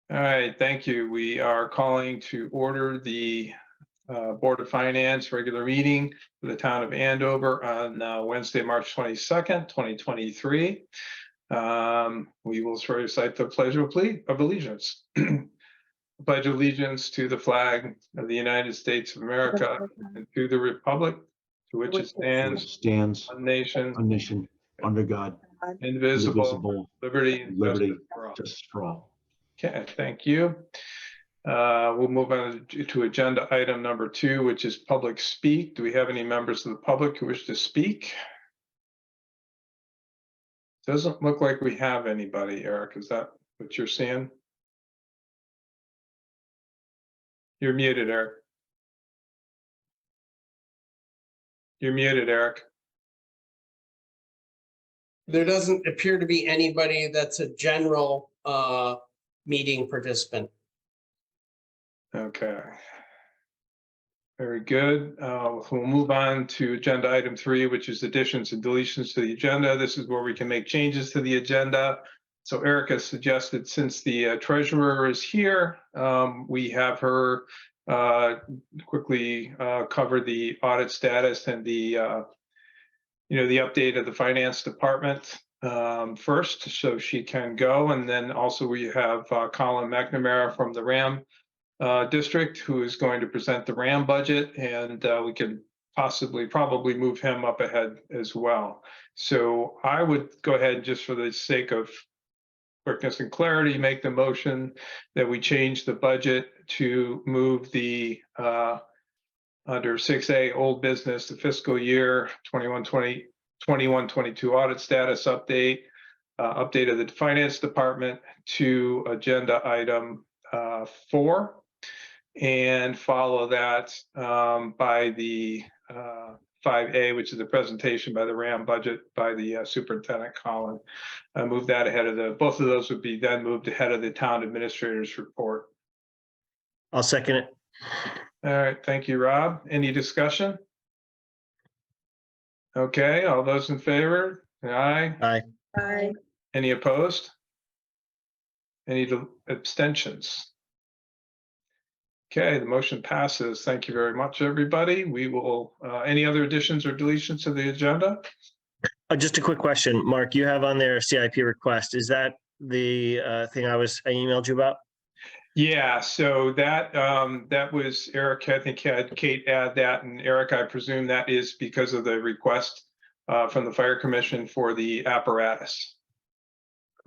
All right, thank you. We are calling to order the Board of Finance regular meeting for the town of Andover on Wednesday, March 22nd, 2023. We will swear to recite the Pledge of Allegiance. Pledge allegiance to the flag of the United States of America and to the republic to which it stands, one nation, under God, indivisible, liberty and justice for all. Okay, thank you. We'll move on to agenda item number 2, which is public speak. Do we have any members of the public who wish to speak? Doesn't look like we have anybody, Eric. Is that what you're seeing? You're muted, Eric. You're muted, Eric. There doesn't appear to be anybody that's a general meeting participant. Okay. Very good. We'll move on to agenda item 3, which is additions and deletions to the agenda. This is where we can make changes to the agenda. So Erica suggested, since the treasurer is here, we have her quickly cover the audit status and the the update of the finance department first, so she can go. And then also we have Colin McNamara from the RAM district, who is going to present the RAM budget, and we can probably move him up ahead as well. So I would go ahead, just for the sake of quickness and clarity, make the motion that we change the budget to move the under 6A old business, the fiscal year 21-22 audit status update, update of the finance department, to agenda item 4, and follow that by the 5A, which is the presentation by the RAM budget by the superintendent, Colin. Move that ahead of both of those would be then moved ahead of the town administrator's report. I'll second it. All right, thank you, Rob. Any discussion? Okay, all those in favor? Aye. Aye. Aye. Any opposed? Any abstentions? Okay, the motion passes. Thank you very much, everybody. We will, any other additions or deletions to the agenda? Just a quick question, Mark, you have on there a CIP request. Is that the thing I emailed you about? Yeah, so that was Eric. I think had Kate add that, and Eric, I presume that is because of the request from the Fire Commission for the apparatus.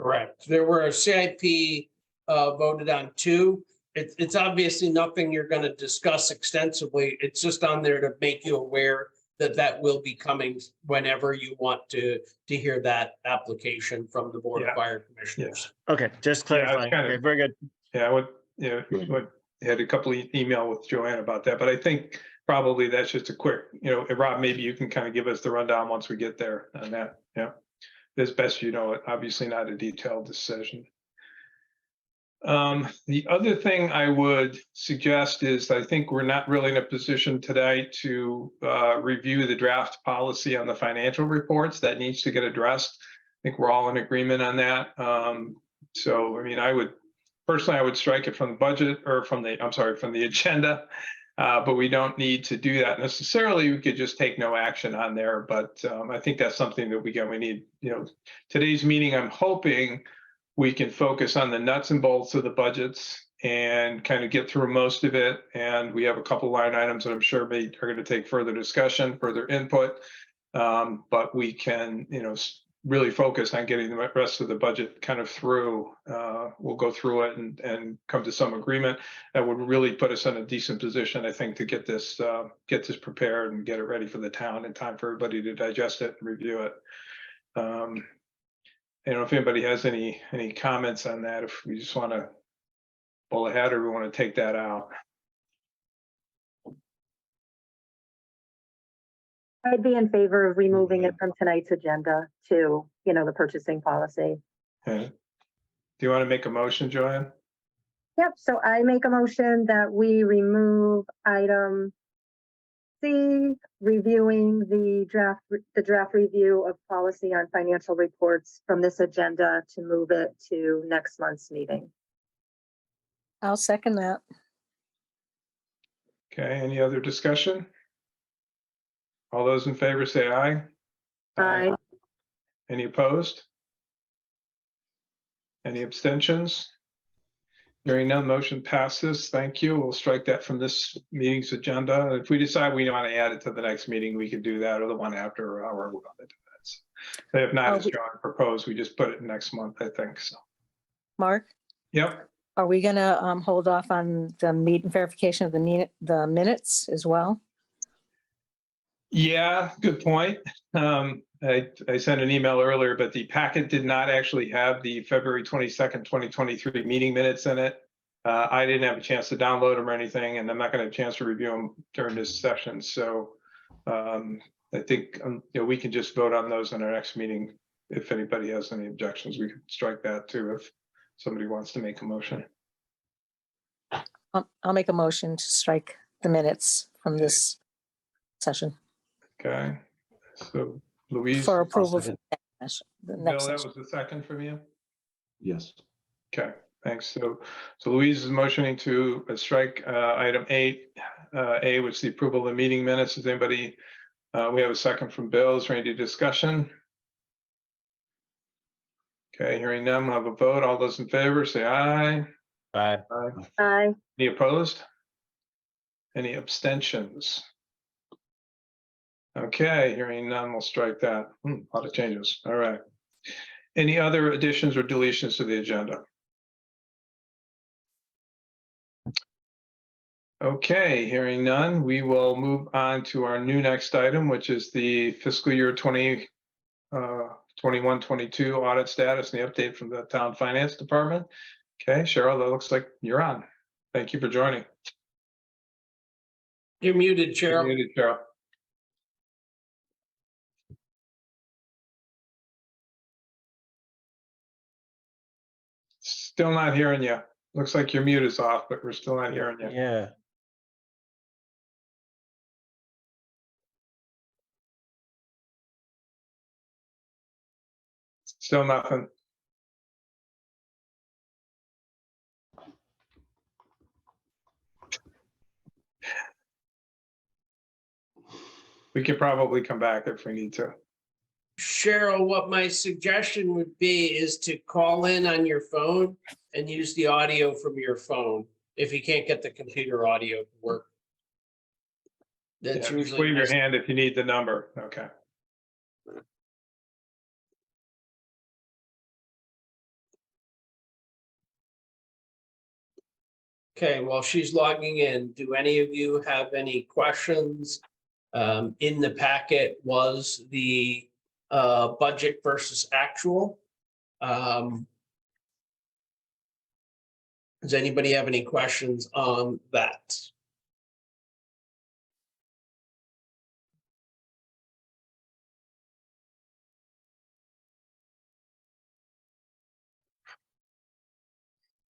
Correct. There were a CIP voted on 2. It's obviously nothing you're going to discuss extensively. It's just on there to make you aware that that will be coming whenever you want to hear that application from the Board of Fire Commissioners. Okay, just clarifying. Okay, very good. Yeah, had a couple of email with Joanne about that, but I think probably that's just a quick, Rob, maybe you can kind of give us the rundown once we get there on that. Yeah, as best you know it, obviously not a detailed decision. The other thing I would suggest is, I think we're not really in a position today to review the draft policy on the financial reports. That needs to get addressed. I think we're all in agreement on that. So, I mean, I would strike it from the budget, or from the agenda, but we don't need to do that necessarily. We could just take no action on there, but I think that's something that we need, today's meeting, I'm hoping we can focus on the nuts and bolts of the budgets and kind of get through most of it. And we have a couple line items that I'm sure are going to take further discussion, further input, but we can, really focus on getting the rest of the budget kind of through. We'll go through it and come to some agreement that would really put us in a decent position, I think, to get this prepared and get it ready for the town in time for everybody to digest it and review it. I don't know if anybody has any comments on that, if we just want to pull ahead or we want to take that out. I'd be in favor of removing it from tonight's agenda to, the purchasing policy. Okay. Do you want to make a motion, Joanne? Yep, so I make a motion that we remove item C, reviewing the draft review of policy on financial reports from this agenda, to move it to next month's meeting. I'll second that. Okay, any other discussion? All those in favor say aye. Aye. Any opposed? Any abstentions? Hearing none, motion passes. Thank you. We'll strike that from this meeting's agenda. If we decide we want to add it to the next meeting, we could do that, or the one after, or however we want to do that. But if not, as John proposed, we just put it next month, I think, so. Mark, Yep, are we gonna hold off on the verification of the minutes as well? yeah, good point. I sent an email earlier, but the packet did not actually have the February 22nd, 2023 meeting minutes in it. I didn't have a chance to download them or anything, and I'm not going to have a chance to review them during this session. So I think we can just vote on those in our next meeting. If anybody has any objections, we could strike that too if somebody wants to make a motion. I'll make a motion to strike the minutes from this session Okay, so Louise, for approval. second. For the Bill, next that session. was the second from you? Yes. Okay, thanks. So Louise is motioning to strike item 8A, which is the approval of the meeting minutes. Does anybody, we have a second from Bill. Is there any discussion? Okay, hearing none, we'll have a vote. All those in favor, say aye. Aye. Aye. Any opposed? Any abstentions? Okay, hearing none, we'll strike that. A lot of changes. All right. Any other additions or deletions to the agenda? Okay, hearing none, we will move on to our new next item, which is the fiscal year 21-22 audit status and the update from the town finance department. Okay, Cheryl, that looks like you're on. Thank you for joining. You're muted, You're Cheryl. muted, Cheryl. Still not hearing you. Looks like your mute is off, but we're still not hearing you. Yeah. Still nothing. We could probably come back if we need to. Cheryl, what my suggestion would be is to call in on your phone and use the audio from your phone if you can't get the computer audio to work. Yeah, That's just usually. wave your hand if you need the number. Okay. Okay, while she's logging in, do any of you have any questions? In the packet was the budget versus actual. Does anybody have any questions on that?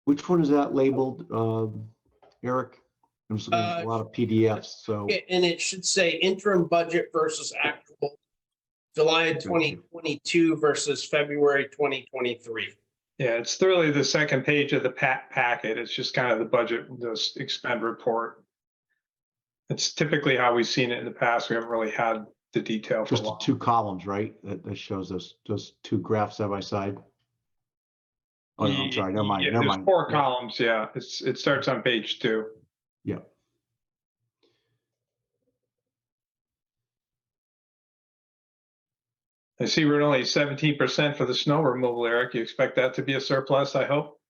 Which one is that labeled, Eric? I'm just looking at a lot of PDFs, so. And it should say interim budget versus actual, July of 2022 versus February 2023. Yeah, it's thoroughly the second page of the packet. It's just kind of the budget, the expend report. It's typically how we've seen it in the past. We haven't really had the detail for a Just the while. 2 columns, right? That shows those 2 graphs side by side. Oh, no, I'm sorry, never mind, Yeah, never there's mind. 4 Yeah, columns, yeah. It starts on page 2. Yeah. I see we're at only 17% for the snow removal, Eric. You expect that to be a surplus, I hope?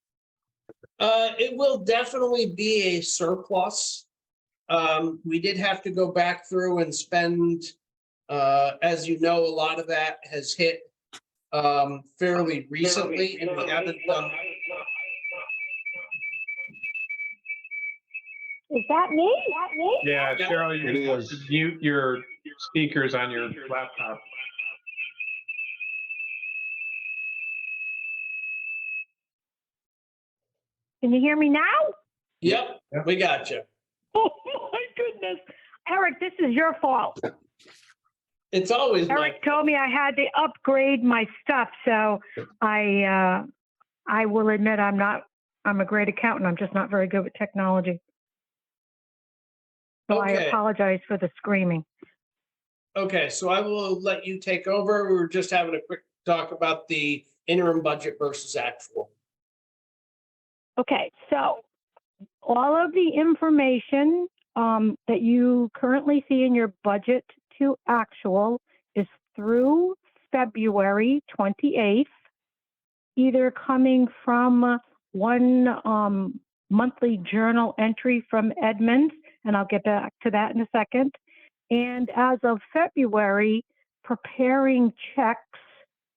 It will definitely be a surplus. We did have to go back through and spend, as you know, a lot of that has hit fairly recently, and we haven't done. Is that me? Yeah, Yeah. Cheryl, It you is. mute your speakers on your laptop. Can you hear me now? Yep, we got you. Oh my goodness. Eric, this is your fault. It's always my, Eric told me I had to upgrade my stuff, so I will admit I'm not I'm a great accountant. I'm just not very good with technology. So I Okay. apologize for the screaming. Okay, so I will let you take over. We were just having a quick talk about the interim budget versus actual. Okay, so all of the information that you currently see in your budget to actual is through February 28th, either coming from one monthly journal entry from Edmunds, and I'll get back to that in a second. And as of February, preparing checks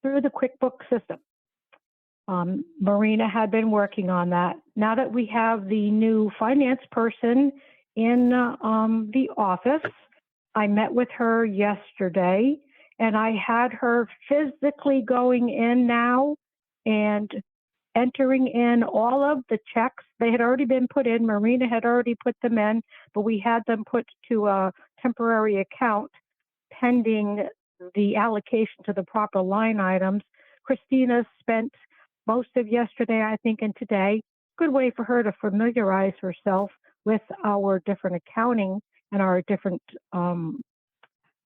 through the QuickBooks system. Marina had been working on that. Now that we have the new finance person in the office, I met with her yesterday, and I had her physically going in now and entering in all of the checks. They had already been put in. Marina had already put them in, but we had them put to a temporary account pending the allocation to the proper line items. Christina spent most of yesterday, I think, and today. Good way for her to familiarize herself with our different accounting and our different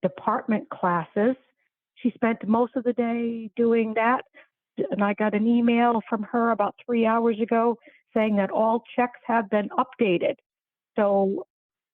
department classes. She spent most of the day doing that. And I got an email from her about 3 hours ago saying that all checks have been updated. So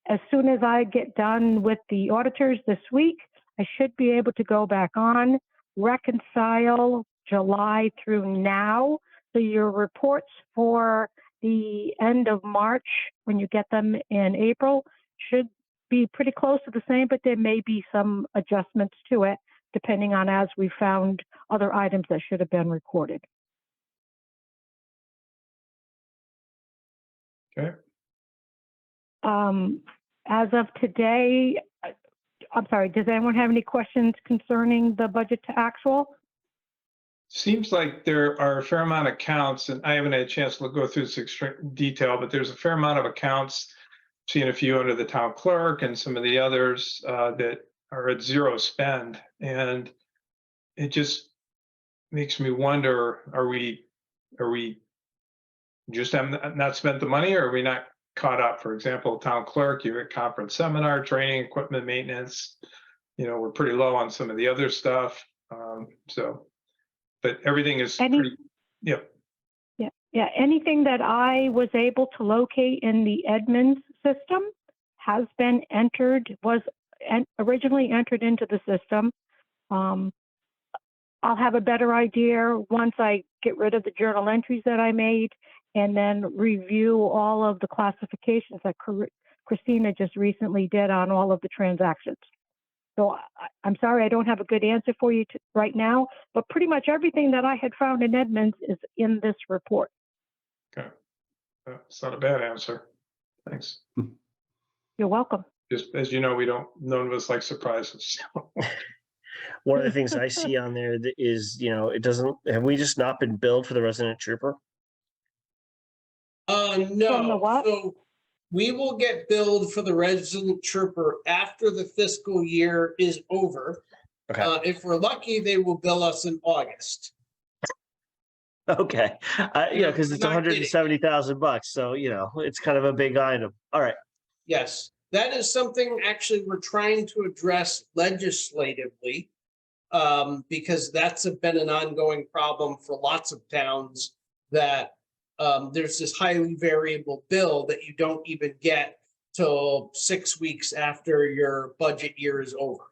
as soon as I get done with the auditors this week, I should be able to go back on, reconcile July through now. So your reports for the end of March, when you get them in April, should be pretty close to the same, but there may be some adjustments to it, depending on as we found other items that should have been recorded. Okay. As of today, I'm sorry, does anyone have any questions concerning the budget to actual? Seems like there are a fair amount of accounts, and I haven't had a chance to go through this extreme detail, but there's a fair amount of accounts. Seen a few under the town clerk and some of the others that are at zero spend. And it just makes me wonder, are we just have not spent the money, or are we not caught up? For example, town clerk, you're at conference, seminar, training, equipment maintenance. We're pretty low on some of the other stuff. But everything is pretty, yep. Yeah, anything that I was able to locate in the Edmunds system has been entered, was originally entered into the system. I'll have a better idea once I get rid of the journal entries that I made and then review all of the classifications that Christina just recently did on all of the transactions. So I'm sorry, I don't have a good answer for you right now, but pretty much everything that I had found in Edmunds is in this report. Okay. It's not a bad answer. Thanks. You're welcome. Just as you know, none of us like surprises. One of the things I see on there that is, have we just not been billed for the resident trooper? From the No. what? So we will get billed for the resident trooper after the fiscal year is over. Okay. If we're lucky, they will bill us in August. Okay. Because it's I'm not kidding. $170,000. So, it's kind of a big item. All right. Yes, that is something actually we're trying to address legislatively, because that's been an ongoing problem for lots of towns, that there's this highly variable bill that you don't even get till 6 weeks after your budget year is over.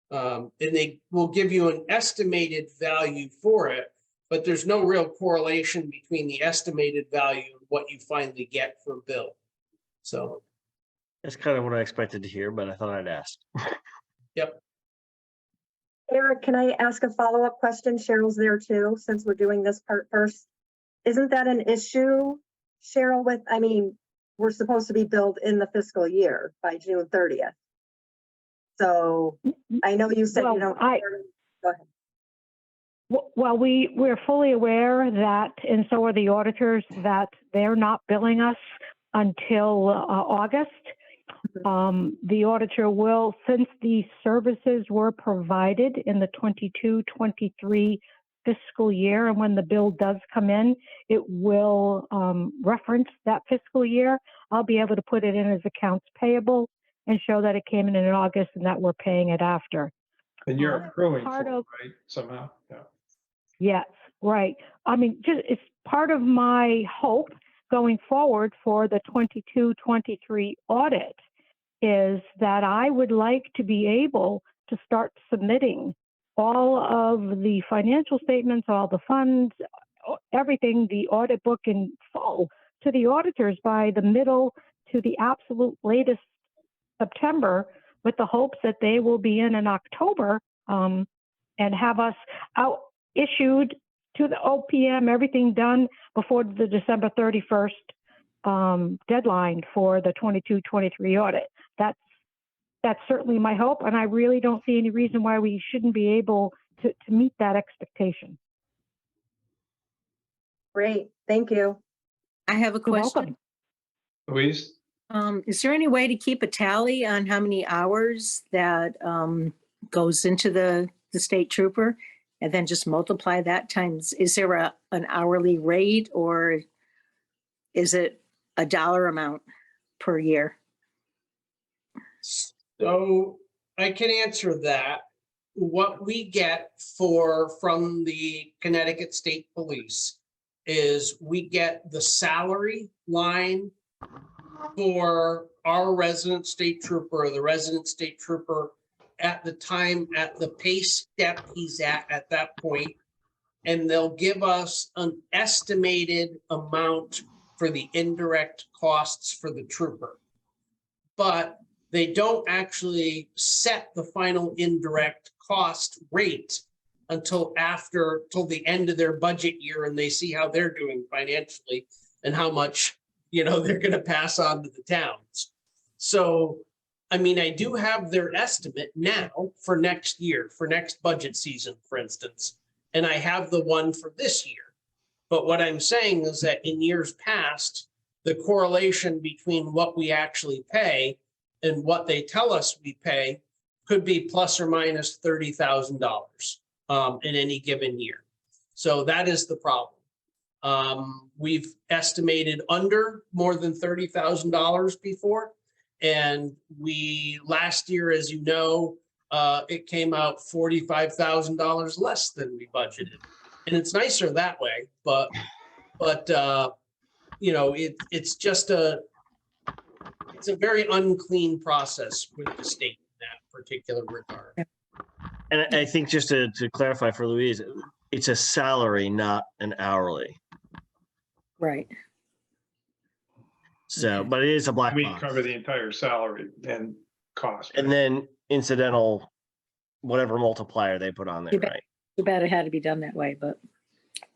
And they will give you an estimated value for it, but there's no real correlation between the estimated value and what you finally get for a bill. So. That's kind of what I expected to hear, but I thought I'd ask. Yep. Eric, can I ask a follow-up question? Cheryl's there too, since we're doing this part first. Isn't that an issue, Cheryl, we're supposed to be billed in the fiscal year by June 30th. So I know you said you don't. Go ahead. Well, we're fully aware that, and so are the auditors, that they're not billing us until August. The auditor will, since the services were provided in the 22-23 fiscal year. And when the bill does come in, it will reference that fiscal year. I'll be able to put it in as accounts payable and show that it came in August and that we're paying it after. And you're accruing for part it, of- right, somehow? Yeah. Yes, right. I mean, just it's part of my hope going forward for the 22-23 audit is that I would like to be able to start submitting all of the financial statements, all the funds, everything, the audit book in full to the auditors by the middle to the absolute latest September, with the hopes that they will be in October and have us out issued to the OPM, everything done before the December 31st deadline for the 22-23 audit. That's certainly my hope, and I really don't see any reason why we shouldn't be able to meet that expectation. Great, thank you. I have a You're welcome. question. Louise? Is there any way to keep a tally on how many hours that goes into the state trooper and then just multiply that times? Is there an hourly rate or is it a dollar amount per year? So I can answer that. What we get from the Connecticut State Police is we get the salary line for our resident state trooper, or the resident state trooper at the time, at the pay step he's at that point. And they'll give us an estimated amount for the indirect costs for the trooper. But they don't actually set the final indirect cost rate until the end of their budget year, and they see how they're doing financially and how much, they're going to pass on to the towns. So, I mean, I do have their estimate now for next year, for next budget season, for instance, and I have the one for this year. But what I'm saying is that in years past, the correlation between what we actually pay and what they tell us we pay could be plus or minus $30,000 in any given year. So that is the problem. We've estimated under more than $30,000 before. And last year, as you know, it came out $45,000 less than we budgeted. And it's nicer that way, but it's just it's a very unclean process with the state in that particular regard. And I think just to clarify for Louise, it's a salary, not an hourly. Right. So, but it is a black We box. cover the entire salary and cost. And then incidental, whatever multiplier they put on there, You bet. right? Too bad it had to be done that way, but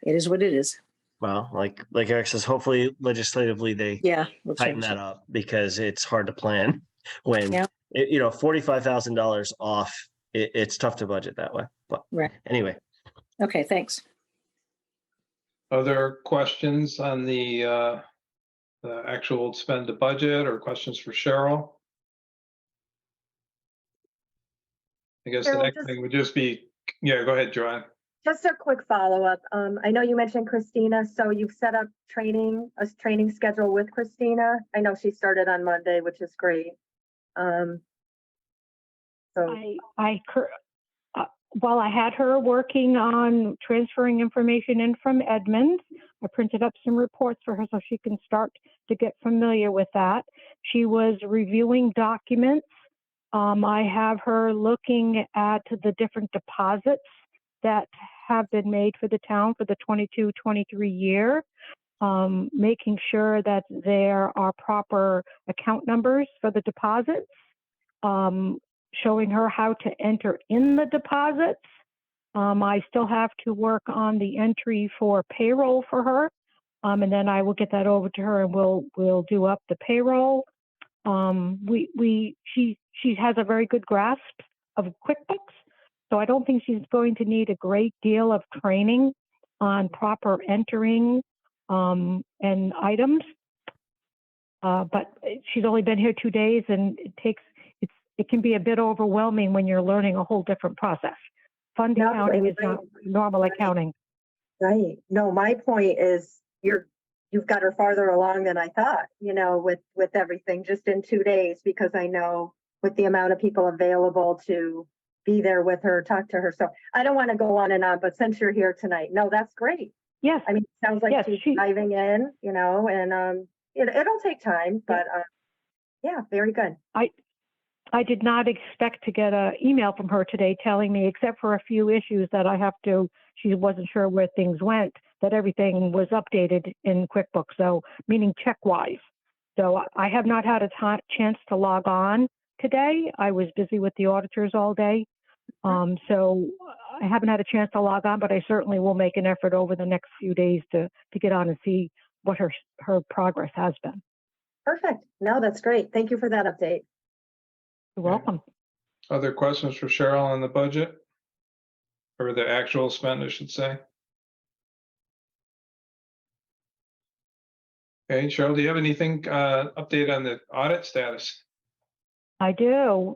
it is what it is. Well, like Eric says, hopefully legislatively they Yeah. We'll tighten change that it. up because it's hard to plan when, Yeah. $45,000 off, it's tough to budget that way. But Right. anyway, Okay, thanks. Other questions on the actual spend the budget, or questions for Cheryl? I guess the Cheryl, next just- thing would just be, yeah, go ahead, Joanne. Just a quick follow-up. I know you mentioned Christina, so you've set up a training schedule with Christina. I know she started on Monday, which is great. So, While I had her working on transferring information in from Edmonds, I printed up some reports for her so she can start to get familiar with that. She was reviewing documents. I have her looking at the different deposits that have been made for the town for the 22-23 year, making sure that there are proper account numbers for the deposits, showing her how to enter in the deposits. I still have to work on the entry for payroll for her, and then I will get that over to her and we'll do up the payroll. She has a very good grasp of QuickBooks, so I don't think she's going to need a great deal of training on proper entering and items. But she's only been here 2 days, and it can be a bit overwhelming when you're learning a whole different process. Fund No, accounting is right. not normal accounting. Right. No, my point is you've got her farther along than I thought, with everything just in 2 days, because I know with the amount of people available to be there with her, talk to her. So I don't want to go on and on, but since you're here tonight, no, that's great. Yes, I mean, it sounds like Yes, she's she- diving in, and it'll take time, but yeah, very good. I did not expect to get an email from her today telling me, except for a few issues that she wasn't sure where things went, that everything was updated in QuickBooks, so meaning check-wise. So I have not had a chance to log on today. I was busy with the auditors all day. So I haven't had a chance to log on, but I certainly will make an effort over the next few days to get on and see what her progress has been. Perfect. No, that's great. Thank you for that update. You're welcome. Other questions for Cheryl on the budget? Or the actual spend, I should say? Okay, Cheryl, do you have anything, update on the audit status? I do.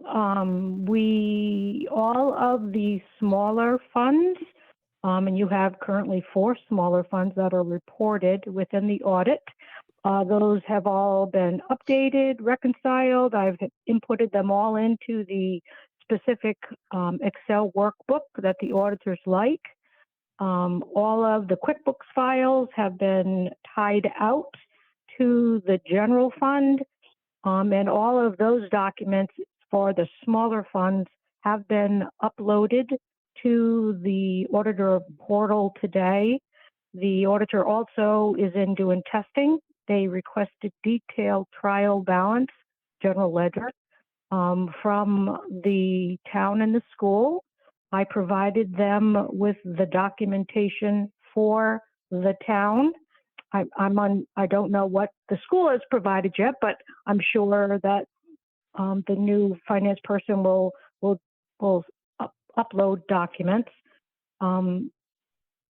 All of the smaller funds, and you have currently 4 smaller funds that are reported within the audit. Those have all been updated, reconciled. I've inputted them all into the specific Excel workbook that the auditors like. All of the QuickBooks files have been tied out to the general fund. And all of those documents for the smaller funds have been uploaded to the auditor portal today. The auditor also is in doing testing. They requested detailed trial balance, general ledger, from the town and the school. I provided them with the documentation for the town. I don't know what the school has provided yet, but I'm sure that the new finance person will upload documents.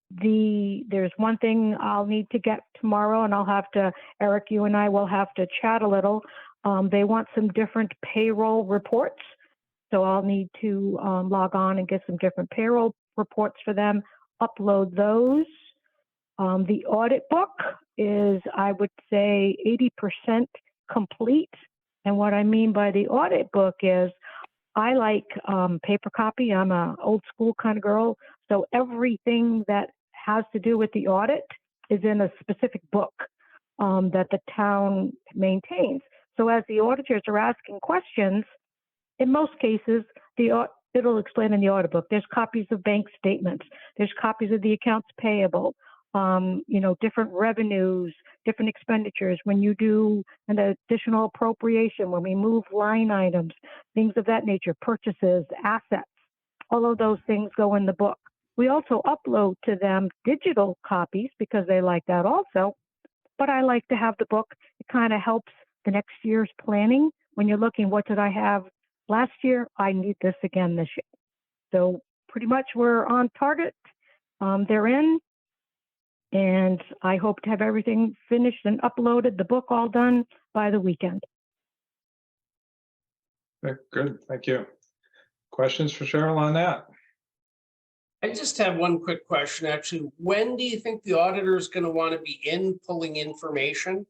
There's one thing I'll need to get tomorrow, and Eric, you and I will have to chat a little. They want some different payroll reports, so I'll need to log on and get some different payroll reports for them, upload those. The audit book is, I would say, 80% complete. And what I mean by the audit book is I like paper copy. I'm an old school kind of girl. So everything that has to do with the audit is in a specific book that the town maintains. So as the auditors are asking questions, in most cases, it'll explain in the audit book. There's copies of bank statements. There's copies of the accounts payable. Different revenues, different expenditures, when you do an additional appropriation, when we move line items, things of that nature, purchases, assets, all of those things go in the book. We also upload to them digital copies because they like that also, but I like to have the book. It kind of helps the next year's planning. When you're looking, what did I have last year? I need this again this year. So pretty much we're on target. They're in. And I hope to have everything finished and uploaded, the book all done by the weekend. Okay, good, thank you. Questions for Cheryl on that? I just have one quick question, actually. When do you think the auditor is going to want to be in pulling information?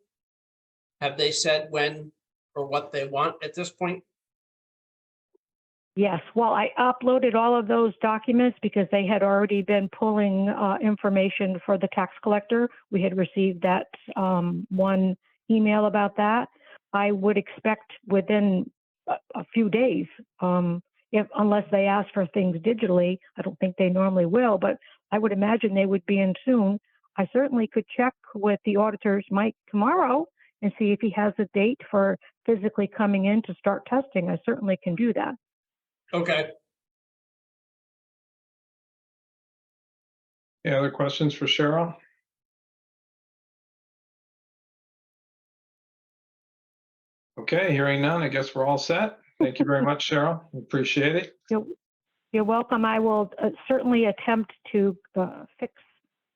Have they said when or what they want at this point? Yes, well, I uploaded all of those documents because they had already been pulling information for the tax collector. We had received that one email about that. I would expect within a few days, unless they ask for things digitally. I don't think they normally will, but I would imagine they would be in soon. I certainly could check with the auditors, Mike, tomorrow and see if he has a date for physically coming in to start testing. I certainly can do that. Okay. Any other questions for Cheryl? Okay, hearing none, I guess we're all set. Thank you very much, Cheryl. Appreciate it. You're welcome. I will certainly attempt to fix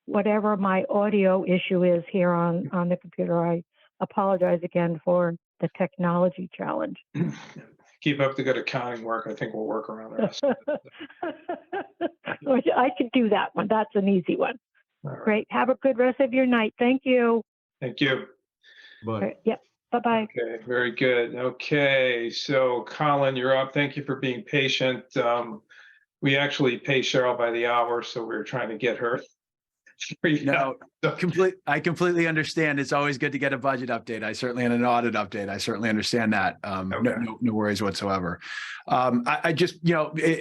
whatever my audio issue is here on the computer. I apologize again for the technology challenge. Keep up the good accounting work. I think we'll work around the rest. I can do that one. That's an easy one. All right. Great. Have a good rest of your night. Thank you. Thank you. But Yep. Bye-bye. Okay, very good. Okay, so Colin, you're up. Thank you for being patient. We actually pay Cheryl by the hour, so we're trying to get her. No, I completely understand. It's always good to get a budget update. I certainly, and an audit update. I certainly understand that. Okay. No worries whatsoever. I just,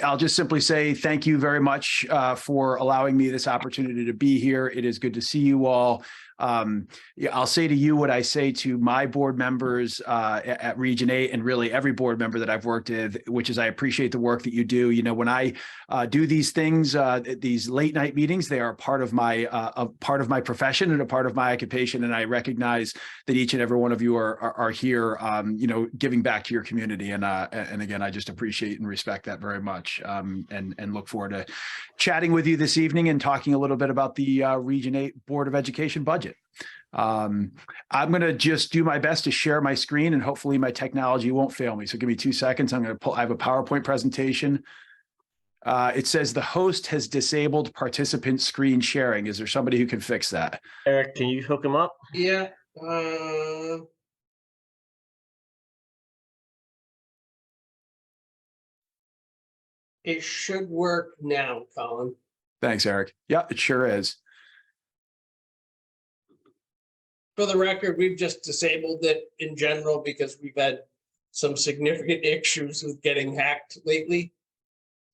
I'll just simply say thank you very much for allowing me this opportunity to be here. It is good to see you all. I'll say to you what I say to my board members at Region 8 and really every board member that I've worked with, which is I appreciate the work that you do. When I do these things, these late night meetings, they are part of my profession and a part of my occupation. And I recognize that each and every one of you are here, giving back to your community. And again, I just appreciate and respect that very much. And look forward to chatting with you this evening and talking a little bit about the Region 8 Board of Education budget. I'm going to just do my best to share my screen and hopefully my technology won't fail me. So give me 2 seconds. I have a PowerPoint presentation. It says the host has disabled participant screen sharing. Is there somebody who can fix that? Eric, can you hook him up? Yeah. It should work now, Colin. Thanks, Eric. Yeah, it sure is. For the record, we've just disabled it in general because we've had some significant issues with getting hacked lately.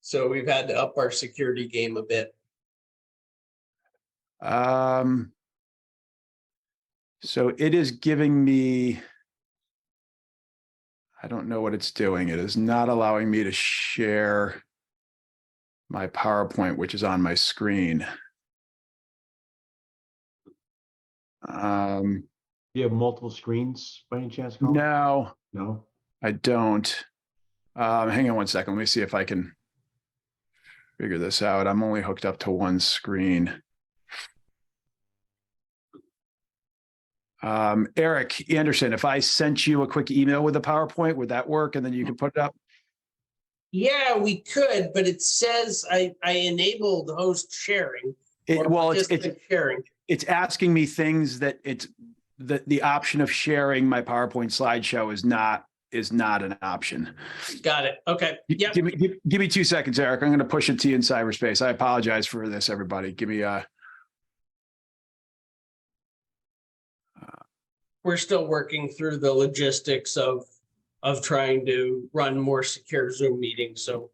So we've had to up our security game a bit. So it is giving me, I don't know what it's doing. It is not allowing me to share my PowerPoint, which is on my screen. you have multiple screens by any chance, Colin? No, No? I don't. Hang on 1 second. Let me see if I can figure this out. I'm only hooked up to one screen. Eric Anderson, if I sent you a quick email with a PowerPoint, would that work? And then you can put it up? Yeah, we could, but it says I enabled host sharing. Or Well, participant sharing. it's asking me things that the option of sharing my PowerPoint slideshow is not an option. Got it. Okay. Yep. Give me 2 seconds, Eric. I'm going to push it to you in cyberspace. I apologize for this, everybody. Give me We're still working through the logistics of trying to run more secure Zoom meetings. So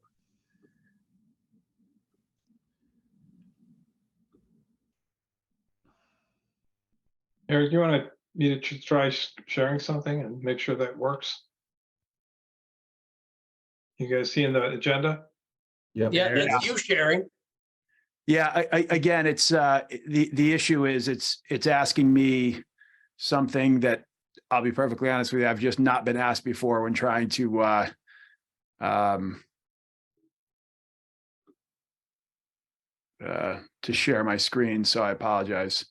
Eric, you want me to try sharing something and make sure that works? You guys seeing the agenda? Yep. yeah, that's you sharing. Yeah, again, it's the issue is it's asking me something that I'll be perfectly honest with you, I've just not been asked before when trying to share my screen. So I apologize.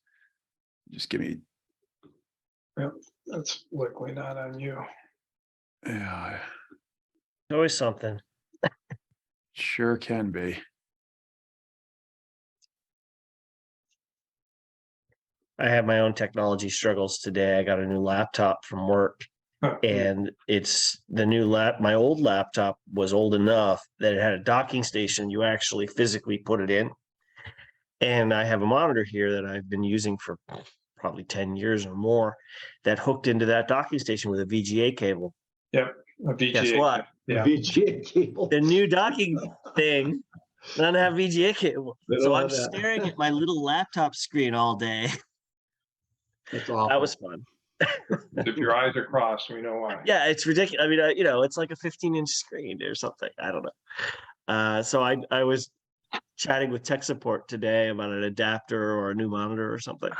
Just give me. Yep, that's likely not on you. Yeah, Always something. sure can be. I have my own technology struggles today. I got a new laptop from work, Huh. and it's the new my old laptop was old enough that it had a docking station. You actually physically put it in. And I have a monitor here that I've been using for probably 10 years or more that hooked into that docking station with a VGA cable. Yep. A VGA. Guess what? Yeah. VGA cable. The new docking thing doesn't have VGA cable. They don't So have I'm that. staring at my little laptop screen all day. That's awful. That was fun. If your eyes are crossed, we know why. Yeah, it's ridiculous. I mean, it's like a 15-inch screen or something. I don't know. So I was chatting with tech support today about an adapter or a new monitor or something.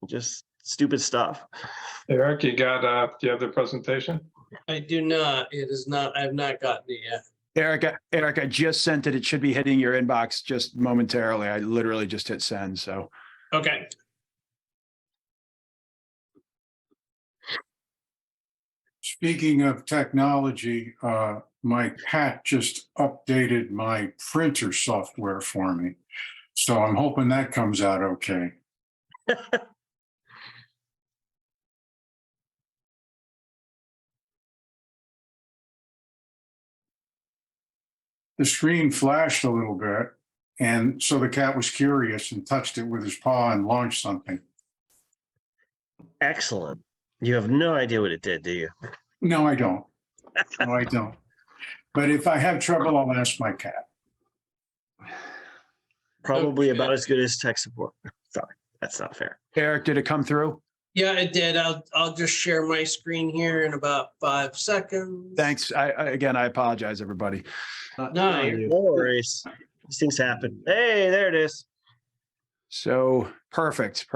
Just stupid stuff. Eric, do you have the presentation? I do not. It is not. I have not gotten it yet. Eric, I just sent it. It should be hitting your inbox just momentarily. I literally just hit send. So Okay. Speaking of technology, my cat just updated my printer software for me. So I'm hoping that comes out okay. The screen flashed a little bit, and so the cat was curious and touched it with his paw and launched something. Excellent. You have no idea what it did, do you? No, I don't. No, I don't. But if I have trouble, I'll ask my cat. Probably Okay. about as good as tech support. Sorry, that's not fair. Eric, did it come through? Yeah, it did. I'll just share my screen here in about 5 seconds. Thanks. Again, I apologize, everybody. No, you're- No worries. These things happen. Hey, there it is. So perfect.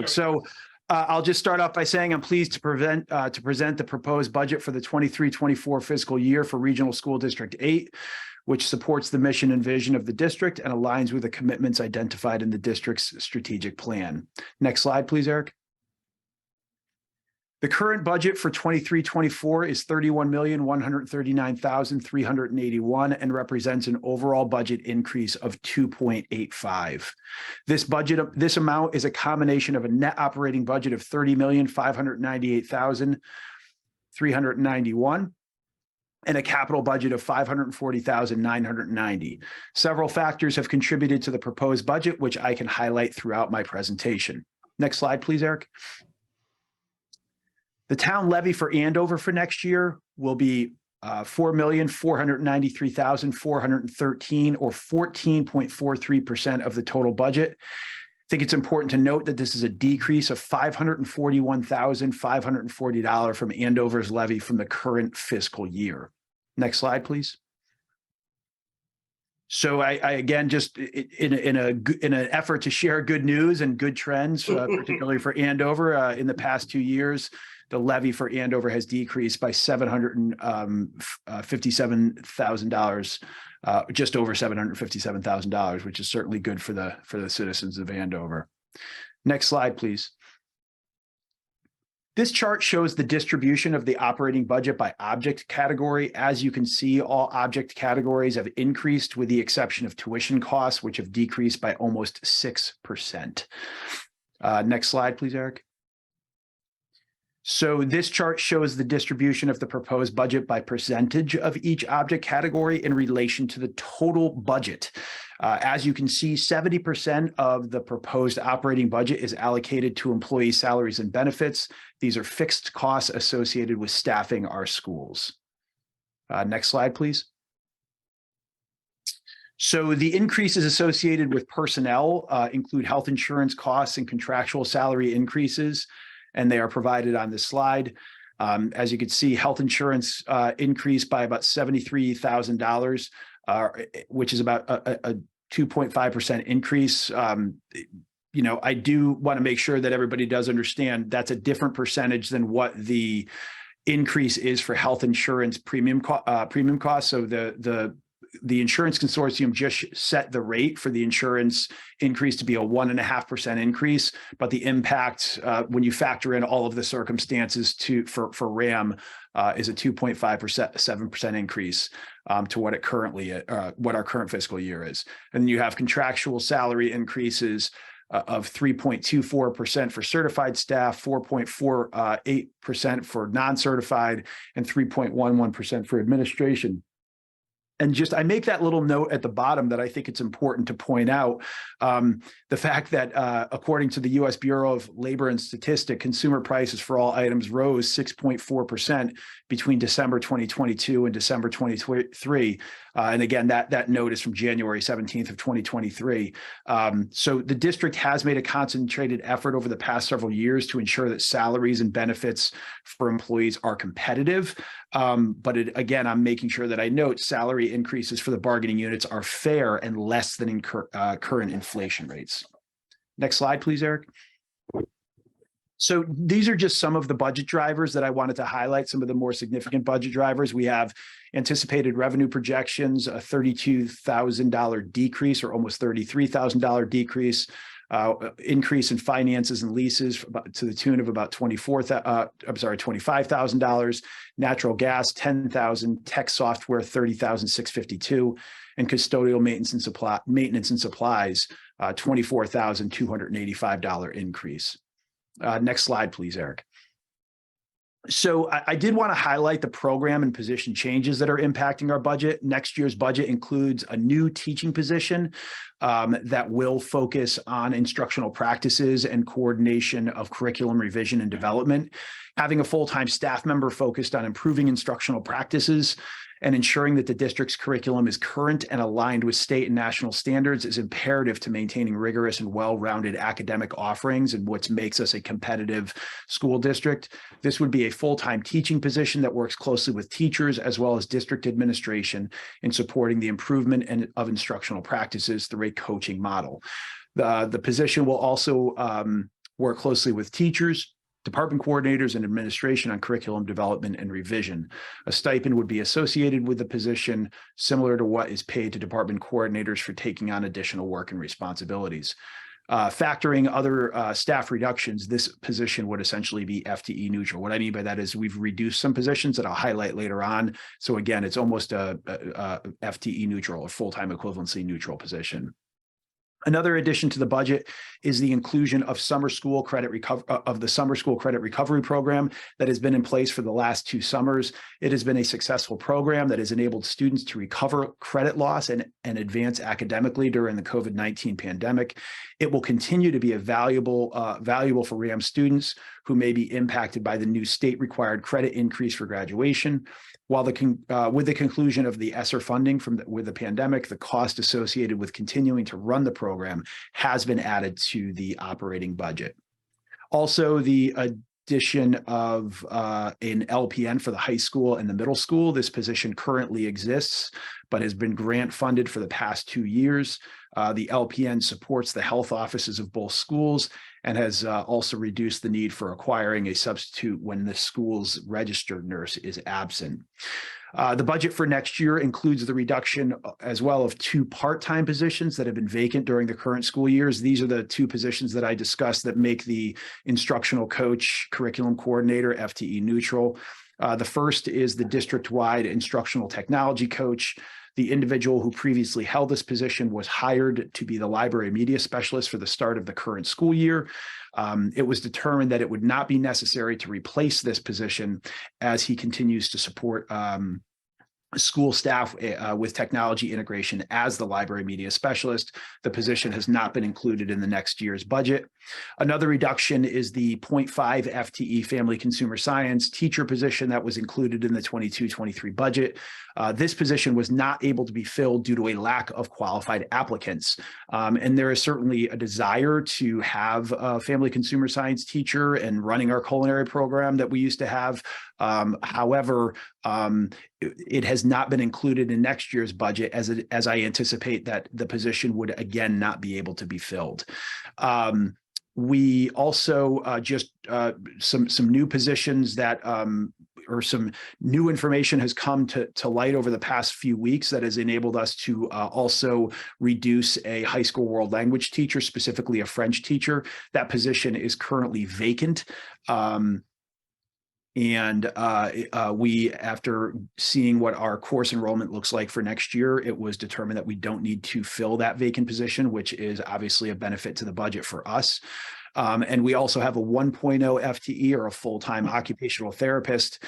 So I'll just start off by saying I'm pleased to present the proposed budget for the 23-24 fiscal year for Regional School District 8, which supports the mission and vision of the district and aligns with the commitments identified in the district's strategic plan. Next slide, please, Eric. The current budget for 23-24 is $31,139,381 and represents an overall budget increase of 2.85. This amount is a combination of a net operating budget of $30,598,391 and a capital budget of $540,990. Several factors have contributed to the proposed budget, which I can highlight throughout my presentation. Next slide, please, Eric. The town levy for Andover for next year will be $4,493,413, or 14.43% of the total budget. I think it's important to note that this is a decrease of $541,540 from Andover's levy from the current fiscal year. Next slide, please. So I again, just in an effort to share good news and good trends, particularly for Andover, in the past 2 years, the levy for Andover has decreased by $757,000, just over $757,000, which is certainly good for the citizens of Andover. Next slide, please. This chart shows the distribution of the operating budget by object category. As you can see, all object categories have increased with the exception of tuition costs, which have decreased by almost 6%. Next slide, please, Eric. So this chart shows the distribution of the proposed budget by percentage of each object category in relation to the total budget. As you can see, 70% of the proposed operating budget is allocated to employee salaries and benefits. These are fixed costs associated with staffing our schools. Next slide, please. So the increases associated with personnel include health insurance costs and contractual salary increases, and they are provided on this slide. As you can see, health insurance increased by about $73,000, which is about a 2.5% increase. I do want to make sure that everybody does understand that's a different percentage than what the increase is for health insurance premium costs. So the insurance consortium just set the rate for the insurance increase to be a 1.5% increase, but the impact when you factor in all of the circumstances for RAM is a 2.5% increase to what it currently what our current fiscal year is. And then you have contractual salary increases of 3.24% for certified staff, 4.48% for non-certified, and 3.11% for administration. And just, I make that little note at the bottom that I think it's important to point out the fact that according to the U.S. Bureau of Labor and Statistics, consumer prices for all items rose 6.4% between December 2022 and December 2023. And again, that note is from January 17th of 2023. So the district has made a concentrated effort over the past several years to ensure that salaries and benefits for employees are competitive. But again, I'm making sure that I note salary increases for the bargaining units are fair and less than current inflation rates. Next slide, please, Eric. So these are just some of the budget drivers that I wanted to highlight, some of the more significant budget drivers. We have anticipated revenue projections, a $32,000 decrease or almost $33,000 decrease, increase in finances and leases to the tune of about $25,000, natural gas $10,000, tech software $30,652, and custodial maintenance and supplies, $24,285 increase. Next slide, please, Eric. So I did want to highlight the program and position changes that are impacting our budget. Next year's budget includes a new teaching position that will focus on instructional practices and coordination of curriculum revision and development. Having a full-time staff member focused on improving instructional practices and ensuring that the district's curriculum is current and aligned with state and national standards is imperative to maintaining rigorous and well-rounded academic offerings and what makes us a competitive school district. This would be a full-time teaching position that works closely with teachers as well as district administration in supporting the improvement of instructional practices through a coaching model. The position will also work closely with teachers, department coordinators, and administration on curriculum development and revision. A stipend would be associated with the position, similar to what is paid to department coordinators for taking on additional work and responsibilities. Factoring other staff reductions, this position would essentially be FTE neutral. What I mean by that is we've reduced some positions that I'll highlight later on. So again, it's almost a FTE neutral, a full-time equivalency neutral position. Another addition to the budget is the inclusion of the summer school credit recovery program that has been in place for the last 2 summers. It has been a successful program that has enabled students to recover credit loss and advance academically during the COVID-19 pandemic. It will continue to be valuable for RAM students who may be impacted by the new state required credit increase for graduation. While with the conclusion of the ESSER funding with the pandemic, the cost associated with continuing to run the program has been added to the operating budget. Also, the addition of an LPN for the high school and the middle school. This position currently exists, but has been grant funded for the past 2 years. The LPN supports the health offices of both schools and has also reduced the need for acquiring a substitute when the school's registered nurse is absent. The budget for next year includes the reduction as well of 2 part-time positions that have been vacant during the current school years. These are the 2 positions that I discussed that make the instructional coach, curriculum coordinator, FTE neutral. The first is the district-wide instructional technology coach. The individual who previously held this position was hired to be the library media specialist for the start of the current school year. It was determined that it would not be necessary to replace this position as he continues to support school staff with technology integration as the library media specialist. The position has not been included in the next year's budget. Another reduction is the 0.5 FTE family consumer science teacher position that was included in the 22-23 budget. This position was not able to be filled due to a lack of qualified applicants. And there is certainly a desire to have a family consumer science teacher and running our culinary program that we used to have. However, it has not been included in next year's budget as I anticipate that the position would again not be able to be filled. We also just some new positions that or some new information has come to light over the past few weeks that has enabled us to also reduce a high school world language teacher, specifically a French teacher. That position is currently vacant. We, after seeing what our course enrollment looks like for next year, it was determined that we don't need to fill that vacant position, which is obviously a benefit to the budget for us. And we also have a 1.0 FTE or a full-time occupational therapist.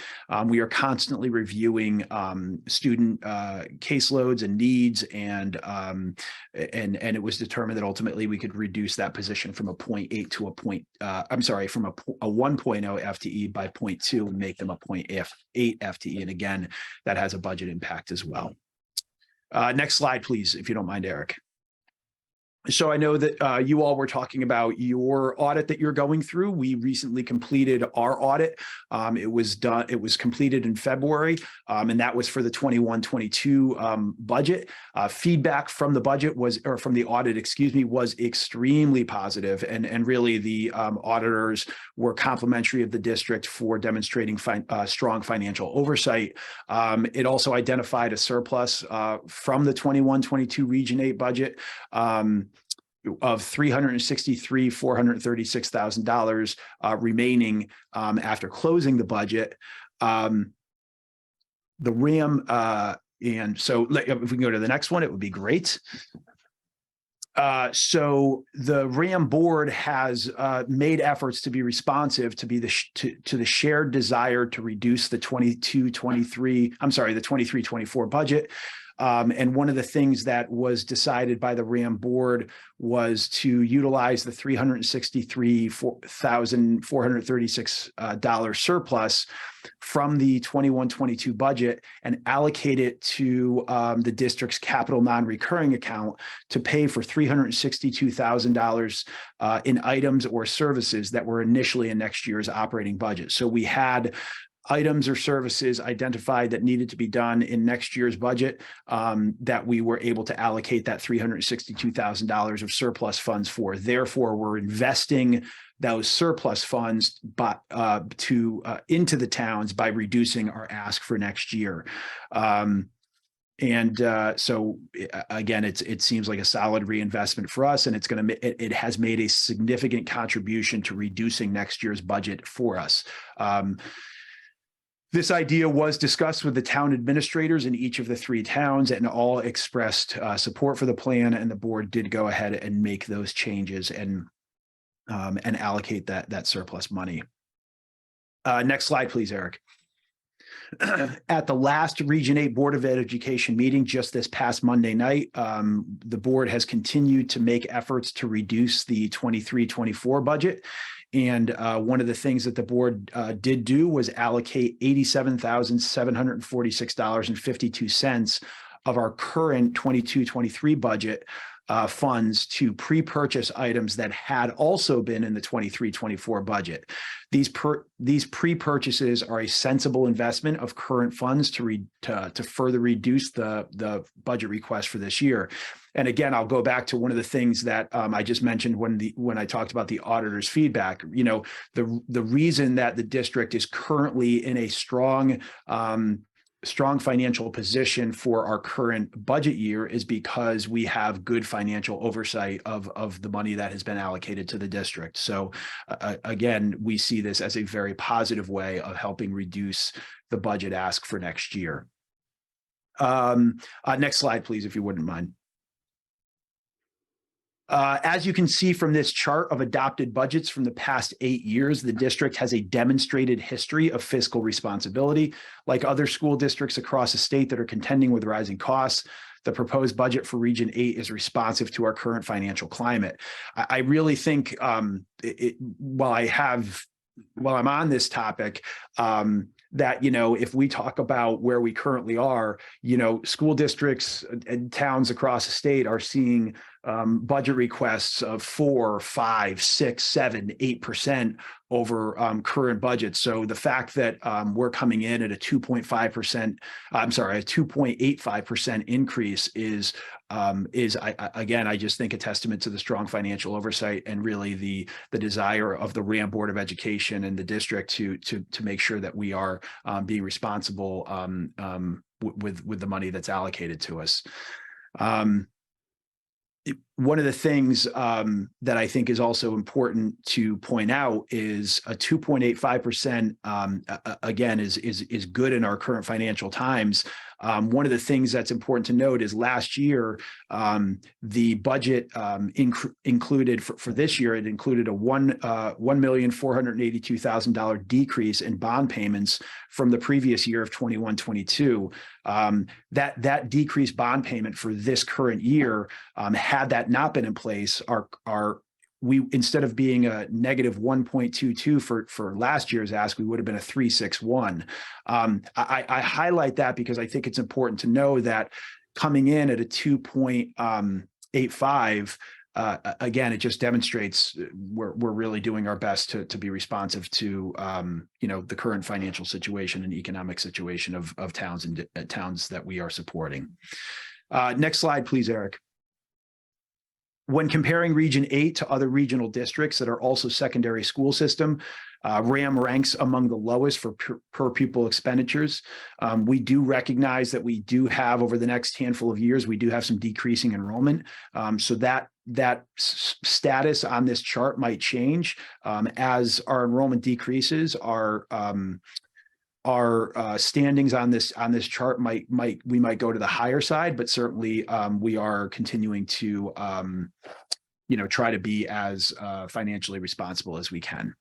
We are constantly reviewing student caseloads and needs, and it was determined that ultimately we could reduce that position from a 0.8 to from a 1.0 FTE by 0.2 and make them a 0.8 FTE. And again, that has a budget impact as well. Next slide, please, if you don't mind, Eric. So I know that you all were talking about your audit that you're going through. We recently completed our audit. It was completed in February, and that was for the 21-22 budget. Feedback from the budget from the audit, was extremely positive, and really the auditors were complimentary of the district for demonstrating strong financial oversight. It also identified a surplus from the 21-22 Region 8 budget of $363,436,000 remaining after closing the budget. The RAM And so if we can go to the next one, it would be great. So the RAM board has made efforts to be responsive to be to the shared desire to reduce the 23-24 budget. And one of the things that was decided by the RAM board was to utilize the $363,436 surplus from the 21-22 budget and allocate it to the district's capital non-recurring account to pay for $362,000 in items or services that were initially in next year's operating budget. So we had items or services identified that needed to be done in next year's budget that we were able to allocate that $362,000 of surplus funds for. Therefore, we're investing those surplus funds into the towns by reducing our ask for next year. So again, it seems like a solid reinvestment for us, and it has made a significant contribution to reducing next year's budget for us. This idea was discussed with the town administrators in each of the 3 towns, and all expressed support for the plan, and the board did go ahead and make those changes and allocate that surplus money. Next slide, please, Eric. At the last Region 8 Board of Education meeting just this past Monday night, the board has continued to make efforts to reduce the 23-24 budget. And one of the things that the board did do was allocate $87,746.52 of our current 22-23 budget funds to pre-purchase items that had also been in the 23-24 budget. These pre-purchases are a sensible investment of current funds to further reduce the budget request for this year. And again, I'll go back to one of the things that I just mentioned when I talked about the auditor's feedback. You know, the reason that the district is currently in a strong financial position for our current budget year is because we have good financial oversight of the money that has been allocated to the district. So again, we see this as a very positive way of helping reduce the budget ask for next year. Next slide, please, if you wouldn't mind. As you can see from this chart of adopted budgets from the past 8 years, the district has a demonstrated history of fiscal responsibility. Like other school districts across the state that are contending with rising costs, the proposed budget for Region 8 is responsive to our current financial climate. I really think while I'm on this topic, that, you know, if we talk about where we currently are, you know, school districts and towns across the state are seeing budget requests of 4, 5, 6, 7, 8% over current budgets. So the fact that we're coming in at a 2.85% increase is again, I just think a testament to the strong financial oversight and really the desire of the RAM Board of Education and the district to make sure that we are being responsible with the money that's allocated to us. One of the things that I think is also important to point out is a 2.85% again is good in our current financial times. One of the things that's important to note is last year, the budget included for this year, it included a $1,482,000 decrease in bond payments from the previous year of 21-22. That decreased bond payment for this current year, had that not been in place, we, instead of being a negative 1.22 for last year's ask, we would have been a 361. I highlight that because I think it's important to know that coming in at a 2.85, again, it just demonstrates we're really doing our best to be responsive to you know, the current financial situation and economic situation of towns and towns that we are supporting. Next slide, please, Eric. When comparing Region 8 to other regional districts that are also secondary school system, RAM ranks among the lowest for per pupil expenditures. We do recognize that we do have, over the next handful of years, we do have some decreasing enrollment. So that status on this chart might change as our enrollment decreases. our standings on this chart we might go to the higher side, but certainly we are continuing to try to be as financially responsible as we can.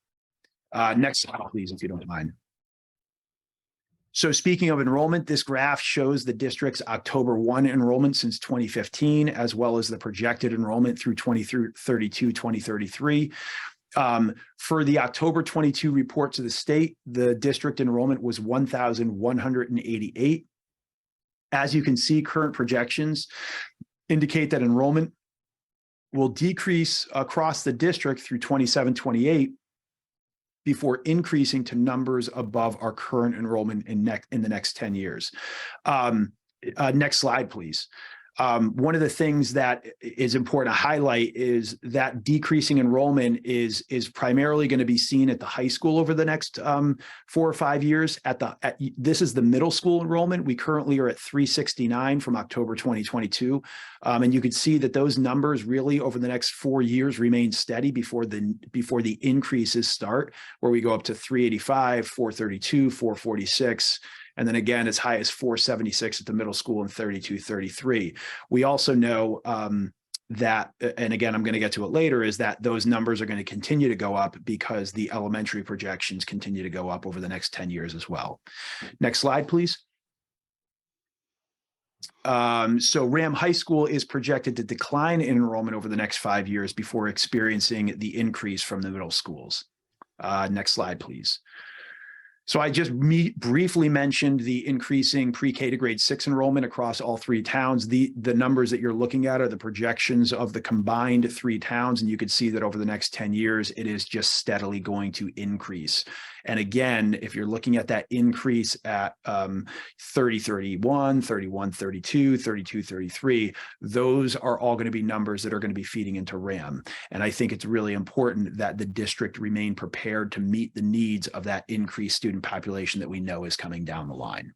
Next slide, please, if you don't mind. So speaking of enrollment, this graph shows the district's October 1 enrollment since 2015, as well as the projected enrollment through 2032, 2033. For the October 22 report to the state, the district enrollment was 1,188. As you can see, current projections indicate that enrollment will decrease across the district through 27, 28 before increasing to numbers above our current enrollment in the next 10 years. Next slide, please. One of the things that is important to highlight is that decreasing enrollment is primarily going to be seen at the high school over the next 4 or 5 years. This is the middle school enrollment. We currently are at 369 from October 2022. And you could see that those numbers really over the next 4 years remain steady before the increases start, where we go up to 385, 432, 446. And then again, as high as 476 at the middle school and 32, 33. We also know that, and again, I'm going to get to it later, is that those numbers are going to continue to go up because the elementary projections continue to go up over the next 10 years as well. Next slide, please. So Ram High School is projected to decline in enrollment over the next 5 years before experiencing the increase from the middle schools. Next slide, please. So I just briefly mentioned the increasing pre-K to grade 6 enrollment across all 3 towns. The numbers that you're looking at are the projections of the combined 3 towns, and you can see that over the next 10 years, it is just steadily going to increase. And again, if you're looking at that increase at 3031, 3132, 3233, those are all going to be numbers that are going to be feeding into RAM. And I think it's really important that the district remain prepared to meet the needs of that increased student population that we know is coming down the line.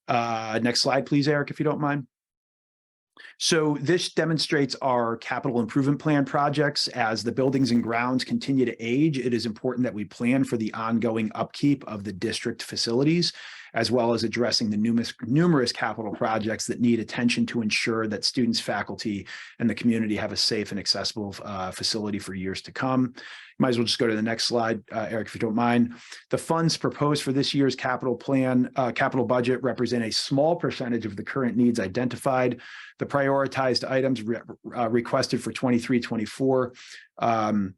Next slide, please, Eric, if you don't mind. So this demonstrates our capital improvement plan projects. As the buildings and grounds continue to age, it is important that we plan for the ongoing upkeep of the district facilities, as well as addressing the numerous capital projects that need attention to ensure that students, faculty, and the community have a safe and accessible facility for years to come. Might as well just go to the next slide, Eric, if you don't mind. The funds proposed for this year's capital budget represent a small percentage of the current needs identified. The prioritized items requested for 23-24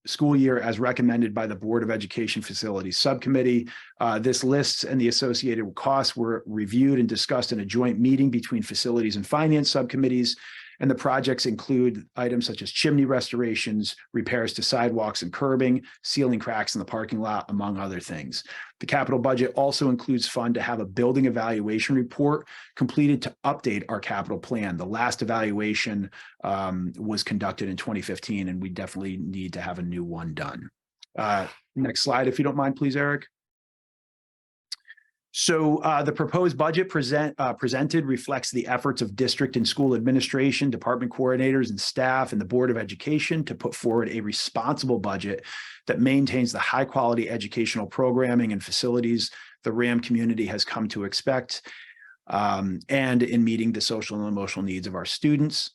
school year as recommended by the Board of Education Facilities Subcommittee. This list and the associated costs were reviewed and discussed in a joint meeting between facilities and finance subcommittees. And the projects include items such as chimney restorations, repairs to sidewalks and curbing, sealing cracks in the parking lot, among other things. The capital budget also includes fund to have a building evaluation report completed to update our capital plan. The last evaluation was conducted in 2015, and we definitely need to have a new one done. Next slide, if you don't mind, please, Eric. So the proposed budget presented reflects the efforts of district and school administration, department coordinators and staff, and the Board of Education to put forward a responsible budget that maintains the high quality educational programming and facilities the RAM community has come to expect, and in meeting the social and emotional needs of our students.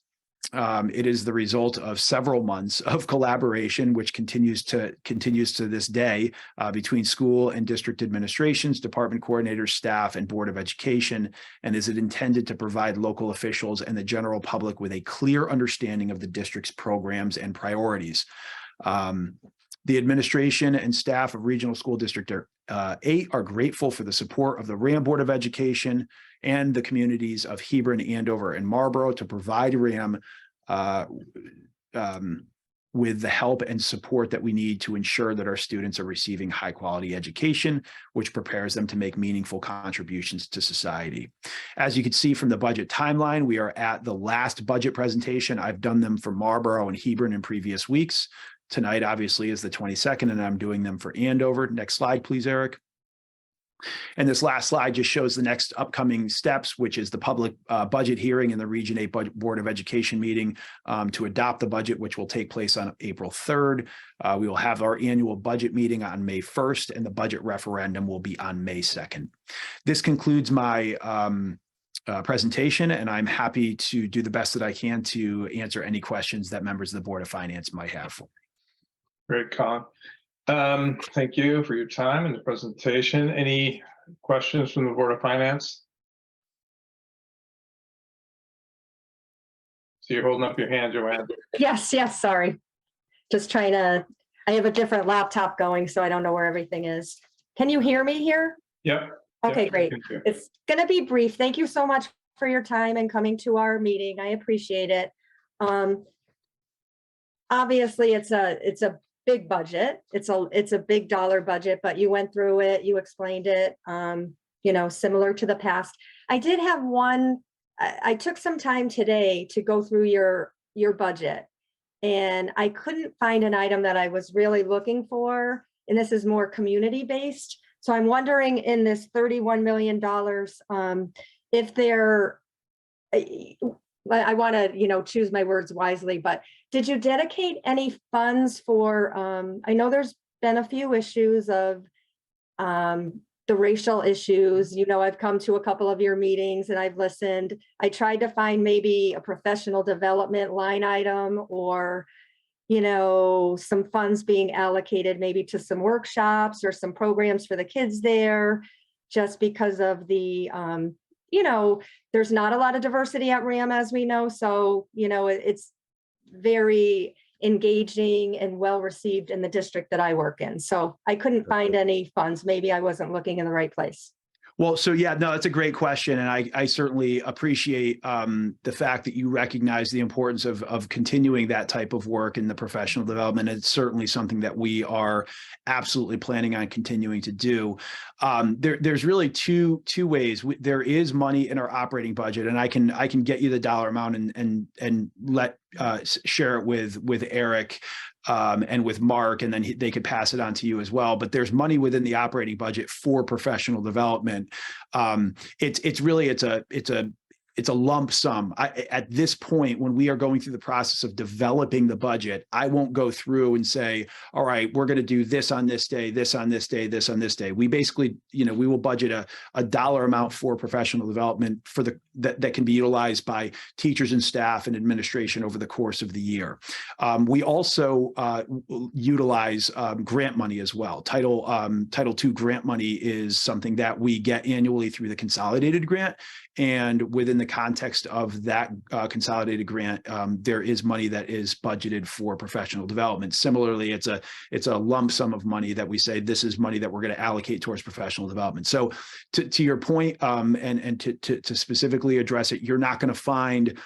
It is the result of several months of collaboration, which continues to this day between school and district administrations, department coordinators, staff, and Board of Education, and is it intended to provide local officials and the general public with a clear understanding of the district's programs and priorities. The administration and staff of Regional School District 8 are grateful for the support of the RAM Board of Education and the communities of Hebron, Andover, and Marlboro to provide RAM with the help and support that we need to ensure that our students are receiving high quality education, which prepares them to make meaningful contributions to society. As you can see from the budget timeline, we are at the last budget presentation. I've done them for Marlboro and Hebron in previous weeks. Tonight, obviously, is the 22nd, and I'm doing them for Andover. Next slide, please, Eric. And this last slide just shows the next upcoming steps, which is the public budget hearing and the Region 8 Board of Education meeting to adopt the budget, which will take place on April 3rd. We will have our annual budget meeting on May 1st, and the budget referendum will be on May 2nd. This concludes my presentation, and I'm happy to do the best that I can to answer any questions that members of the Board of Finance might have. Great, Colin. Thank you for your time and the presentation. Any questions from the Board of Finance? So you're holding up your hand, Joanne. Yes, sorry. Just trying to, I have a different laptop going, so I don't know where everything is. Can you hear me here? Yep. Okay, Yep, great. thank you. It's going to be brief. Thank you so much for your time and coming to our meeting. I appreciate it. Obviously, it's a big budget. It's a big dollar budget, but you went through it, you explained it, similar to the past. I did have one, I took some time today to go through your budget, and I couldn't find an item that I was really looking for, and this is more community-based. So I'm wondering, in this $31 million, if there, I want to, choose my words wisely, but did you dedicate any funds for, I know there's been a few issues of the racial issues. I've come to a couple of your meetings and I've listened. I tried to find maybe a professional development line item, or, some funds being allocated maybe to some workshops or some programs for the kids there, just because of the, there's not a lot of diversity at RAM, as we know. So, it's very engaging and well received in the district that I work in. So I couldn't find any funds. Maybe I wasn't looking in the right place. Well, so yeah, no, it's a great question. And I certainly appreciate the fact that you recognize the importance of continuing that type of work in the professional development. It's certainly something that we are absolutely planning on continuing to do. There's really two ways. There is money in our operating budget, and I can get you the dollar amount and share it with Eric and with Mark, and then they could pass it on to you as well. But there's money within the operating budget for professional development. It's a lump sum. At this point, when we are going through the process of developing the budget, I won't go through and say, all right, we're going to do this on this day, this on this day, this on this day. We basically, we will budget a dollar amount for professional development for that can be utilized by teachers and staff and administration over the course of the year. We also utilize grant money as well. Title II grant money is something that we get annually through the consolidated grant. And within the context of that consolidated grant, there is money that is budgeted for professional development. Similarly, it's a lump sum of money that we say this is money that we're going to allocate towards professional development. So to your point, and to specifically address it, you're not going to find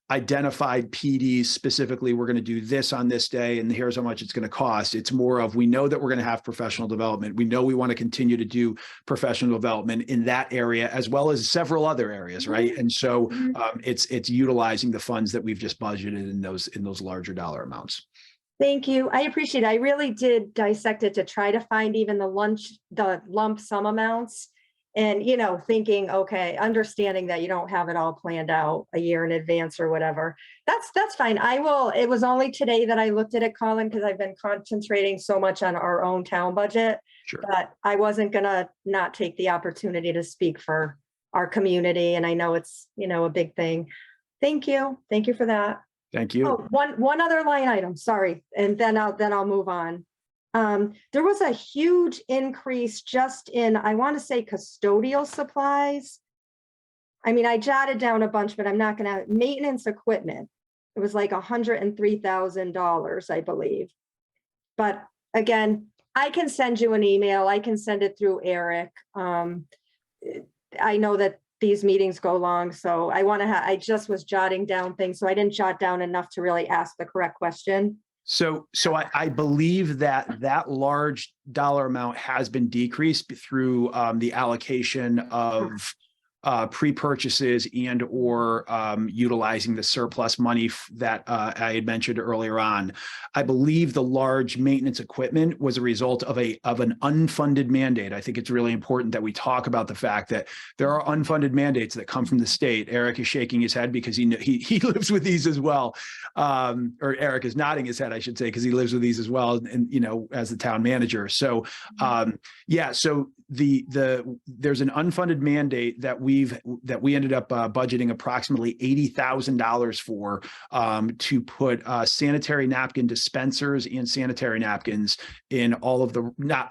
identified PDs specifically, we're going to do this on this day, and here's how much it's going to cost. It's more of, we know that we're going to have professional development. We know we want to continue to do professional development in that area, as well as several other areas, right? And so it's utilizing the funds that we've just budgeted in those larger dollar amounts. Thank you. I appreciate it. I really did dissect it to try to find even the lump sum amounts. And, thinking, okay, understanding that you don't have it all planned out a year in advance or whatever. That's fine. It was only today that I looked at it, Colin, because I've been concentrating so much on our own town budget. Sure. But I wasn't gonna not take the opportunity to speak for our community. And I know it's, a big thing. Thank you. Thank you for that. Thank you. Oh, one other line item, sorry. And then I'll move on. There was a huge increase just in, I want to say, custodial supplies. I mean, I jotted down a bunch, but I'm not going to, maintenance equipment. It was like $103,000, I believe. But again, I can send you an email. I can send it through Eric. I know that these meetings go long, so I just was jotting down things, so I didn't jot down enough to really ask the correct question. So I believe that large dollar amount has been decreased through the allocation of pre-purchases and or utilizing the surplus money that I had mentioned earlier on. I believe the large maintenance equipment was a result of an unfunded mandate. I think it's really important that we talk about the fact that there are unfunded mandates that come from the state. Eric is shaking his head because he lives with these as well. Or Eric is nodding his head, I should say, because he lives with these as well, and as the town manager. So so there's an unfunded mandate that we ended up budgeting approximately $80,000 for to put sanitary napkin dispensers and sanitary napkins in not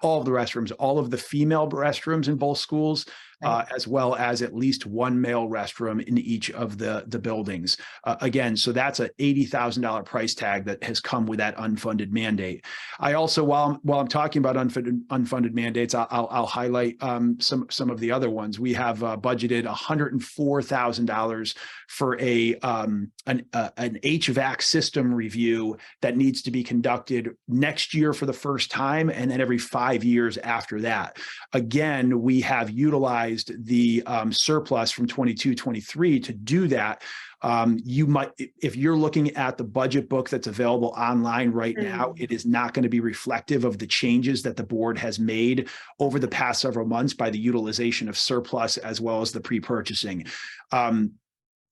all of the restrooms, all of the female restrooms in both schools. As well as at least one male restroom in each of the buildings. Again, so that's an $80,000 price tag that has come with that unfunded mandate. I also, while I'm talking about unfunded mandates, I'll highlight some of the other ones. We have budgeted $104,000 for an HVAC system review that needs to be conducted next year for the first time, and then every 5 years after that. Again, we have utilized the surplus from 22-23 to do that. You might, if you're looking at the budget book that's available online right now, it is not going to be reflective of the changes that the board has made over the past several months by the utilization of surplus as well as the pre-purchasing.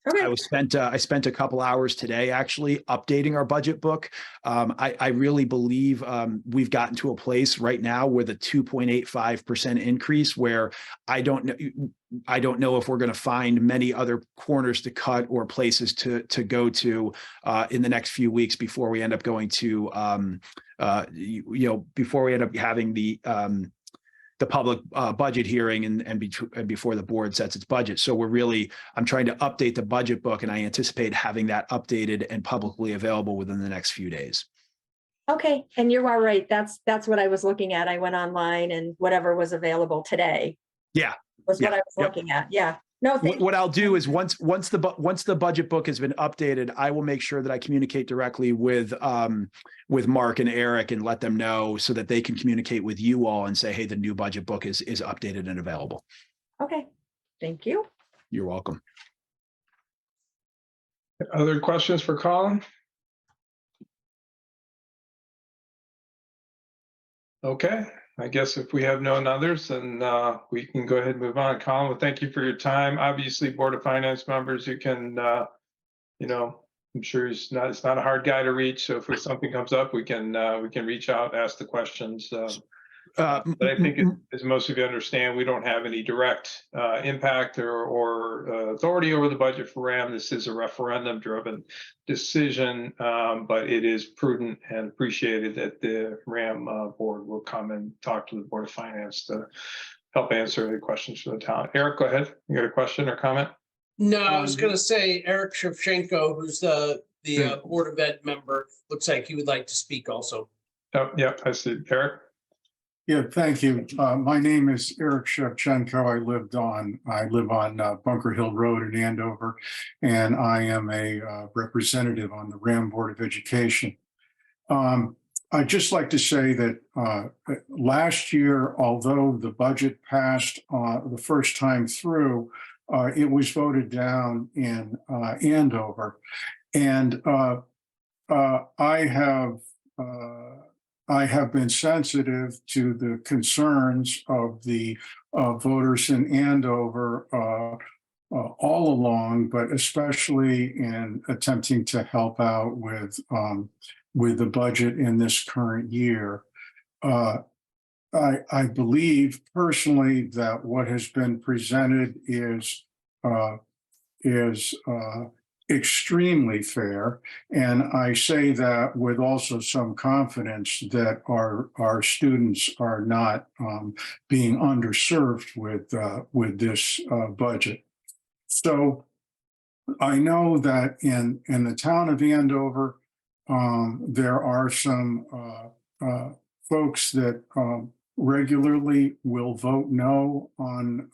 Okay. I spent a couple hours today actually updating our budget book. I really believe we've gotten to a place right now with a 2.85% increase where I don't know if we're going to find many other corners to cut or places to go to in the next few weeks before we end up going to before we end up having the public budget hearing and before the board sets its budget. So I'm trying to update the budget book, and I anticipate having that updated and publicly available within the next few days. Okay, and you are right. That's what I was looking at. I went online and whatever was available today. Yeah. Was what I was looking at. Yeah. No, what I'll do is once the budget book has been updated, I will make sure that I communicate directly with Mark and Eric and let them know so that they can communicate with you all and say, hey, the new budget book is updated and available. Okay. Thank you. You're welcome. Other questions for Colin? Okay, I guess if we have no others, then we can go ahead and move on. Colin, well, thank you for your time. Obviously, Board of Finance members, you can, I'm sure it's not a hard guy to reach. So if something comes up, we can reach out, ask the questions. But I think, as most of you understand, we don't have any direct impact or authority over the budget for RAM. This is a referendum-driven decision, but it is prudent and appreciated that the RAM board will come and talk to the Board of Finance to help answer any questions for the town. Eric, go ahead. You got a question or comment? No, I was going to say Eric Shevchenko, who's the Board of Ed member, looks like he would like to speak also. Oh, yeah, I see. Eric? Yeah, thank you. My name is Eric Shevchenko. I live on Bunker Hill Road in Andover, and I am a representative on the RAM Board of Education. I'd just like to say that last year, although the budget passed the first time through, it was voted down in Andover, and I have been sensitive to the concerns of the voters in Andover all along, but especially in attempting to help out with the budget in this current year. I believe personally that what has been presented is extremely fair, and I say that with also some confidence that our students are not being underserved with this budget. So I know that in the town of Andover, there are some folks that regularly will vote no on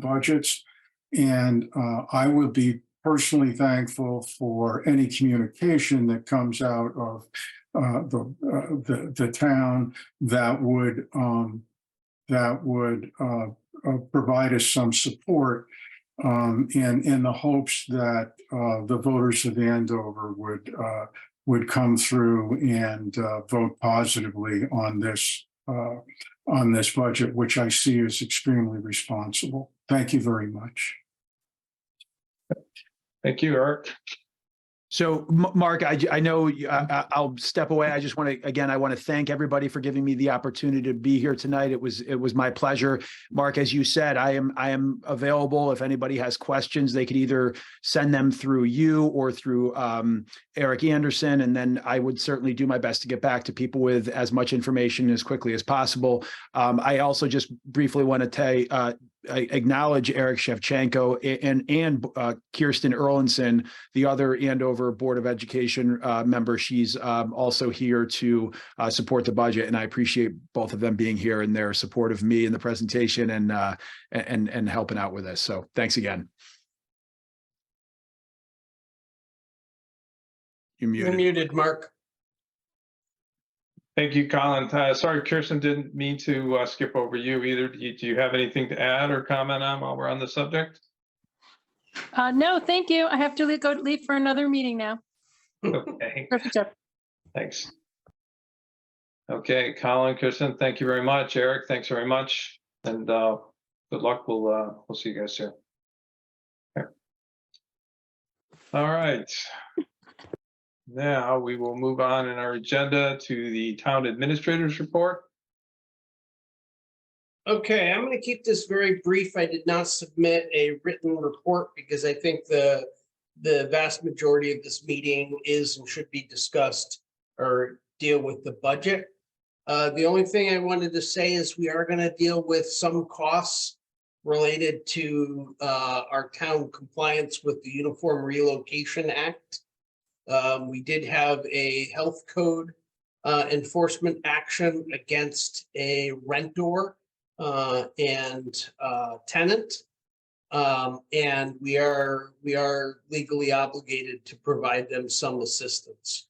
budgets, and I would be personally thankful for any communication that comes out of the town that would provide us some support. and in the hopes that the voters of Andover would come through and vote positively on this budget, which I see as extremely responsible. Thank you very much. Thank you, Eric. So, Mark, I know I'll step away. I just want to, again, I want to thank everybody for giving me the opportunity to be here tonight. It was my pleasure. Mark, as you said, I am available. If anybody has questions, they could either send them through you or through Eric Anderson, and then I would certainly do my best to get back to people with as much information as quickly as possible. I also just briefly want to acknowledge Eric Shevchenko and Kirsten Erlinson, the other Andover Board of Education member. She's also here to support the budget, and I appreciate both of them being here and their support of me in the presentation and helping out with this. So thanks again. You're You're muted. muted, Mark. Thank you, Colin. Sorry, Kirsten, didn't mean to skip over you either. Do you have anything to add or comment on while we're on the subject? No, thank you. I have to leave for another meeting now. Okay, Perfect job. thanks. Okay, Colin, Kirsten, thank you very much. Eric, thanks very much. And good luck. We'll see you guys soon. Okay. All right. Now we will move on in our agenda to the town administrator's report. Okay, I'm going to keep this very brief. I did not submit a written report because I think the vast majority of this meeting is and should be discussed or deal with the budget. The only thing I wanted to say is we are going to deal with some costs related to our town compliance with the Uniform Relocation Act. We did have a health code enforcement action against a rentor and tenant. And we are legally obligated to provide them some assistance.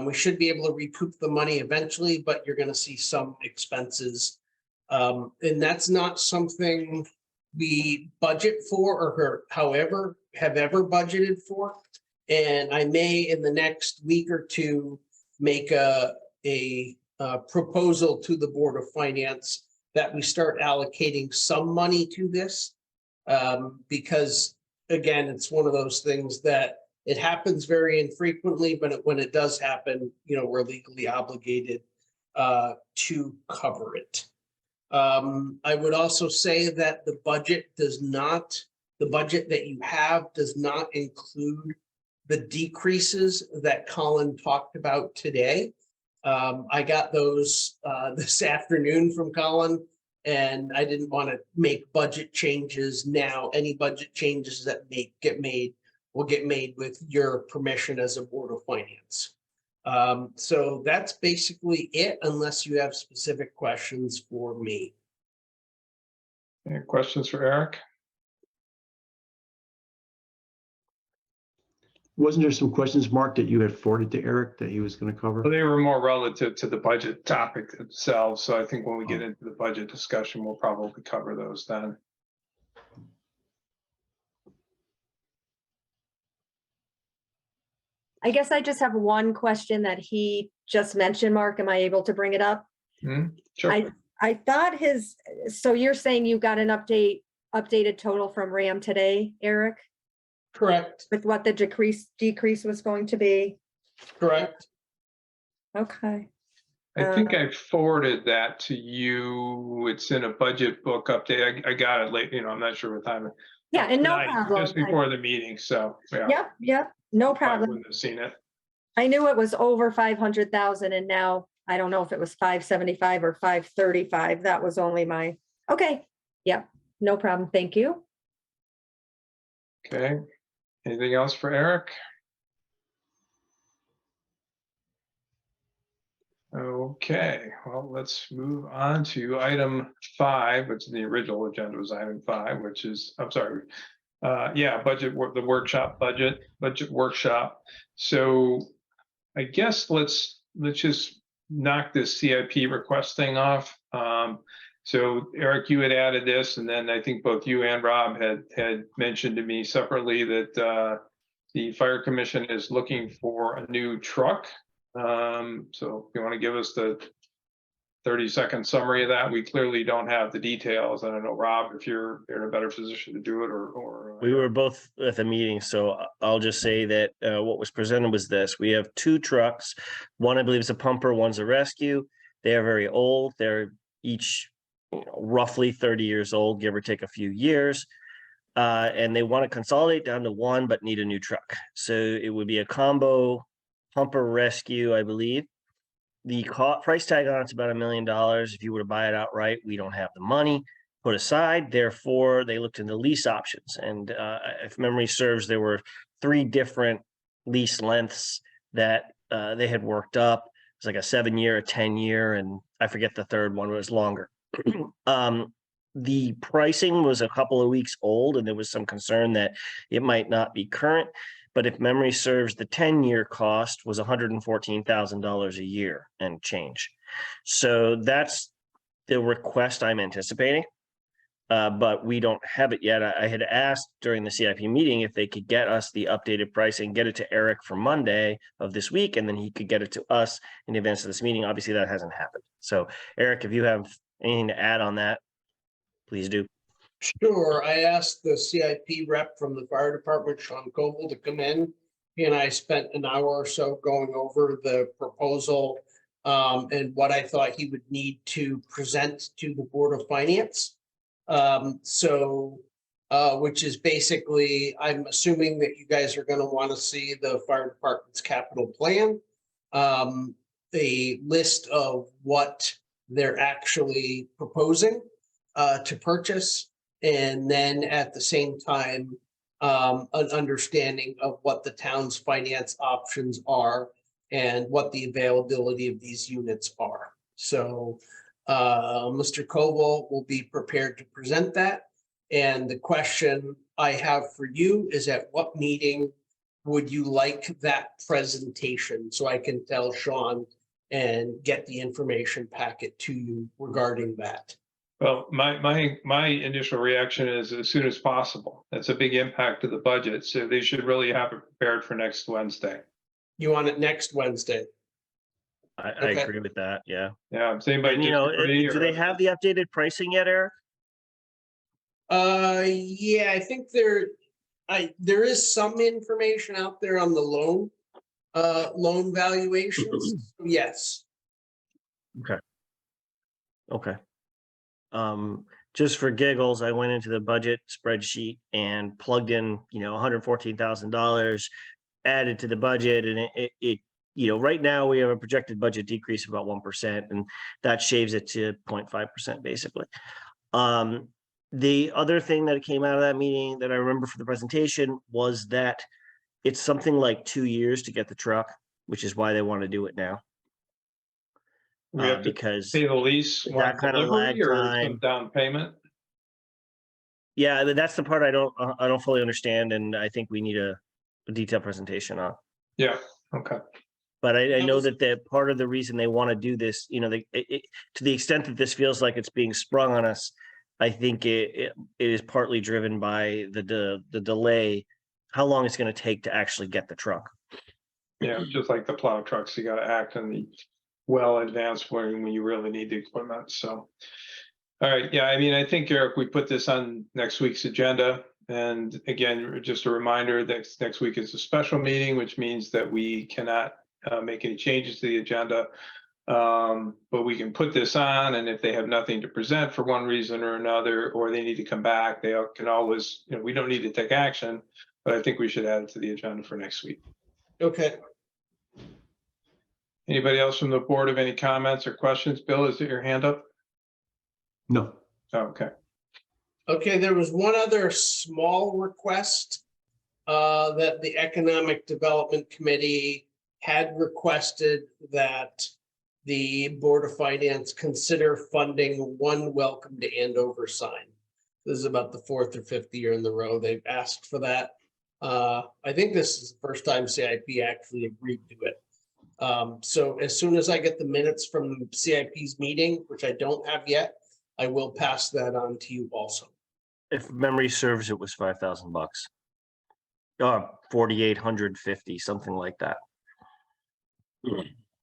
We should be able to recoup the money eventually, but you're going to see some expenses. And that's not something we budget for or however have ever budgeted for. And I may in the next week or two make a proposal to the Board of Finance that we start allocating some money to this. Because again, it's one of those things that it happens very infrequently, but when it does happen, we're legally obligated to cover it. I would also say that the budget that you have does not include the decreases that Colin talked about today. I got those this afternoon from Colin, and I didn't want to make budget changes now. Any budget changes that get made will get made with your permission as a Board of Finance. So that's basically it, unless you have specific questions for me. Any questions for Eric? Wasn't there some questions, Mark, that you had forwarded to Eric that he was going to cover? Well, they were more relative to the budget topic itself. So I think when we get into the budget discussion, we'll probably cover those then. I guess I just have one question that he just mentioned, Mark. Am I able to bring it up? Sure. I thought so you're saying you got an updated total from RAM today, Eric? Correct. With what the decrease was going to be? Correct. Okay. I think I forwarded that to you. It's in a budget book update. I got it late, I'm not sure what time. Yeah, and no Tonight, problem. Just before the meeting, so yeah. Yep, no I problem. wouldn't have seen it. I knew it was over 500,000 and now I don't know if it was 575 or 535. That was only okay. Yep, no problem. Thank you. Okay. Anything else for Eric? Okay, well, let's move on to item 5, which the original agenda was item 5, which is, I'm sorry. The budget workshop. So I guess let's just knock this CIP request thing off. So Eric, you had added this, and then I think both you and Rob had mentioned to me separately that the fire commission is looking for a new truck. So if you want to give us the 30-second summary of that, we clearly don't have the details. I don't know, Rob, if you're in a better position to do it, or We were both at the meeting, so I'll just say that what was presented was this. We have two trucks. One, I believe, is a pumper, one's a rescue. They are very old. They're each roughly 30 years old, give or take a few years. And they want to consolidate down to one, but need a new truck. So it would be a combo pumper rescue, I believe. The price tag on it's about $1 million. If you were to buy it outright, we don't have the money put aside. Therefore, they looked into lease options. And if memory serves, there were 3 different lease lengths that they had worked up. It was like a 7-year, a 10-year, and I forget the third one was longer. The pricing was a couple of weeks old, and there was some concern that it might not be current. But if memory serves, the 10-year cost was $114,000 a year and change. So that's the request I'm anticipating. But we don't have it yet. I had asked during the CIP meeting if they could get us the updated pricing, get it to Eric for Monday of this week, and then he could get it to us in advance of this meeting. Obviously, that hasn't happened. So, Eric, if you have anything to add on that, please do. Sure. I asked the CIP rep from the fire department, Sean Koval, to come in. He and I spent an hour or so going over the proposal and what I thought he would need to present to the Board of Finance. Which is basically, I'm assuming that you guys are going to want to see the fire department's capital plan, a list of what they're actually proposing to purchase, and then at the same time, an understanding of what the town's finance options are and what the availability of these units are. So Mr. Koval will be prepared to present that. And the question I have for you is, at what meeting would you like that presentation? So I can tell Sean and get the information packet to you regarding that. Well, my initial reaction is as soon as possible. That's a big impact to the budget, so they should really have it prepared for next Wednesday. You want it next Wednesday? I Okay. agree with that. Yeah. Yeah, does anybody And, disagree, do or- they have the updated pricing yet, Eric? Yeah, I think there is some information out there on the loan valuations. Yes. Okay. Just for giggles, I went into the budget spreadsheet and plugged in, $114,000 added to the budget, and it right now we have a projected budget decrease of about 1%, and that shaves it to 0.5% basically. The other thing that came out of that meeting that I remember for the presentation was that it's something like 2 years to get the truck, which is why they want to do it now. we have to Because pay the lease, that one kind of delivery, lag or time. some down payment? Yeah, that's the part I don't fully understand, and I think we need a detailed presentation on. Yeah, okay. But I That know was- that part of the reason they want to do this, to the extent that this feels like it's being sprung on us, I think it is partly driven by the delay, how long it's going to take to actually get the truck. Yeah, just like the plow trucks, you gotta act in the well advanced when you really need the equipment, so. All right, yeah, I mean, I think, Eric, we put this on next week's agenda. And again, just a reminder that next week is a special meeting, which means that we cannot make any changes to the agenda. But we can put this on, and if they have nothing to present for one reason or another, or they need to come back, they can always, we don't need to take action, but I think we should add it to the agenda for next week. Okay. Anybody else from the board have any comments or questions? Bill, is it your hand up? No. Oh, okay. Okay, there was one other small request that the Economic Development Committee had requested that the Board of Finance consider funding one Welcome to Andover sign. This is about the 4th or 5th year in the row they've asked for that. I think this is the first time CIP actually agreed to it. So as soon as I get the minutes from CIP's meeting, which I don't have yet, I will pass that on to you also. If memory serves, it was $5,000. 4,850, something like that.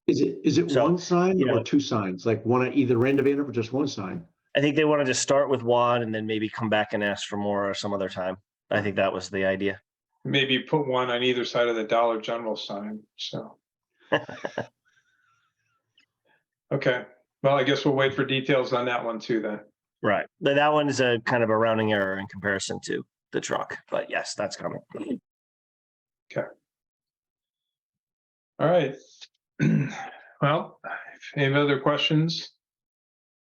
Is it So, one sign you or know- two signs? Like one at either end of Andover, or just one sign? I think they wanted to start with one and then maybe come back and ask for more some other time. I think that was the idea. Maybe put one on either side of the Dollar General sign, so. Okay, well, I guess we'll wait for details on that one too then. Right. But that one is a kind of a rounding error in comparison to the truck. But yes, that's coming. All right. Well, any other questions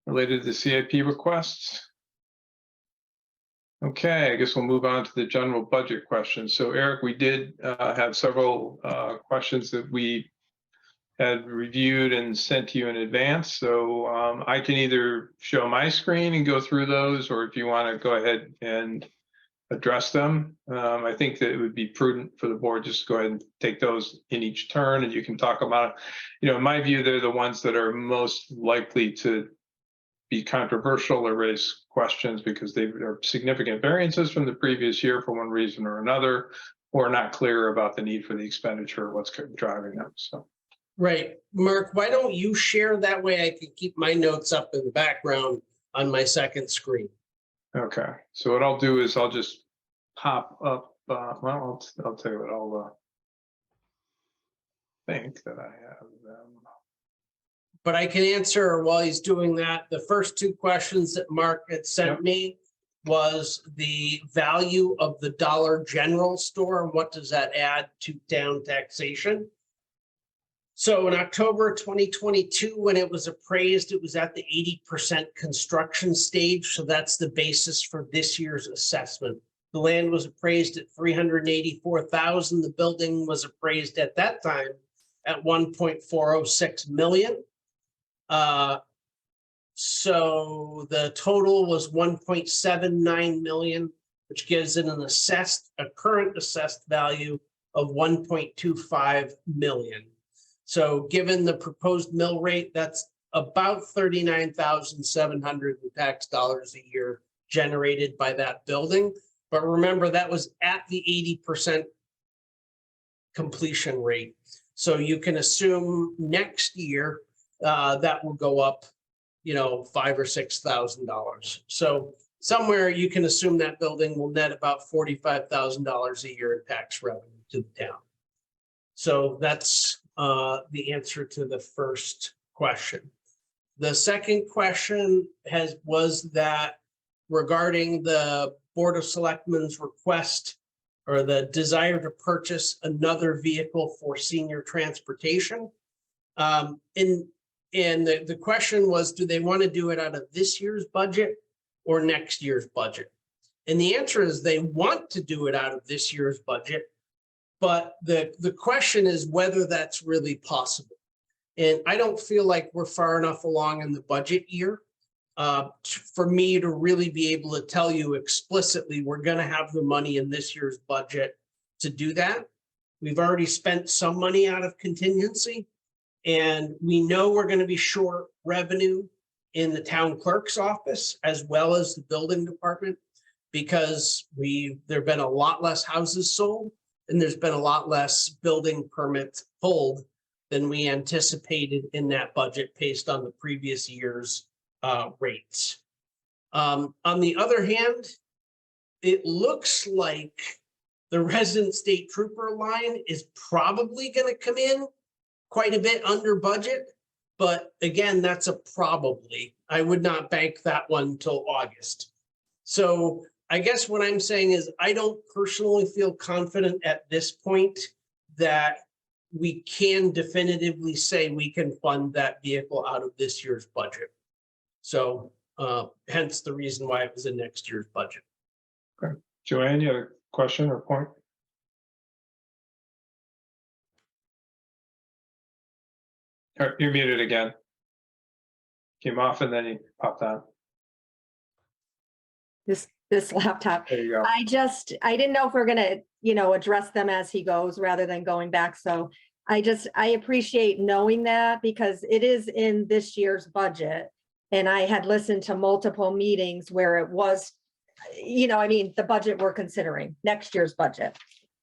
related to CIP requests? Okay, I guess we'll move on to the general budget questions. So Eric, we did have several questions that we had reviewed and sent to you in advance. So I can either show my screen and go through those, or if you want to go ahead and address them. I think that it would be prudent for the board just to go ahead and take those in each turn, and you can talk about it. You know, in my view, they're the ones that are most likely to be controversial or raise questions because they are significant variances from the previous year for one reason or another, or not clear about the need for the expenditure or what's driving them. So. Right. Mark, why don't you share? That way I can keep my notes up in the background on my second screen. Okay, so what I'll do is I'll just pop up, well, I'll tell you what, I'll think that I have them. But I can answer while he's doing that. The first two questions that Mark had sent me was the value of the Dollar General store. What does that add to town taxation? So in October 2022, when it was appraised, it was at the 80% construction stage. So that's the basis for this year's assessment. The land was appraised at $384,000. The building was appraised at that time at $1.406 million. So the total was $1.79 million, which gives it a current assessed value of $1.25 million. So given the proposed mill rate, that's about $39,700 in tax dollars a year generated by that building. But remember, that was at the 80% completion rate. So you can assume next year that will go up, $5,000 or $6,000. So somewhere you can assume that building will net about $45,000 a year in tax revenue to the town. So that's the answer to the first question. The second question was that regarding the Board of Selectmen's request or the desire to purchase another vehicle for senior transportation. And the question was, do they want to do it out of this year's budget or next year's budget? And the answer is they want to do it out of this year's budget. But the question is whether that's really possible. And I don't feel like we're far enough along in the budget year for me to really be able to tell you explicitly, we're going to have the money in this year's budget to do that. We've already spent some money out of contingency, and we know we're going to be short revenue in the town clerk's office as well as the building department because there have been a lot less houses sold. And there's been a lot less building permits pulled than we anticipated in that budget based on the previous year's rates. On the other hand, it looks like the resident state trooper line is probably going to come in quite a bit under budget. But again, that's a probably. I would not bank that one till August. So I guess what I'm saying is I don't personally feel confident at this point that we can definitively say we can fund that vehicle out of this year's budget. So hence the reason why it was in next year's budget. Okay. Joanne, you had a question or point? You're muted again. Came off and then you popped on. This laptop. There you go. I didn't know if we're gonna, address them as he goes rather than going back. So I appreciate knowing that because it is in this year's budget. And I had listened to multiple meetings where it was, I mean, the budget we're considering, next year's budget.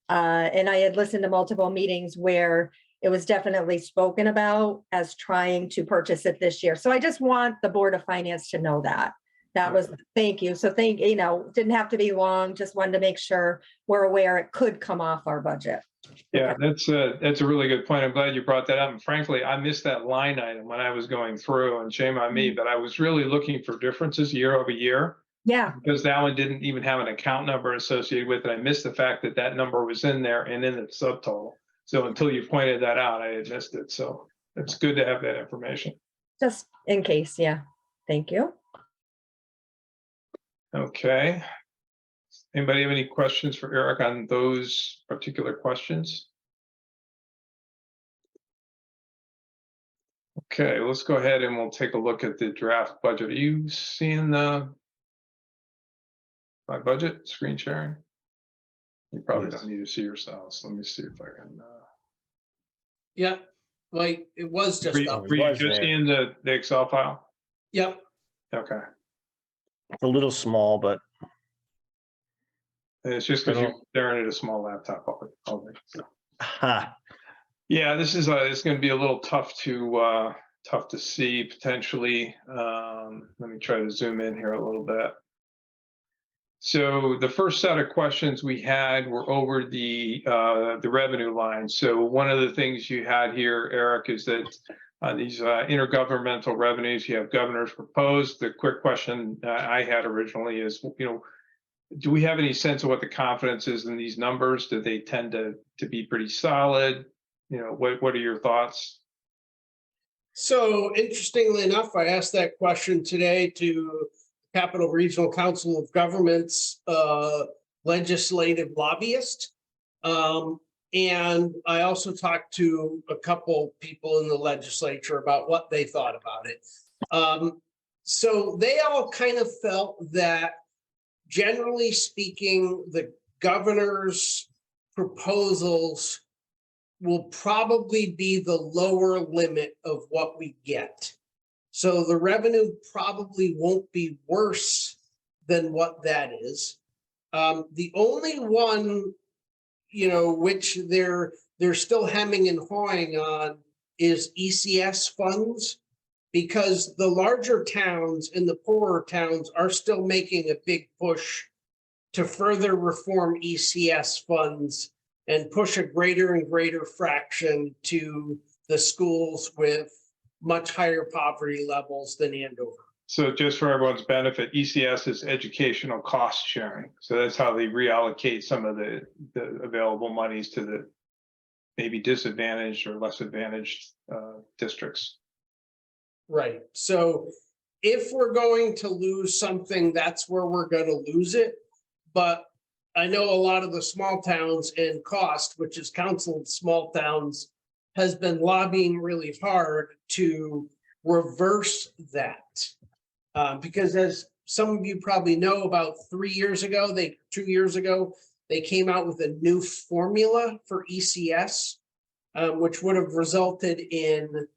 And I had listened to multiple meetings where it was definitely spoken about as trying to purchase it this year. So I just want the Board of Finance to know that. That was, thank you. So didn't have to be long, just wanted to make sure we're aware it could come off our budget. Yeah, that's a really good point. I'm glad you brought that up. And frankly, I missed that line item when I was going through, and shame on me, but I was really looking for differences year over year. Yeah, Because that one didn't even have an account number associated with it. I missed the fact that that number was in there and in the subtotal. So until you pointed that out, I had missed it. So it's good to have that information. just in case. Yeah. Thank you. Okay. Anybody have any questions for Eric on those particular questions? Okay, let's go ahead and we'll take a look at the draft budget. Are you seeing my budget screen sharing? You probably Yes. don't need to see yourselves. Let me see if I can. Yeah, like it was just up. Were you was just there. in the Excel file? Yep. Okay. It's a little small, but And it's just because you're staring at a small laptop. So. ha, Yeah, this is it's going to be a little tough to see potentially. Let me try to zoom in here a little bit. So the first set of questions we had were over the revenue line. So one of the things you had here, Eric, is that these intergovernmental revenues, you have governor's proposed. The quick question I had originally is, do we have any sense of what the confidence is in these numbers? Do they tend to be pretty solid? What are your thoughts? So interestingly enough, I asked that question today to Capital Regional Council of Governments legislative lobbyist. And I also talked to a couple people in the legislature about what they thought about it. So they all kind of felt that, generally speaking, the governor's proposals will probably be the lower limit of what we get. So the revenue probably won't be worse than what that is. The only one, which they're still hemming and hawing on is ECS funds, because the larger towns and the poorer towns are still making a big push to further reform ECS funds and push a greater and greater fraction to the schools with much higher poverty levels than Andover. So just for everyone's benefit, ECS is educational cost sharing. So that's how they reallocate some of the available monies to the maybe disadvantaged or less advantaged districts. Right. So if we're going to lose something, that's where we're going to lose it. But I know a lot of the small towns and COST, which is Council of Small Towns, has been lobbying really hard to reverse that. Because as some of you probably know, about 2 years ago, they came out with a new formula for ECS, which would have resulted in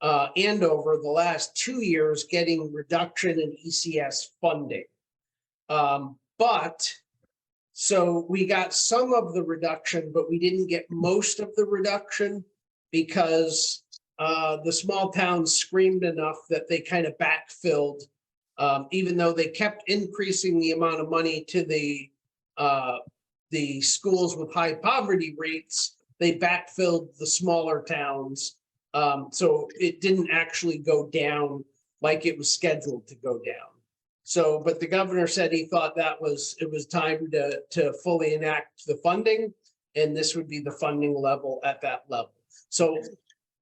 Andover the last 2 years getting reduction in ECS funding. So we got some of the reduction, but we didn't get most of the reduction because the small towns screamed enough that they kind of backfilled, even though they kept increasing the amount of money to the schools with high poverty rates. They backfilled the smaller towns. So it didn't actually go down like it was scheduled to go down. So, but the governor said he thought it was time to fully enact the funding, and this would be the funding level at that level. So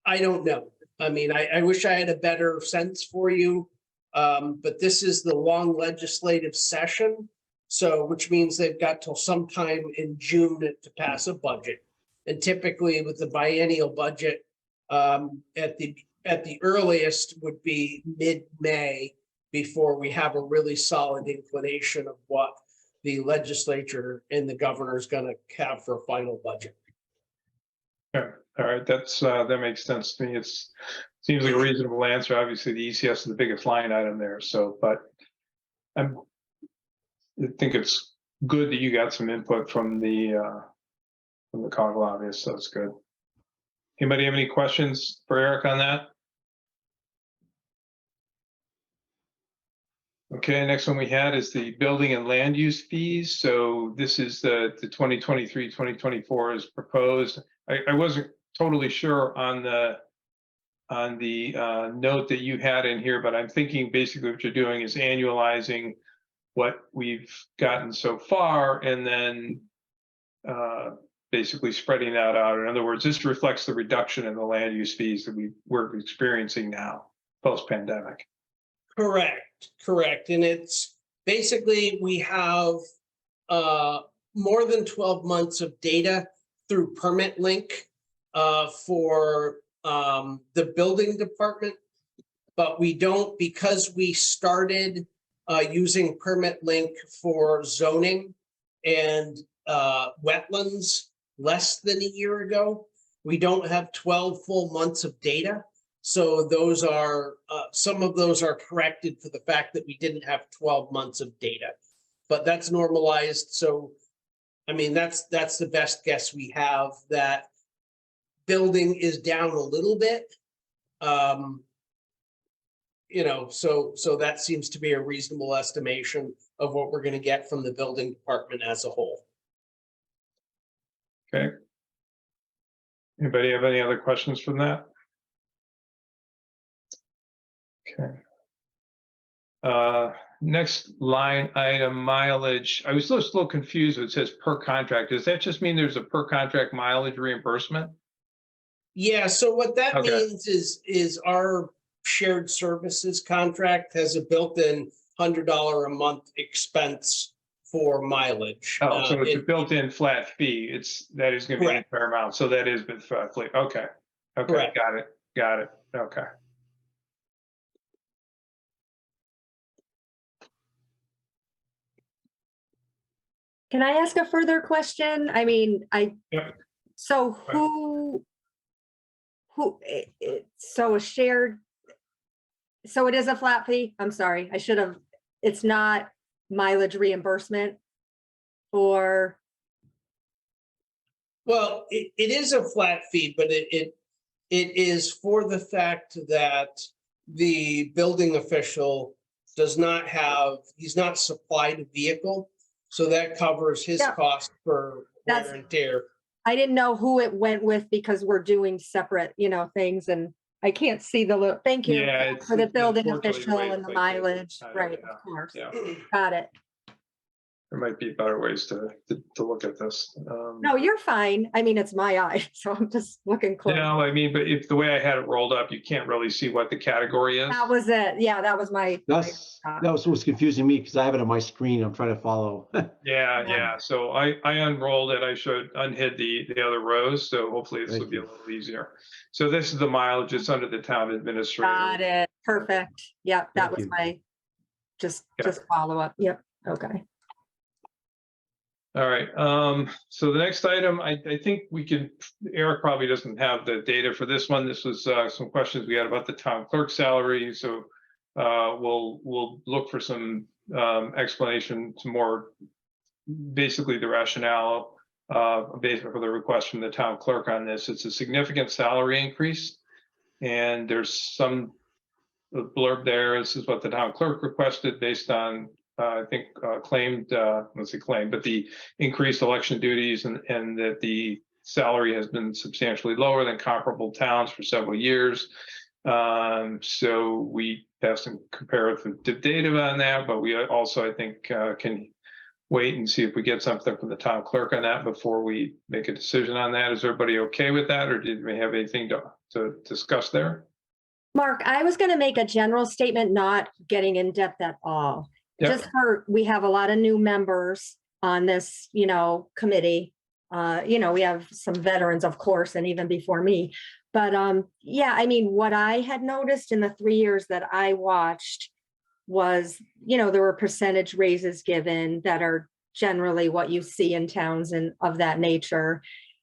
I don't know. I mean, I wish I had a better sense for you, but this is the long legislative session. So, which means they've got till sometime in June to pass a budget. And typically with the biennial budget, at the earliest would be mid-May before we have a really solid inclination of what the legislature and the governor is going to have for a final budget. Yeah, all right, that makes sense to me. It's Seems like a reasonable answer. Obviously, the ECS is the biggest line item there, so, but I think it's good that you got some input from the Coggle obvious, so it's good. Anybody have any questions for Eric on that? Okay, next one we had is the building and land use fees. So this is the 2023, 2024 is proposed. I wasn't totally sure on the note that you had in here, but I'm thinking basically what you're doing is annualizing what we've gotten so far and then basically spreading that out. In other words, this reflects the reduction in the land use fees that we're experiencing now, post-pandemic. Correct. And it's basically, we have more than 12 months of data through Permit Link for the building department, but we don't, because we started using Permit Link for zoning and wetlands less than a year ago. We don't have 12 full months of data. So those are, some of those are corrected for the fact that we didn't have 12 months of data, but that's normalized. So, I mean, that's the best guess we have, that building is down a little bit. You know, so that seems to be a reasonable estimation of what we're going to get from the building department as a whole. Okay. Anybody have any other questions from that? Okay. Next line item, mileage. I was just a little confused. It says per contract. Does that just mean there's a per contract mileage reimbursement? Yeah, so what that Okay. means is our shared services contract has a built-in $100 a month expense for mileage. Oh, so it's a it- built-in flat fee. That is going to be a Correct. fair amount. So that is been flat fee. Okay. Okay. Correct. Got it. Okay. Can I ask a further question? I mean, Yep. so so a shared, so it is a flat fee? I'm sorry, it's not mileage reimbursement or, Well, it is a flat fee, but it is for the fact that the building official does not have, he's not supplied a vehicle. So that covers his Yeah. cost for That's- wear and tear. I didn't know who it went with because we're doing separate, things and I can't see thank you Yeah, for the building unfortunately official way and the it's like this. mileage, right, Yeah. of course. Yeah. Got it. There might be better ways to look at this. No, you're fine. I mean, it's my eye, so I'm just looking close. No, I mean, but if the way I had it rolled up, you can't really see what the category is. That was it. Yeah, that was my. That was what was confusing me because I have it on my screen. I'm trying to follow. Yeah. So I unrolled it. I unhid the other rows. So hopefully this will Thank be a you. little easier. So this is the mileage. It's under the town administrator. Got it. Perfect. Yep, that Thank was you. my, just Yeah. follow up. Yep, okay. All right. So the next item, I think we can, Eric probably doesn't have the data for this one. This was some questions we had about the town clerk salary. So we'll look for some explanation, some more, basically the rationale basically for the request from the town clerk on this. It's a significant salary increase. And there's some blurb there. This is what the town clerk requested based on I think claimed, let's say claimed, but the increased election duties and that the salary has been substantially lower than comparable towns for several years. So we have some comparative data on that, but we also, I think, can wait and see if we get something from the town clerk on that before we make a decision on that. Is everybody okay with that, or did we have anything to discuss there? Mark, I was gonna make a general statement, not getting in depth at all. Yep. Just we have a lot of new members on this, committee. We have some veterans, of course, and even before me. But yeah, I mean, what I had noticed in the 3 years that I watched was, there were percentage raises given that are generally what you see in towns and of that nature.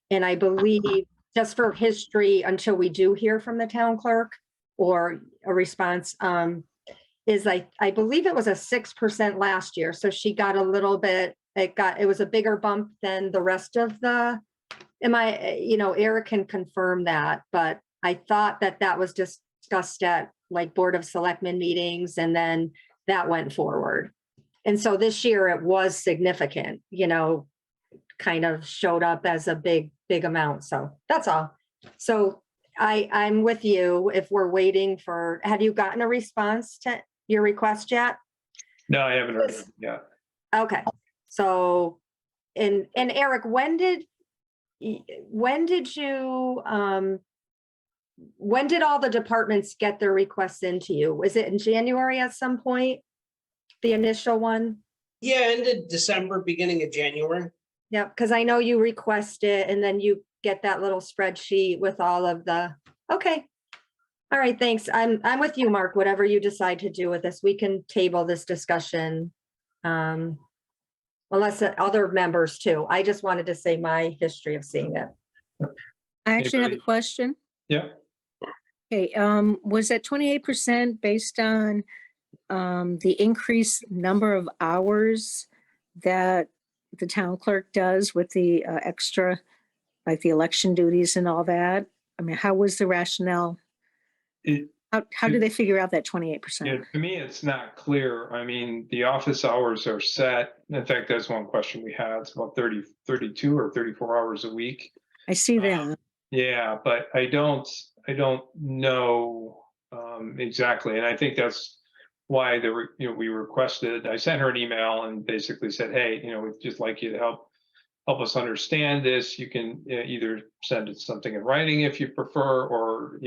And I believe, just for history, until we do hear from the town clerk or a response, is I believe it was a 6% last year. So she got a little bit, it was a bigger bump than the rest of Eric can confirm that, but I thought that was discussed at like Board of Selectmen meetings, and then that went forward. And so this year it was significant, kind of showed up as a big amount. So that's all. So I'm with you. If we're waiting have you gotten a response to your request yet? No, I haven't heard it yet. Okay. So, and Eric, when did all the departments get their requests into you? Was it in January at some point? The initial one? Yeah, ended December, beginning of January. Yeah, because I know you request it and then you get that little spreadsheet with all of okay. All right, thanks. I'm with you, Mark. Whatever you decide to do with this, we can table this discussion. Unless other members too. I just wanted to say my history of seeing it. I actually have a Anybody? question. Yeah. Okay, was that 28% based on the increased number of hours that the town clerk does with the extra, like the election duties and all that? I mean, how was the rationale? How do they figure out that 28%? Yeah, to me, it's not clear. I mean, the office hours are set. In fact, that's one question we had. It's about 32 or 34 hours a week. I see that. Yeah, but I don't know exactly. And I think that's why we requested, I sent her an email and basically said, hey, we'd just like you to help us understand this. You can either send it something in writing if you prefer, or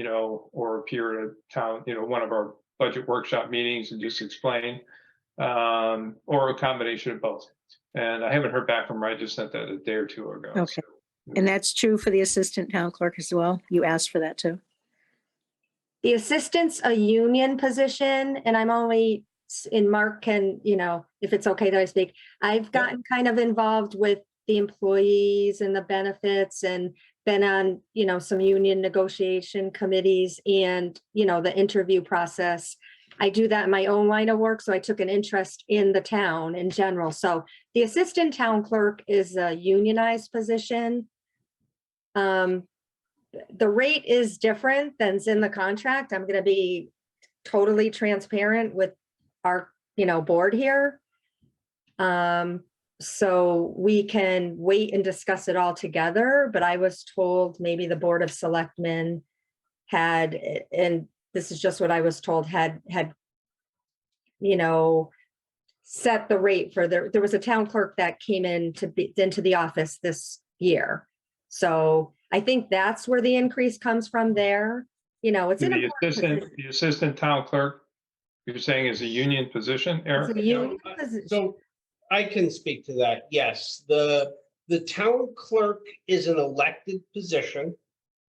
appear at a town, one of our budget workshop meetings and just explain, or a combination of both. And I haven't heard back from her. I just sent that a day or two ago. Okay. So, And that's true for the assistant town clerk as well? You asked for that too? The assistant's a union position, and I'm only, and Mark can, if it's okay that I speak, I've gotten kind of involved with the employees and the benefits and been on, some union negotiation committees and, the interview process. I do that in my own line of work. So I took an interest in the town in general. So the assistant town clerk is a unionized position. The rate is different than's in the contract. I'm going to be totally transparent with our, board here. So we can wait and discuss it all together, but I was told maybe the Board of Selectmen had, and this is just what I was told, had set the rate for there was a town clerk that came into the office this year. So I think that's where the increase comes from there. It's an important position. The assistant town clerk, you're saying is a union position, Eric? It's a union position. So I can speak to that. Yes, the town clerk is an elected position,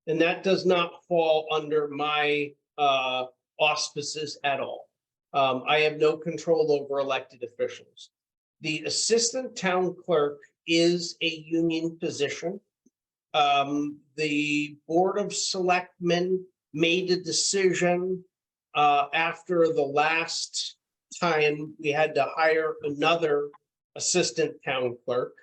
and that does not fall under my auspices at all. I have no control over elected officials. The assistant town clerk is a union position. The Board of Selectmen made a decision after the last time we had to hire another assistant town clerk,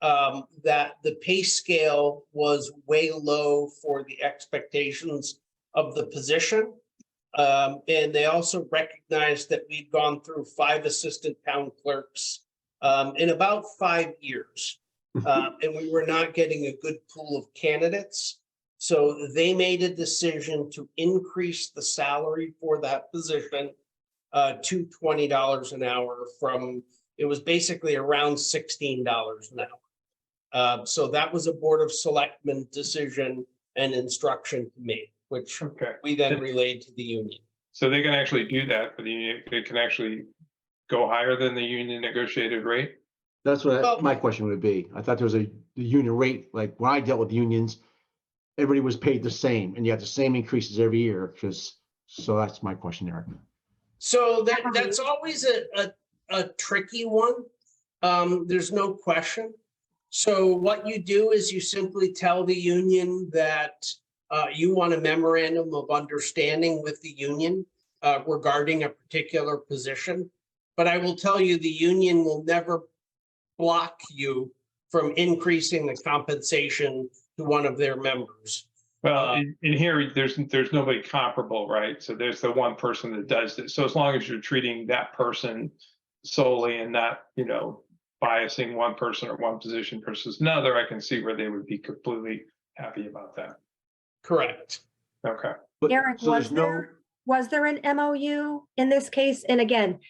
that the pay scale was way low for the expectations of the position. And they also recognized that we'd gone through 5 assistant town clerks in about 5 years. And we were not getting a good pool of candidates. So they made a decision to increase the salary for that position to $20 an hour from, it was basically around $16 an hour. So that was a Board of Selectmen decision and instruction to me, which we then relayed to the union. So they can actually do that for the union. They can actually go higher than the union negotiated rate? That's what my question would be. I thought there was the union rate, like when I dealt with unions, everybody was paid the same and you had the same increases every year. So that's my question, Eric. So that's always a tricky one. There's no question. So what you do is you simply tell the union that you want a memorandum of understanding with the union regarding a particular position. But I will tell you, the union will never block you from increasing the compensation to one of their members. Well, in here, there's nobody comparable, right? So there's the one person that does this. So as long as you're treating that person solely and not, biasing one person or one position versus another, I can see where they would be completely happy about that. Correct. Okay. But- Eric, so was there's there an MOU in this case? And again,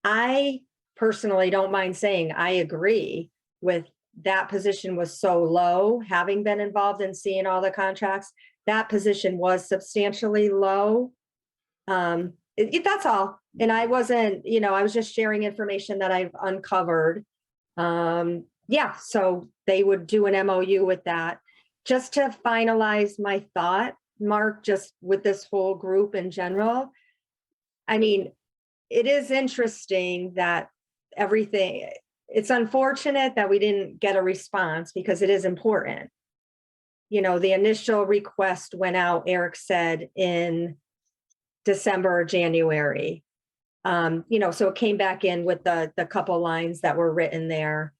I personally don't mind saying I agree with that position was so low, having been involved in seeing all the contracts, that position was substantially low. That's all. And I wasn't, I was just sharing information that I've uncovered. Yeah, so they would do an MOU with that. Just to finalize my thought, Mark, just with this whole group in general, I mean, it is interesting that it's unfortunate that we didn't get a response because it is important. The initial request went out, Eric said, in December or January. So it came back in with the couple lines that were written there.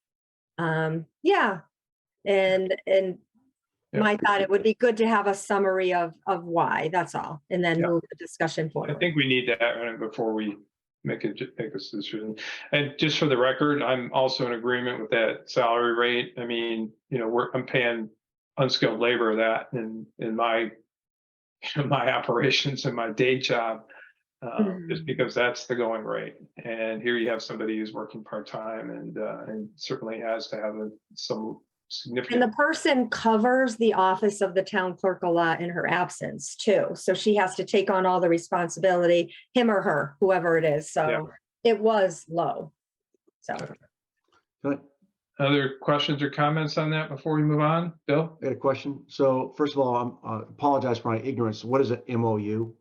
Yeah. And my thought, it would be good to have a summary of why, that's all, and then move the discussion I forward. think we need that before we make a decision. And just for the record, I'm also in agreement with that salary rate. I mean, I'm paying unskilled labor that in my my operations and my day job, just because that's the going rate. And here you have somebody who's working part-time and certainly has to have some significant. And the person covers the office of the town clerk a lot in her absence too. So she has to take on all the responsibility, him or her, whoever it is. So it was low. So. Other questions or comments on that before we move on? Bill? I got a question. So first of all, I apologize for my ignorance. What is an MOU?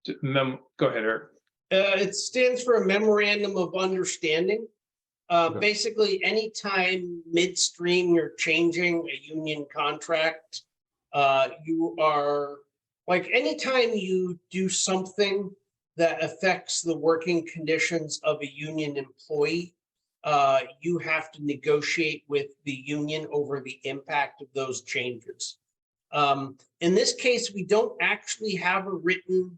Go ahead, Eric. It stands for a memorandum of understanding. Basically, anytime midstream you're changing a union contract, you are like, anytime you do something that affects the working conditions of a union employee, you have to negotiate with the union over the impact of those changes. In this case, we don't actually have a written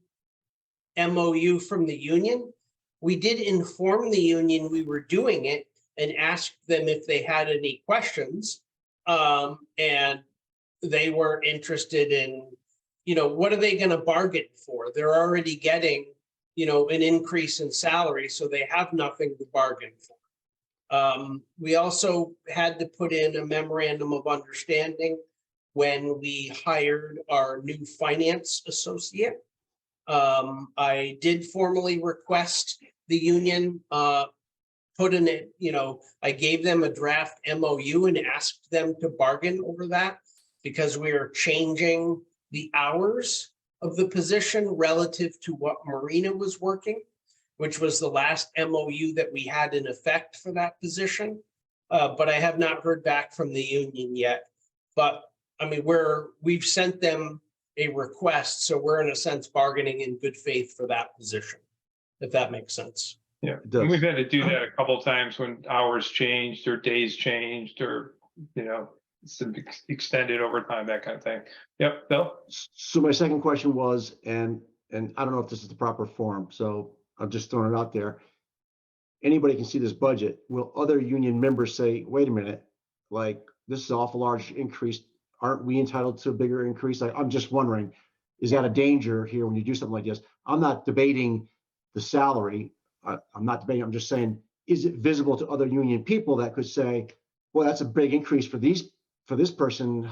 MOU from the union. We did inform the union we were doing it and asked them if they had any questions. And they were interested in, what are they going to bargain for? They're already getting, an increase in salary, so they have nothing to bargain for. We also had to put in a memorandum of understanding when we hired our new finance associate. I did formally request the union put in it, I gave them a draft MOU and asked them to bargain over that because we are changing the hours of the position relative to what Marina was working, which was the last MOU that we had in effect for that position. But I have not heard back from the union yet. But I mean, we've sent them a request, so we're in a sense bargaining in good faith for that position, if that makes sense. Yeah, and we've had to do that a couple of times when hours changed or days changed or, some extended overtime, that kind of thing. Yep, Bill? So my second question was, and I don't know if this is the proper form, so I'm just throwing it out there. Anybody can see this budget. Will other union members say, wait a minute, like, this is an awful large increase. Aren't we entitled to a bigger increase? I'm just wondering, is that a danger here when you do something like this? I'm not debating the salary. I'm not debating, I'm just saying, is it visible to other union people that could say, well, that's a big increase for this person.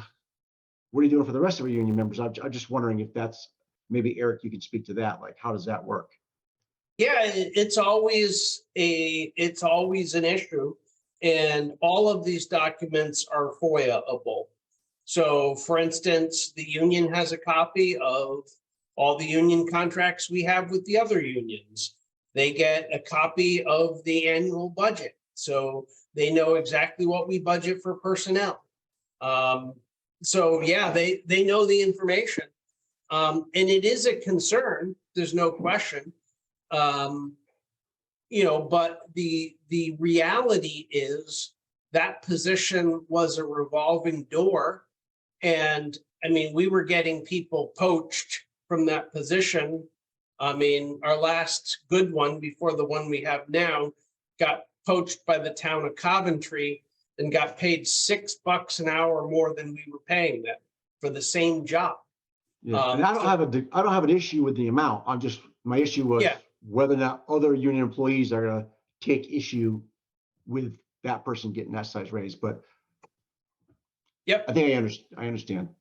What are you doing for the rest of our union members? I'm just wondering if that's, maybe Eric, you could speak to that. Like, how does that work? Yeah, it's always an issue, and all of these documents are FOIA-able. So, for instance, the union has a copy of all the union contracts we have with the other unions. They get a copy of the annual budget, so they know exactly what we budget for personnel. So yeah, they know the information. And it is a concern, there's no question. But the reality is that position was a revolving door. And I mean, we were getting people poached from that position. I mean, our last good one before the one we have now got poached by the town of Coventry and got paid $6 an hour more than we were paying them for the same job. Yeah, and I don't have an issue with the amount. My issue was Yeah. whether or not other union employees are gonna take issue with that person getting that size raise, but Yep. I think I understand.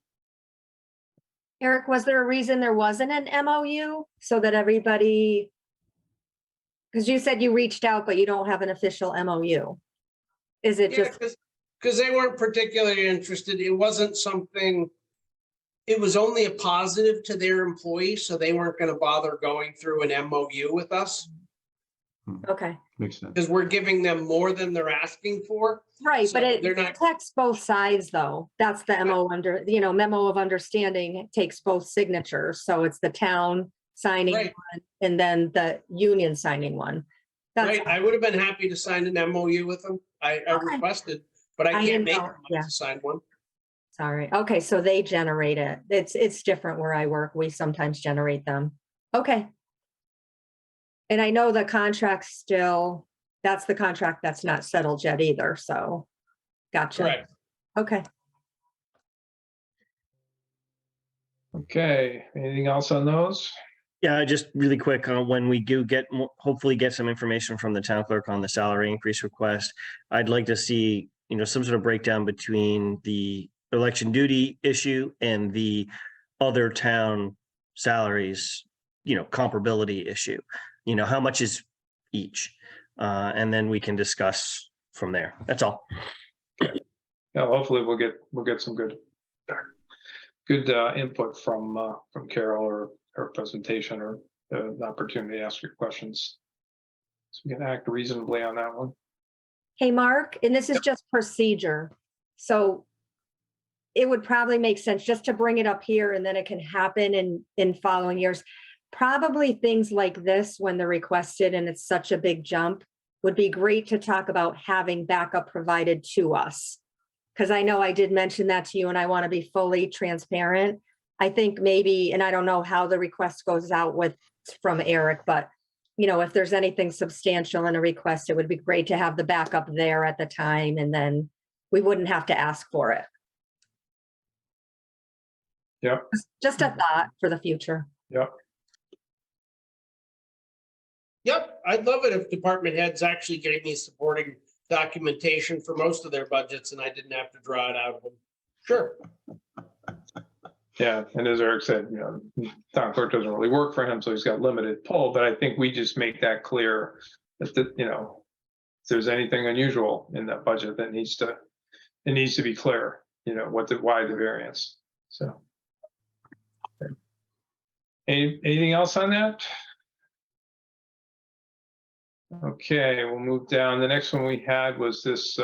Eric, was there a reason there wasn't an MOU so that everybody? Because you said you reached out, but you don't have an official MOU. Is it Yeah, just, because they weren't particularly interested. It wasn't something, it was only a positive to their employees, so they weren't going to bother going through an MOU with us okay, Makes sense. because we're giving them more than they're asking for. right, but So it they're not- protects both sides though. That's the memo of understanding. It takes both signatures. So it's the town signing Right. one and then the union signing one. That's, Right, I would have been happy to sign an MOU with them. I Okay. requested, but I I can't didn't make know, them yeah. to sign one. sorry. Okay, so they generate it. It's different where I work. We sometimes generate them. Okay. And I know the contract still, that's the contract that's not settled yet either, so. Gotcha. Correct. Okay. Okay, anything else on those? Yeah, just really quick, when we do hopefully get some information from the town clerk on the salary increase request, I'd like to see, some sort of breakdown between the election duty issue and the other town salaries, comparability issue. How much is each? And then we can discuss from there. That's all. Yeah, hopefully we'll get some good input from Carol or her presentation or the opportunity to ask your questions. So we can act reasonably on that one. Hey, Mark, and this is just procedure. So it would probably make sense just to bring it up here and then it can happen in following years. Probably things like this, when they're requested and it's such a big jump, would be great to talk about having backup provided to us. Because I know I did mention that to you and I want to be fully transparent. I think maybe, and I don't know how the request goes out from Eric, but if there's anything substantial in a request, it would be great to have the backup there at the time and then we wouldn't have to ask for it. Yep. Just a thought for the future. Yep. Yep, I'd love it if department heads actually gave me supporting documentation for most of their budgets and I didn't have to draw it out of them. Sure. Yeah, and as Eric said, town clerk doesn't really work for him, so he's got limited pull, but I think we just make that clear that, if there's anything unusual in that budget that needs to be clear, why the variance, so. Okay. Anything else on that? Okay, we'll move down. The next one we had was this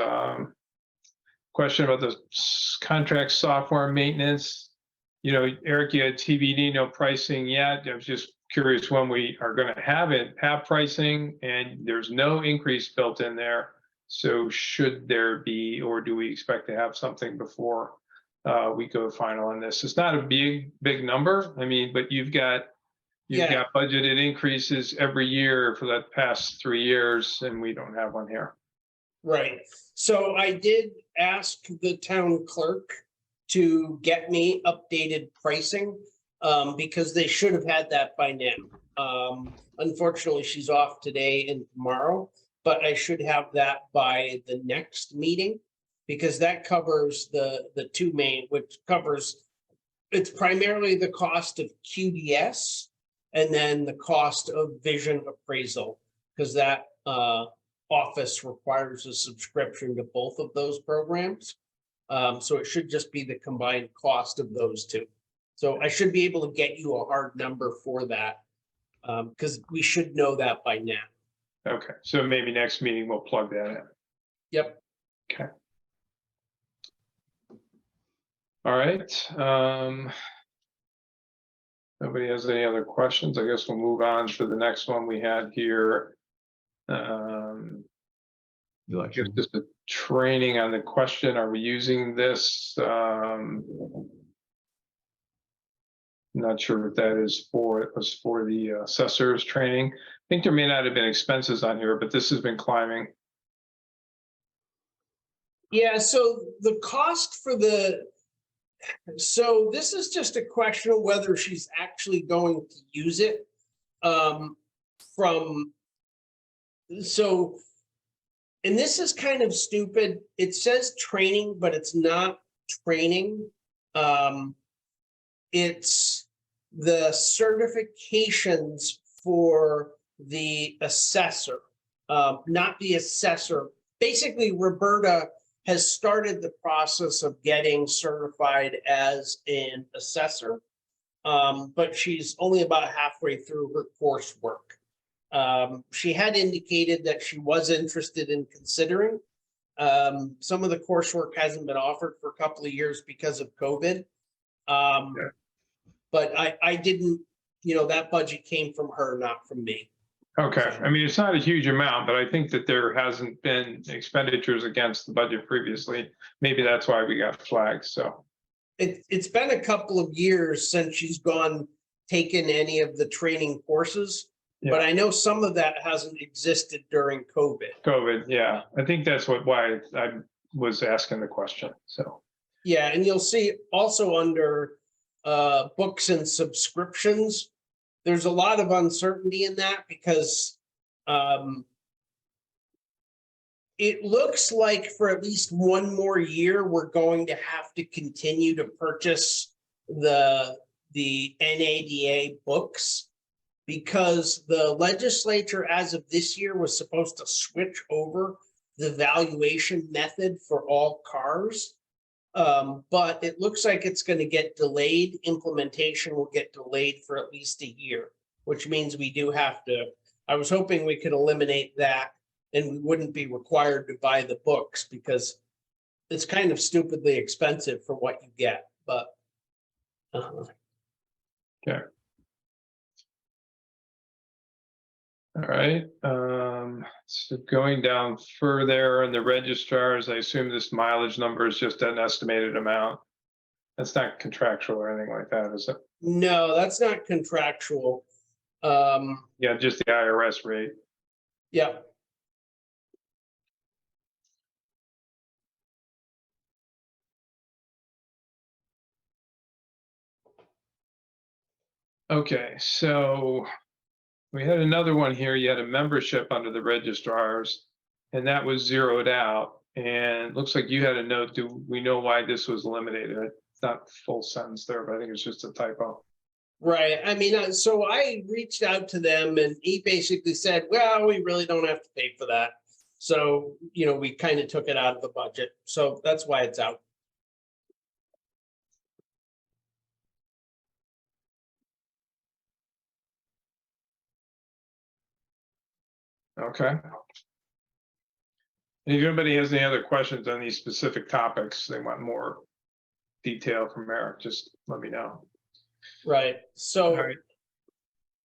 question about the contract software maintenance. Eric, you had TBD, no pricing yet. I was just curious when we are going to have pricing, and there's no increase built in there. So should there be, or do we expect to have something before we go final on this? It's not a big number. I mean, but you've got budgeted increases every year for the past 3 years, and we don't have one here. Right. So I did ask the town clerk to get me updated pricing because they should have had that by now. Unfortunately, she's off today and tomorrow, but I should have that by the next meeting because that covers the two main, which covers, it's primarily the cost of QDS and then the cost of vision appraisal, because that office requires a subscription to both of those programs. So it should just be the combined cost of those two. So I should be able to get you a hard number for that because we should know that by now. Okay, so maybe next meeting we'll plug that in. Yep. Okay. All right. Nobody has any other questions? I guess we'll move on to the next one we had here. I guess Election. just a training on the question, are we using this? Not sure what that is for. It was for the assessors training. I think there may not have been expenses on here, but this has been climbing. Yeah, so the cost for so this is just a question of whether she's actually going to use it. And this is kind of stupid. It says training, but it's not training. It's the certifications for the assessor, not the assessor. Basically, Roberta has started the process of getting certified as an assessor, but she's only about halfway through her coursework. She had indicated that she was interested in considering. Some of the coursework hasn't been offered for a couple of years because of COVID. But I didn't, that budget came from her, not from me. Okay, I mean, it's not a huge amount, but I think that there hasn't been expenditures against the budget previously. Maybe that's why we got flagged, so. It's been a couple of years since she's taken any of the training courses, but I know some of that hasn't existed during COVID. COVID, yeah. I think that's why I was asking the question, so. Yeah, and you'll see also under books and subscriptions, there's a lot of uncertainty in that because it looks like for at least one more year, we're going to have to continue to purchase the NADA books because the legislature as of this year was supposed to switch over the valuation method for all cars. But it looks like it's going to get delayed. Implementation will get delayed for at least a year, which means we do have to, I was hoping we could eliminate that and we wouldn't be required to buy the books because it's kind of stupidly expensive for what you get, but. Okay. All right, so going down further in the registrars, I assume this mileage number is just an estimated amount. That's not contractual or anything like that, is it? No, that's not contractual. Yeah, just the IRS rate. Yeah. Okay, so we had another one here. You had a membership under the registrars, and that was zeroed out. And it looks like you had a note. Do we know why this was eliminated? It's not full sentence there, but I think it's just a typo. Right. I mean, so I reached out to them and he basically said, well, we really don't have to pay for that. So, we kind of took it out of the budget. So that's why it's out. Okay. And if anybody has any other questions on these specific topics, they want more detail from Eric, just let me know. Right. So All right.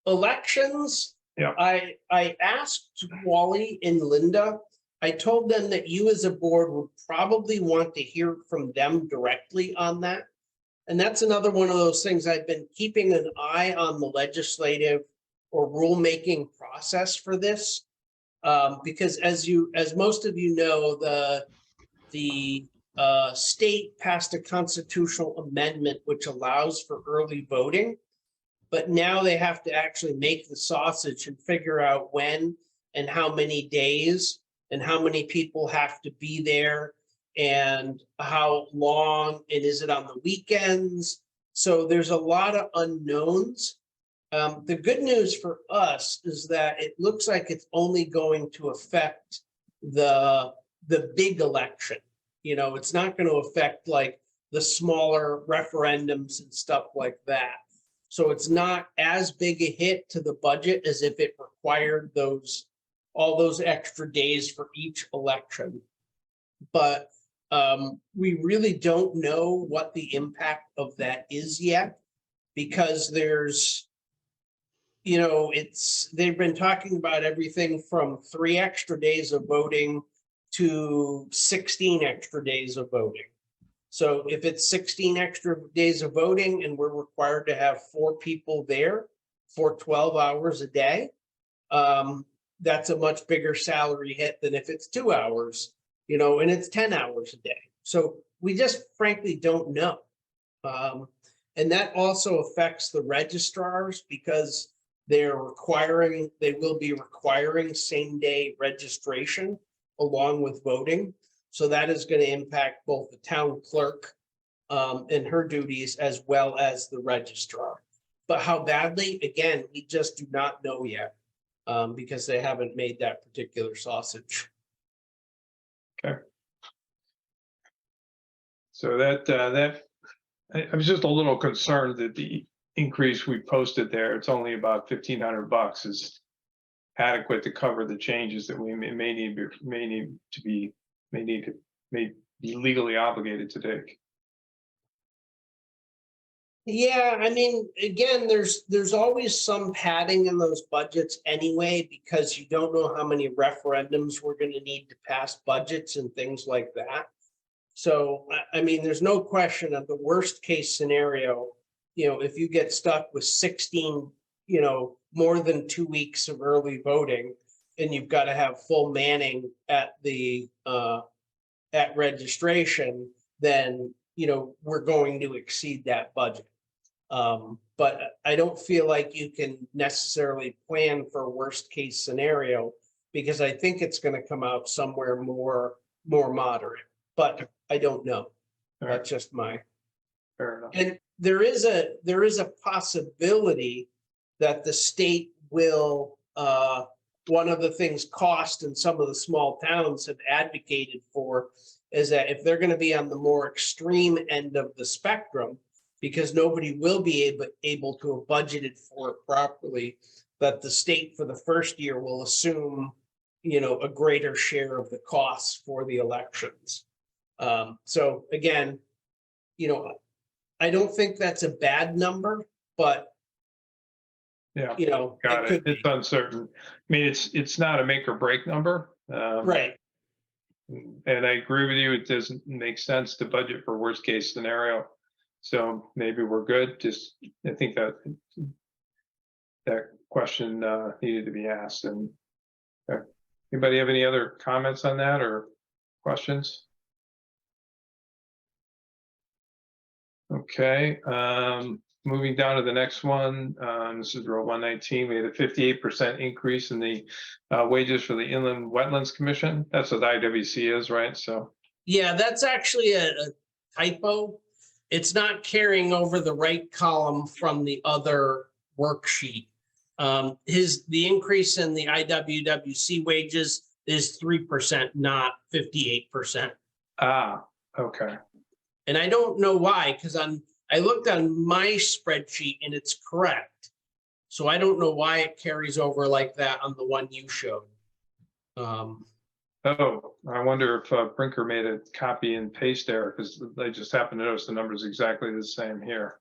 Elections. Yeah. I asked Wally and Linda, I told them that you as a board would probably want to hear from them directly on that. And that's another one of those things I've been keeping an eye on the legislative or rulemaking process for this. Because as most of you know, the state passed a constitutional amendment which allows for early voting, but now they have to actually make the sausage and figure out when and how many days and how many people have to be there and how long, and is it on the weekends? So there's a lot of unknowns. The good news for us is that it looks like it's only going to affect the big election. It's not going to affect like the smaller referendums and stuff like that. So it's not as big a hit to the budget as if it required all those extra days for each election. But We really don't know what the impact of that is yet, because there's, they've been talking about everything from 3 extra days of voting to 16 extra days of voting. So if it's 16 extra days of voting and we're required to have 4 people there for 12 hours a day, that's a much bigger salary hit than if it's 2 hours, and it's 10 hours a day. So we just frankly don't know. And that also affects the registrars, because they will be requiring same day registration along with voting. So that is going to impact both the town clerk and her duties, as well as the registrar. But how badly, again, we just do not know yet, because they haven't made that particular sausage. So I was just a little concerned that the increase we posted there, it's only about $1,500, is adequate to cover the changes that we may be legally obligated to take. Yeah, I mean, again, there's always some padding in those budgets anyway, because you don't know how many referendums we're going to need to pass budgets and things like that. So, I mean, there's no question of the worst case scenario, if you get stuck with 16, more than 2 weeks of early voting, and you've got to have full manning at registration, then, we're going to exceed that budget. But I don't feel like you can necessarily plan for a worst case scenario, because I think it's going to come out somewhere more moderate, but I don't know. All right. That's just my. Fair enough. And there is a possibility that the state will, one of the things cost and some of the small towns have advocated for is that if they're going to be on the more extreme end of the spectrum, because nobody will be able to have budgeted for it properly, that the state for the first year will assume, a greater share of the costs for the elections. So again, I don't think that's a bad number, but Yeah, it got could it. It's be. uncertain. I mean, it's not a make or break number. Right. And I agree with you. It doesn't make sense to budget for worst case scenario. So maybe we're good. I think that question needed to be asked. And anybody have any other comments on that or questions? Okay, moving down to the next one. This is row 119. We had a 58% increase in the wages for the Inland Wetlands Commission. That's what the IWC is, right? So Yeah, that's actually a typo. It's not carrying over the right column from the other worksheet. The increase in the IWWC wages is 3%, not 58%. Okay. And I don't know why, because I looked on my spreadsheet and it's correct. So I don't know why it carries over like that on the one you showed. Oh, I wonder if Brinker made a copy and paste error, because I just happened to notice the numbers exactly the same here.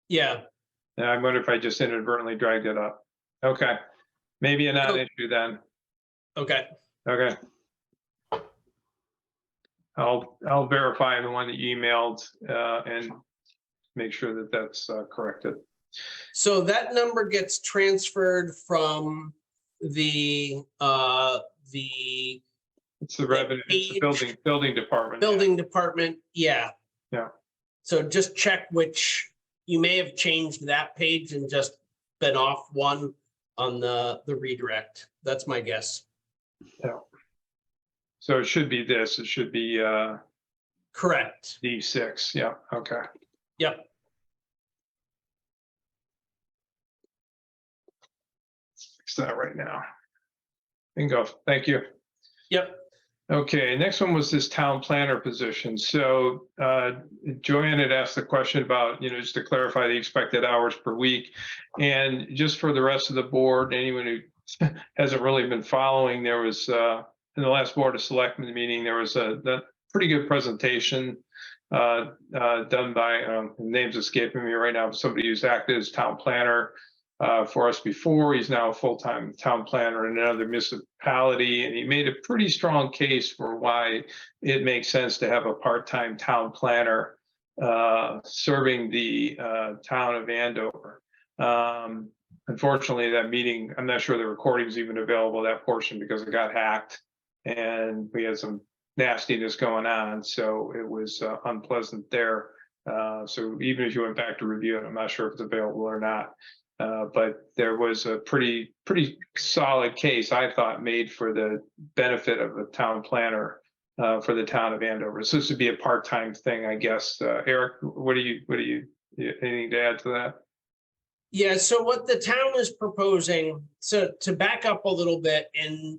Yeah. And I wonder if I just inadvertently dragged it up. Okay, maybe a non-issue then. Okay. Okay. I'll verify the one that you emailed and make sure that that's corrected. So that number gets transferred from the It's the revenue, it's the building department. building department. Yeah. Yeah. So just check which, you may have changed that page and just been off one on the redirect. That's my guess. Yeah. So it should be this, it should be Correct. D6. Yeah, okay. Yep. Fix that right now. Bingo, thank you. Yep. Okay, next one was this town planner position. So Joanne had asked the question about, just to clarify the expected hours per week. And just for the rest of the board, anyone who hasn't really been following, there was in the last Board of Selectmen meeting, there was pretty good presentation done by, the name's escaping me right now, but somebody who's acted as town planner for us before. He's now a full-time town planner in another municipality, and he made a pretty strong case for why it makes sense to have a part-time town planner serving the town of Andover. Unfortunately, that meeting, I'm not sure the recording's even available, that portion, because it got hacked and we had some nastiness going on. So it was unpleasant there. So even if you went back to review it, I'm not sure if it's available or not. But there was a pretty solid case, I thought, made for the benefit of a town planner for the town of Andover. So this would be a part-time thing, I guess. Eric, what do you anything to add to that? Yeah, so what the town is proposing, so to back up a little bit, in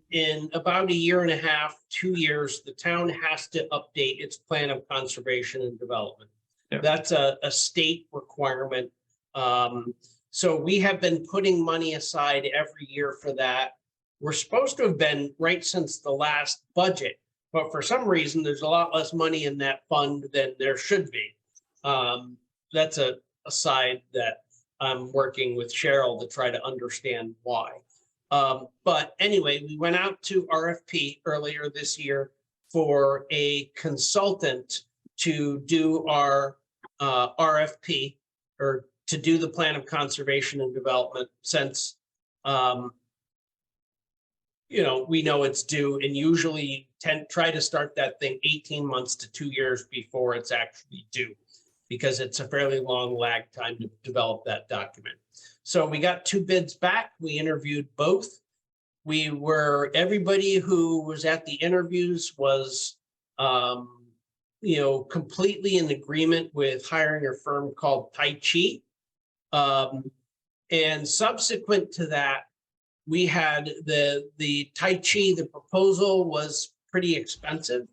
about 1.5 years, 2 years, the town has to update its plan of conservation and development. Yeah. That's a state requirement. So we have been putting money aside every year for that. We're supposed to have been right since the last budget, but for some reason, there's a lot less money in that fund than there should be. That's a side that I'm working with Cheryl to try to understand why. But anyway, we went out to RFP earlier this year for a consultant to do our RFP, or to do the plan of conservation and development, since we know it's due, and usually try to start that thing 18 months to 2 years before it's actually due, because it's a fairly long lag time to develop that document. So we got 2 bids back. We interviewed both. Everybody who was at the interviews was, completely in agreement with hiring a firm called Tai Chi. And subsequent to that, we had the Tai Chi, the proposal was pretty expensive.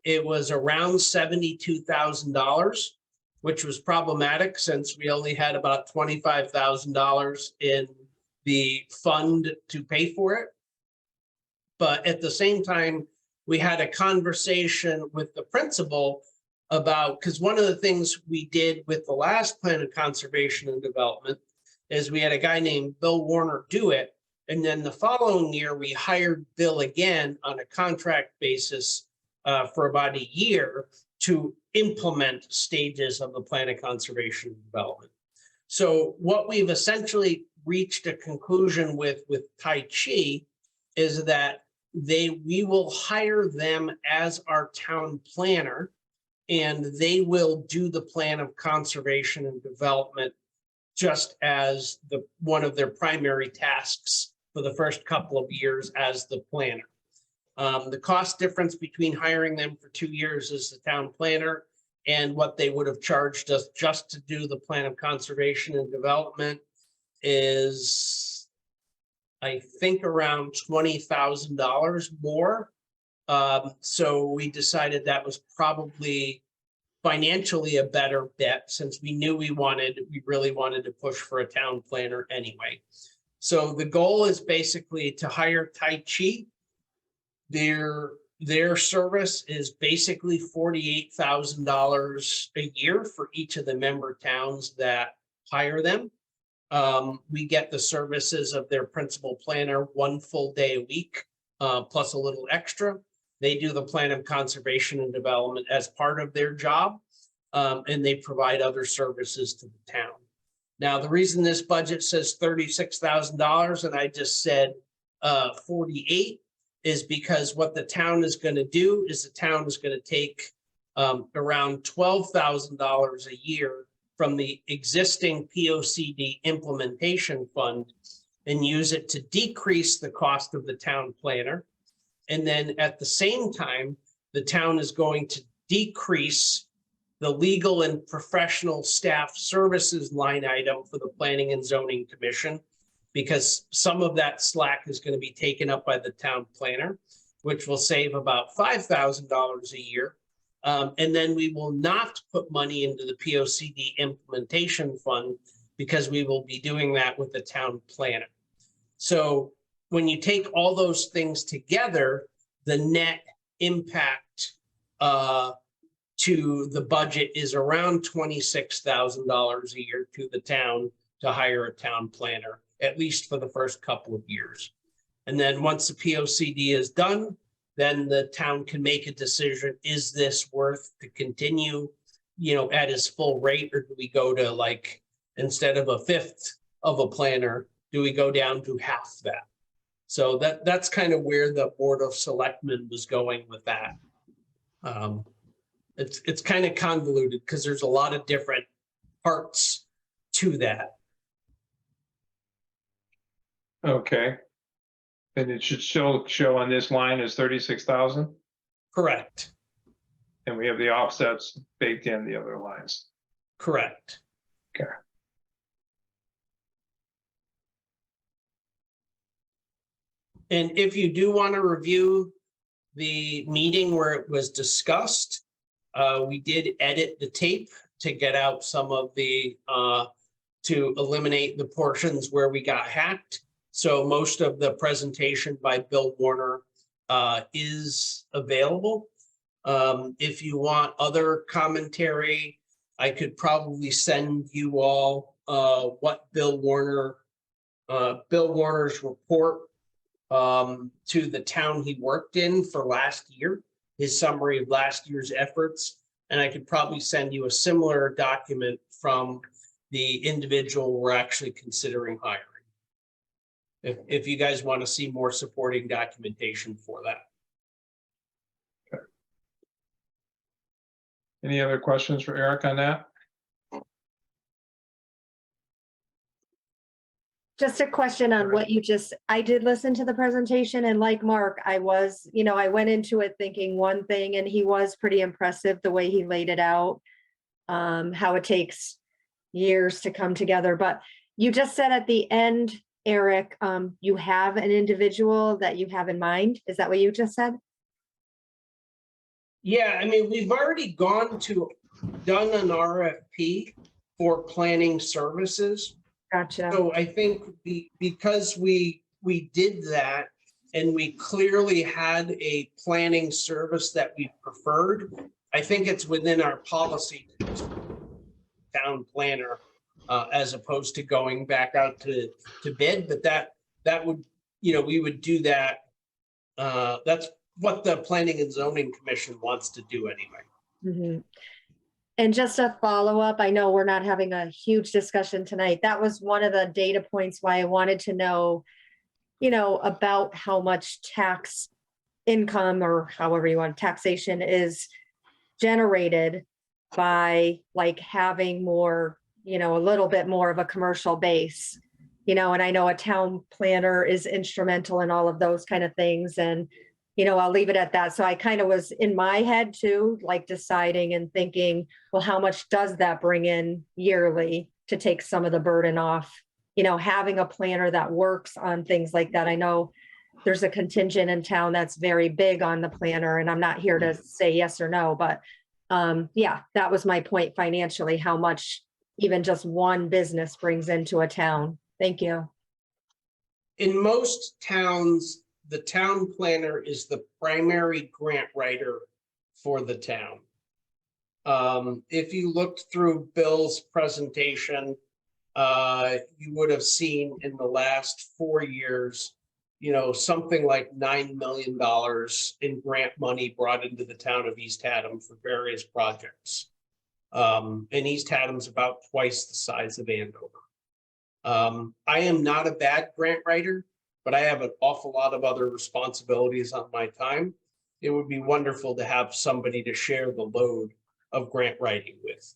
It was around $72,000. Which was problematic since we only had about $25,000 in the fund to pay for it. But at the same time, we had a conversation with the principal about, because one of the things we did with the last plan of conservation and development is we had a guy named Bill Warner do it. And then the following year, we hired Bill again on a contract basis for about a year to implement stages of the plan of conservation and development. So what we've essentially reached a conclusion with Tai Chi is that we will hire them as our town planner, and they will do the plan of conservation and development just as one of their primary tasks for the first couple of years as the planner. The cost difference between hiring them for 2 years as the town planner and what they would have charged us just to do the plan of conservation and development is, I think, around $20,000 more. So we decided that was probably financially a better bet, since we knew we really wanted to push for a town planner anyway. So the goal is basically to hire Tai Chi. Their service is basically $48,000 a year for each of the member towns that hire them. We get the services of their principal planner 1 full day a week, plus a little extra. They do the plan of conservation and development as part of their job, and they provide other services to the town. Now, the reason this budget says $36,000 and I just said 48 is because what the town is going to do is the town is going to take around $12,000 a year from the existing POCD implementation fund and use it to decrease the cost of the town planner. And then at the same time, the town is going to decrease the legal and professional staff services line item for the Planning and Zoning Commission, because some of that slack is going to be taken up by the town planner, which will save about $5,000 a year. And then we will not put money into the POCD implementation fund, because we will be doing that with the town planner. So when you take all those things together, the net impact to the budget is around $26,000 a year to the town to hire a town planner, at least for the first couple of years. And then once the POCD is done, then the town can make a decision, is this worth to continue, at his full rate, or do we go to like, instead of a fifth of a planner, do we go down to half that? So that's kind of where the Board of Selectmen was going with that. It's kind of convoluted because there's a lot of different parts to that. Okay. And it should still show on this line as 36,000, Correct, and we have the offsets baked in the other lines. correct. Okay. And if you do want to review the meeting where it was discussed, we did edit the tape to get out some of the, to eliminate the portions where we got hacked. So most of the presentation by Bill Warner is available. If you want other commentary, I could probably send you all what Bill Warner's report to the town he worked in for last year, his summary of last year's efforts. And I could probably send you a similar document from the individual we're actually considering hiring. If you guys want to see more supporting documentation for that. Any other questions for Eric on that? Just a question on what you just, I did listen to the presentation, and like Mark, I was, I went into it thinking one thing, and he was pretty impressive the way he laid it out. How it takes years to come together. But you just said at the end, Eric, you have an individual that you have in mind. Is that what you just said? Yeah, I mean, we've already done an RFP for planning services. Gotcha. So I think because we did that and we clearly had a planning service that we preferred, I think it's within our policy to use town planner as opposed to going back out to bid. But that would, we would do that. That's what the Planning and Zoning Commission wants to do anyway. Mhm. And just a follow-up, I know we're not having a huge discussion tonight. That was one of the data points why I wanted to know, about how much tax income, or however you want, taxation is generated by like having more, a little bit more of a commercial base, and I know a town planner is instrumental in all of those kind of things. And I'll leave it at that. So I kind of was in my head too, like deciding and thinking, well, how much does that bring in yearly to take some of the burden off? Having a planner that works on things like that. I know there's a contingent in town that's very big on the planner, and I'm not here to say yes or no, but yeah, that was my point financially, how much even just one business brings into a town. Thank you. In most towns, the town planner is the primary grant writer for the town. If you looked through Bill's presentation, you would have seen in the last 4 years, something like $9 million in grant money brought into the town of East Haddam for various projects. And East Haddam's about twice the size of Andover. I am not a bad grant writer, but I have an awful lot of other responsibilities on my time. It would be wonderful to have somebody to share the load of grant writing with.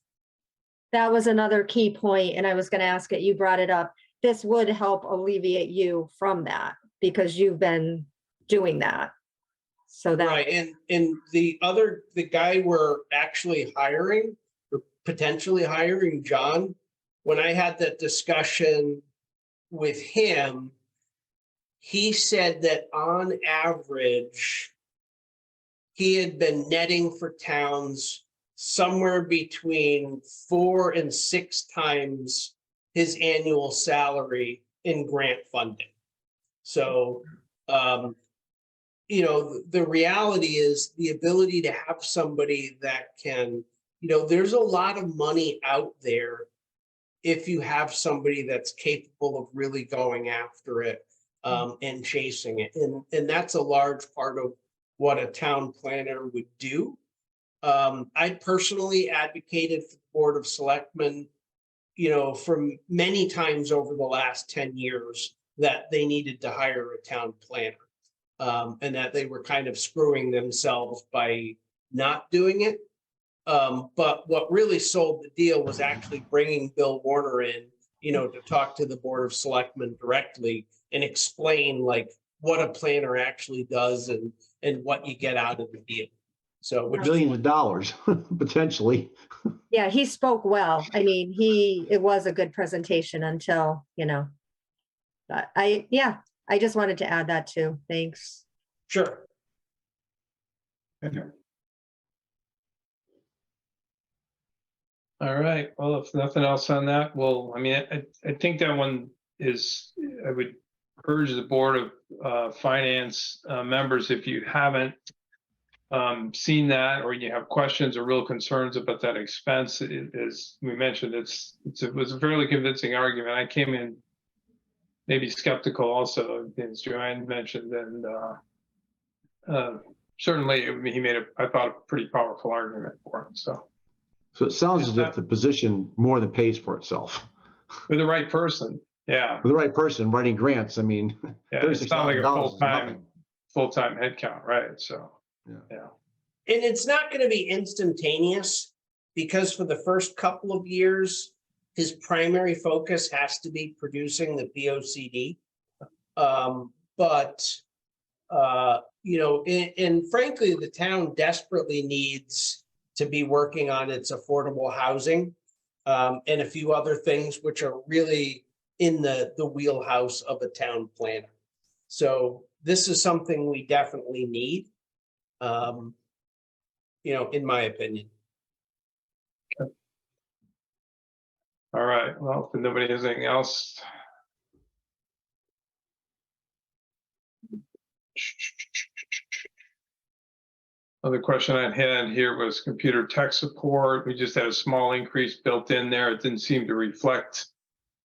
That was another key point, and I was going to ask it, you brought it up. This would help alleviate you from that because you've been doing that. So that. Right, and the guy we're actually hiring, or potentially hiring, John, when I had that discussion with him, he said that on average, he had been netting for towns somewhere between 4 and 6 times his annual salary in grant funding. So the reality is the ability to have somebody that can, there's a lot of money out there if you have somebody that's capable of really going after it and chasing it. And that's a large part of what a town planner would do. I personally advocated for the Board of Selectmen, from many times over the last 10 years that they needed to hire a town planner. And that they were kind of screwing themselves by not doing it. But what really sold the deal was actually bringing Bill Warner in, to talk to the Board of Selectmen directly and explain like what a planner actually does and what you get out of the deal. So, which Billions of dollars, potentially. Yeah, he spoke well. I mean, it was a good presentation until, but I just wanted to add that too. Thanks. sure. All right, well, if nothing else on that, well, I mean, I think that one is, I would urge the Board of Finance members, if you haven't seen that, or you have questions or real concerns about that expense, as we mentioned, it was a fairly convincing argument. I came in maybe skeptical also, as Joanne mentioned, and certainly he made I thought, a pretty powerful argument for it, so. So it sounds as if the position more than pays for itself. With the right person, yeah. With the right person writing grants, I mean, Yeah, it's not like a $36,000 is nothing. full-time headcount, right? So, yeah. And it's not going to be instantaneous because for the first couple of years, his primary focus has to be producing the POCD. And frankly, the town desperately needs to be working on its affordable housing and a few other things which are really in the wheelhouse of a town planner. So this is something we definitely need, in my opinion. All right, well, if nobody has anything else. Other question I had here was computer tech support. We just had a small increase built in there. It didn't seem to reflect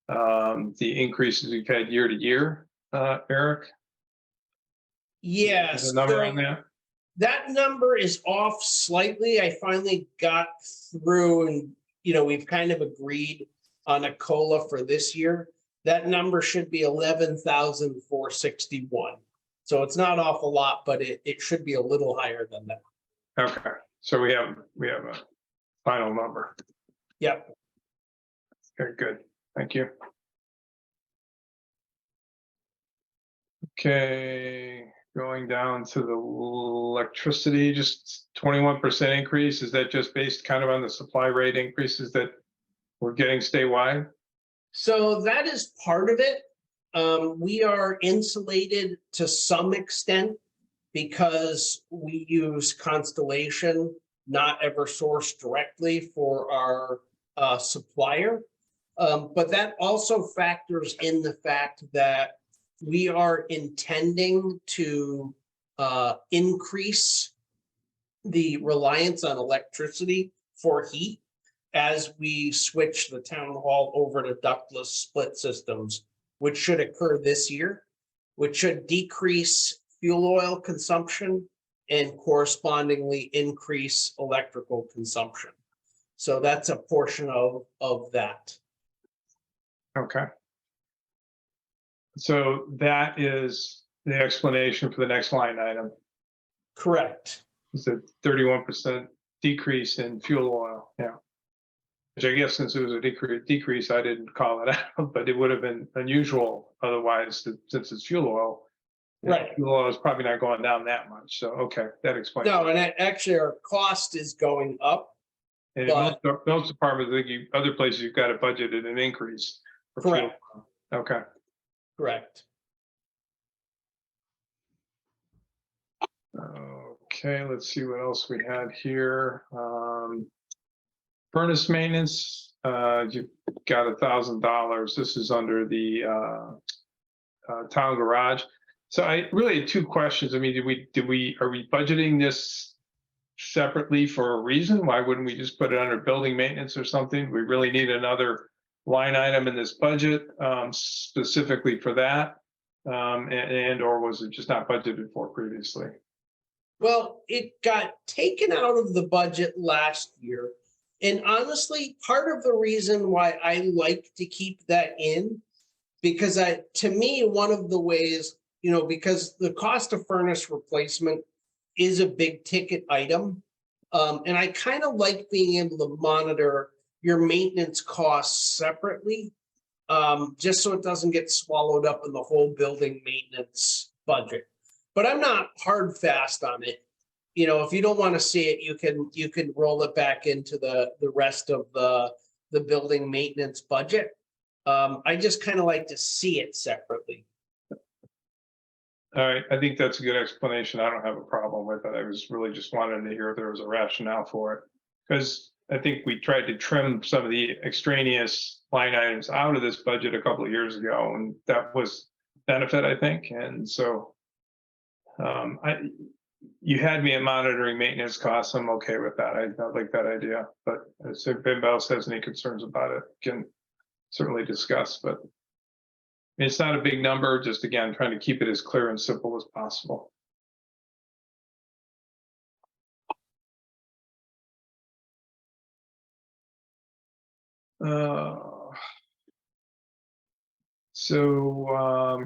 the increases we've had year to year, Eric? Yes. Is the number on that? That number is off slightly. I finally got through and, we've kind of agreed on a COLA for this year. That number should be 11,461. So it's not off a lot, but it should be a little higher than that. Okay, so we have a final number. Yep. Very good, thank you. Okay, going down to the electricity, just 21% increase. Is that just based kind of on the supply rate increases that we're getting statewide? So that is part of it. We are insulated to some extent because we use Constellation, not EverSource directly for our supplier. But that also factors in the fact that we are intending to increase the reliance on electricity for heat as we switch the town hall over to ductless split systems, which should occur this year, which should decrease fuel oil consumption and correspondingly increase electrical consumption. So that's a portion of that. Okay. So that is the explanation for the next line item. Correct. It's a 31% decrease in fuel oil, yeah. Which I guess since it was a decrease, I didn't call it out, but it would have been unusual otherwise, since it's fuel oil. Right. Fuel oil is probably not going down that much, so, okay, that explains. No, and actually our cost is going up. And in most departments, I think other places you've got a budgeted an increase. For fuel Correct. oil. Okay. Correct. Okay, let's see what else we had here. Furnace maintenance, you've got $1,000. This is under the town garage. So I really had two questions. I mean, are we budgeting this separately for a reason? Why wouldn't we just put it under building maintenance or something? We really need another line item in this budget specifically for that? Or was it just not budgeted for previously? Well, it got taken out of the budget last year. And honestly, part of the reason why I like to keep that in, because to me, one of the ways, because the cost of furnace replacement is a big ticket item. And I kind of like being able to monitor your maintenance costs separately, just so it doesn't get swallowed up in the whole building maintenance budget. But I'm not hard fast on it. If you don't want to see it, you can roll it back into the rest of the building maintenance budget. I just kind of like to see it separately. All right, I think that's a good explanation. I don't have a problem with it. I was really just wanting to hear if there was a rationale for it. Because I think we tried to trim some of the extraneous line items out of this budget a couple of years ago, and that was benefit, I think. And so you had me at monitoring maintenance costs. I'm okay with that. I like that idea. But if anybody else has any concerns about it, can certainly discuss. But it's not a big number, just again, trying to keep it as clear and simple as possible.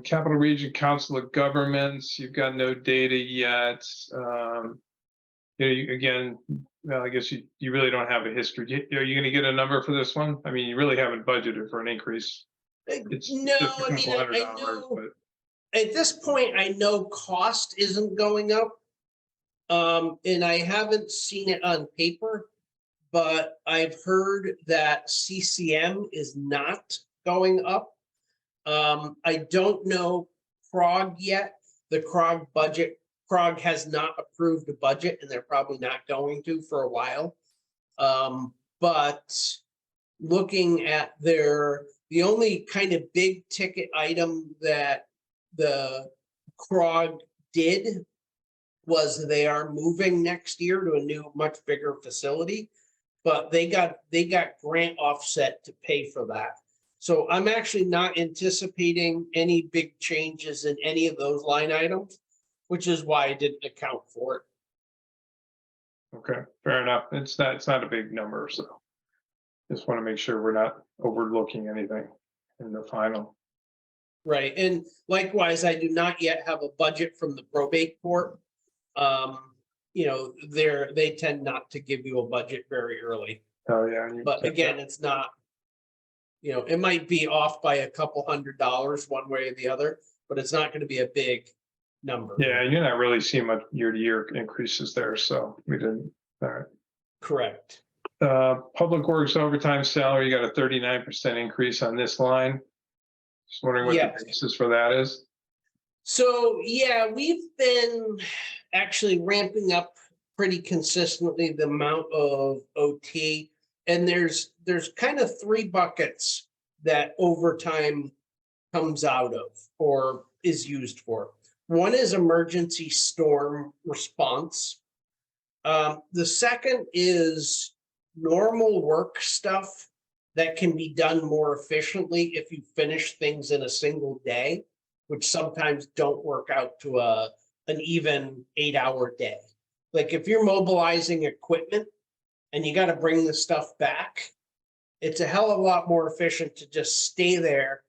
Capital Region Council of Governments, you've got no data yet. Again, well, I guess you really don't have a history. Are you going to get a number for this one? I mean, you really haven't budgeted for an increase. It's No, just a I mean, couple I $100, know but at this point, I know cost isn't going up. And I haven't seen it on paper, but I've heard that CCM is not going up. I don't know CROG yet. The CROG budget, CROG has not approved a budget, and they're probably not going to for a while. But looking at the only kind of big ticket item that the CROG did was they are moving next year to a new, much bigger facility, but they got grant offset to pay for that. So I'm actually not anticipating any big changes in any of those line items, which is why I didn't account for it. okay, fair enough. It's not a big number, so just want to make sure we're not overlooking anything in the final. Right, and likewise, I do not yet have a budget from the probate court. They tend not to give you a budget very early. Oh yeah. But again, it's not, it might be off by a couple $100 one way or the other, but it's not going to be a big number. Yeah, you're not really seeing much year-to-year increases there, so we didn't. All right. Correct. Public Works overtime salary, you got a 39% increase on this line. Just wondering what Yes. the basis for that is. So, yeah, we've been actually ramping up pretty consistently the amount of OT. And there's kind of three buckets that overtime comes out of or is used for. One is emergency storm response. The second is normal work stuff that can be done more efficiently if you finish things in a single day, which sometimes don't work out to an even 8-hour day. Like if you're mobilizing equipment and you got to bring the stuff back, it's a hell of a lot more efficient to just stay there,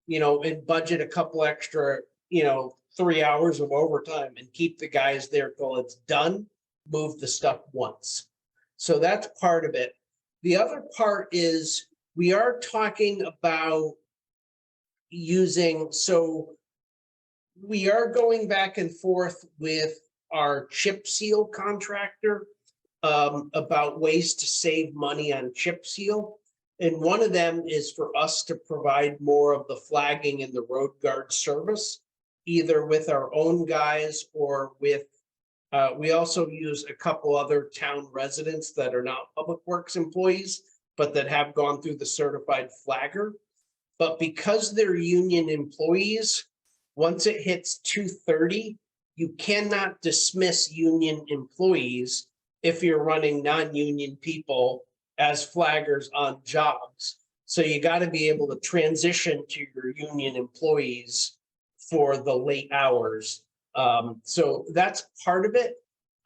and budget a couple extra, 3 hours of overtime and keep the guys there till it's done, move the stuff once. So that's part of it. The other part is we are talking about we are going back and forth with our chip seal contractor about ways to save money on chip seal. And one of them is for us to provide more of the flagging and the road guard service, either with our own guys or with, we also use a couple other town residents that are not Public Works employees, but that have gone through the certified flagger. But because they're union employees, once it hits 2:30, you cannot dismiss union employees if you're running non-union people as flaggers on jobs. So you got to be able to transition to your union employees for the late hours. So that's part of it.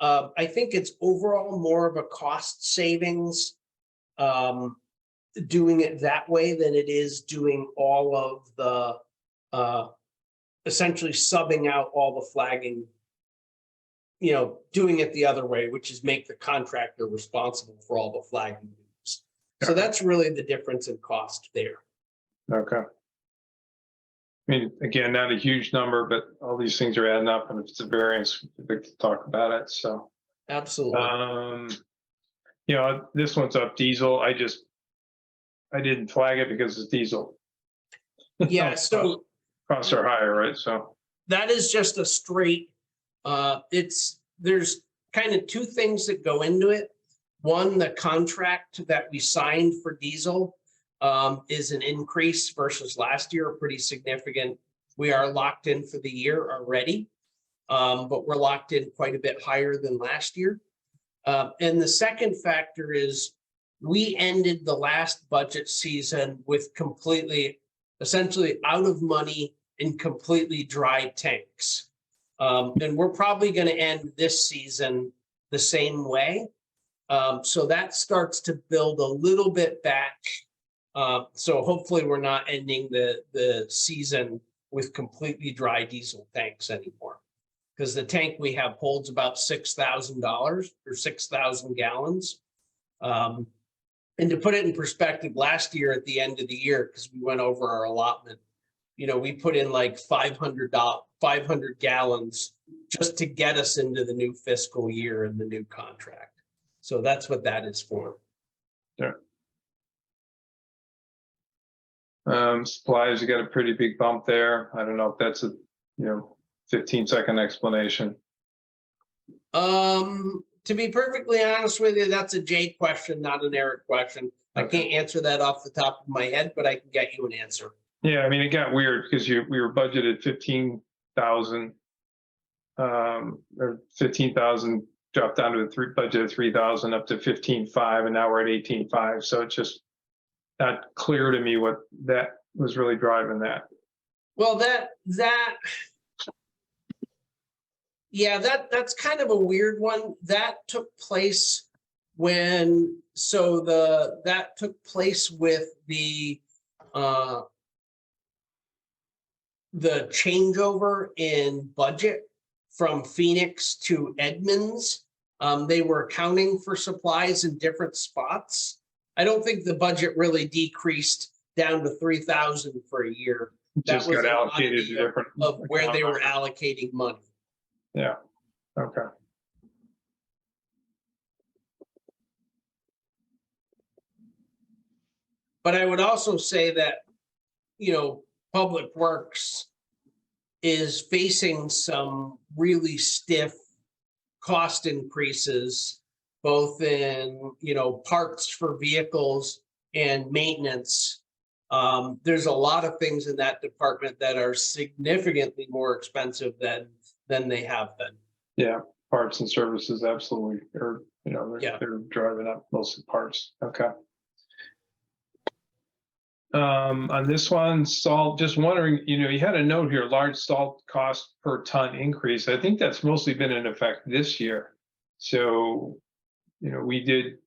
I think it's overall more of a cost savings doing it that way than it is doing all of the essentially subbing out all the flagging, doing it the other way, which is make the contractor responsible for all the flagging. So that's really the difference in cost there. Okay. I mean, again, not a huge number, but all these things are adding up, and if it's a variance, we could talk about it, so. Absolutely. This one's up diesel. I didn't flag it because it's diesel. Yeah, so Costs are higher, right? So, that is just a straight, there's kind of two things that go into it. One, the contract that we signed for diesel is an increase versus last year, pretty significant. We are locked in for the year already, but we're locked in quite a bit higher than last year. And the second factor is we ended the last budget season with essentially out of money and completely dry tanks. And we're probably going to end this season the same way. So that starts to build a little bit back. So hopefully we're not ending the season with completely dry diesel tanks anymore. Because the tank we have holds about $6,000 or 6,000 gallons. And to put it in perspective, last year at the end of the year, because we went over our allotment, we put in like 500 gallons just to get us into the new fiscal year and the new contract. So that's what that is for. yeah. Supplies, you got a pretty big bump there. I don't know if that's a 15-second explanation. To be perfectly honest with you, that's a Jay question, not an Eric question. I can't answer that off the top of my head, but I can get you an answer. Yeah, I mean, it got weird because we were budgeted 15,000, or 15,000, dropped down to a budget of 3,000 up to 15,500, and now we're at 18,500. So it's just not clear to me what that was really driving that. Well, that's kind of a weird one. That took place with the changeover in budget from Phoenix to Edmonds. They were accounting for supplies in different spots. I don't think the budget really decreased down to 3,000 for a year. Just got allocated to different of where they were allocating money. Yeah. Okay. But I would also say that, Public Works is facing some really stiff cost increases, both in, parts for vehicles and maintenance. There's a lot of things in that department that are significantly more expensive than they have been. Yeah, parts and services, absolutely. They're driving up mostly parts. Okay. On this one, salt, just wondering, you had a note here, large salt cost per ton increase. I think that's mostly been in effect this year. So, we did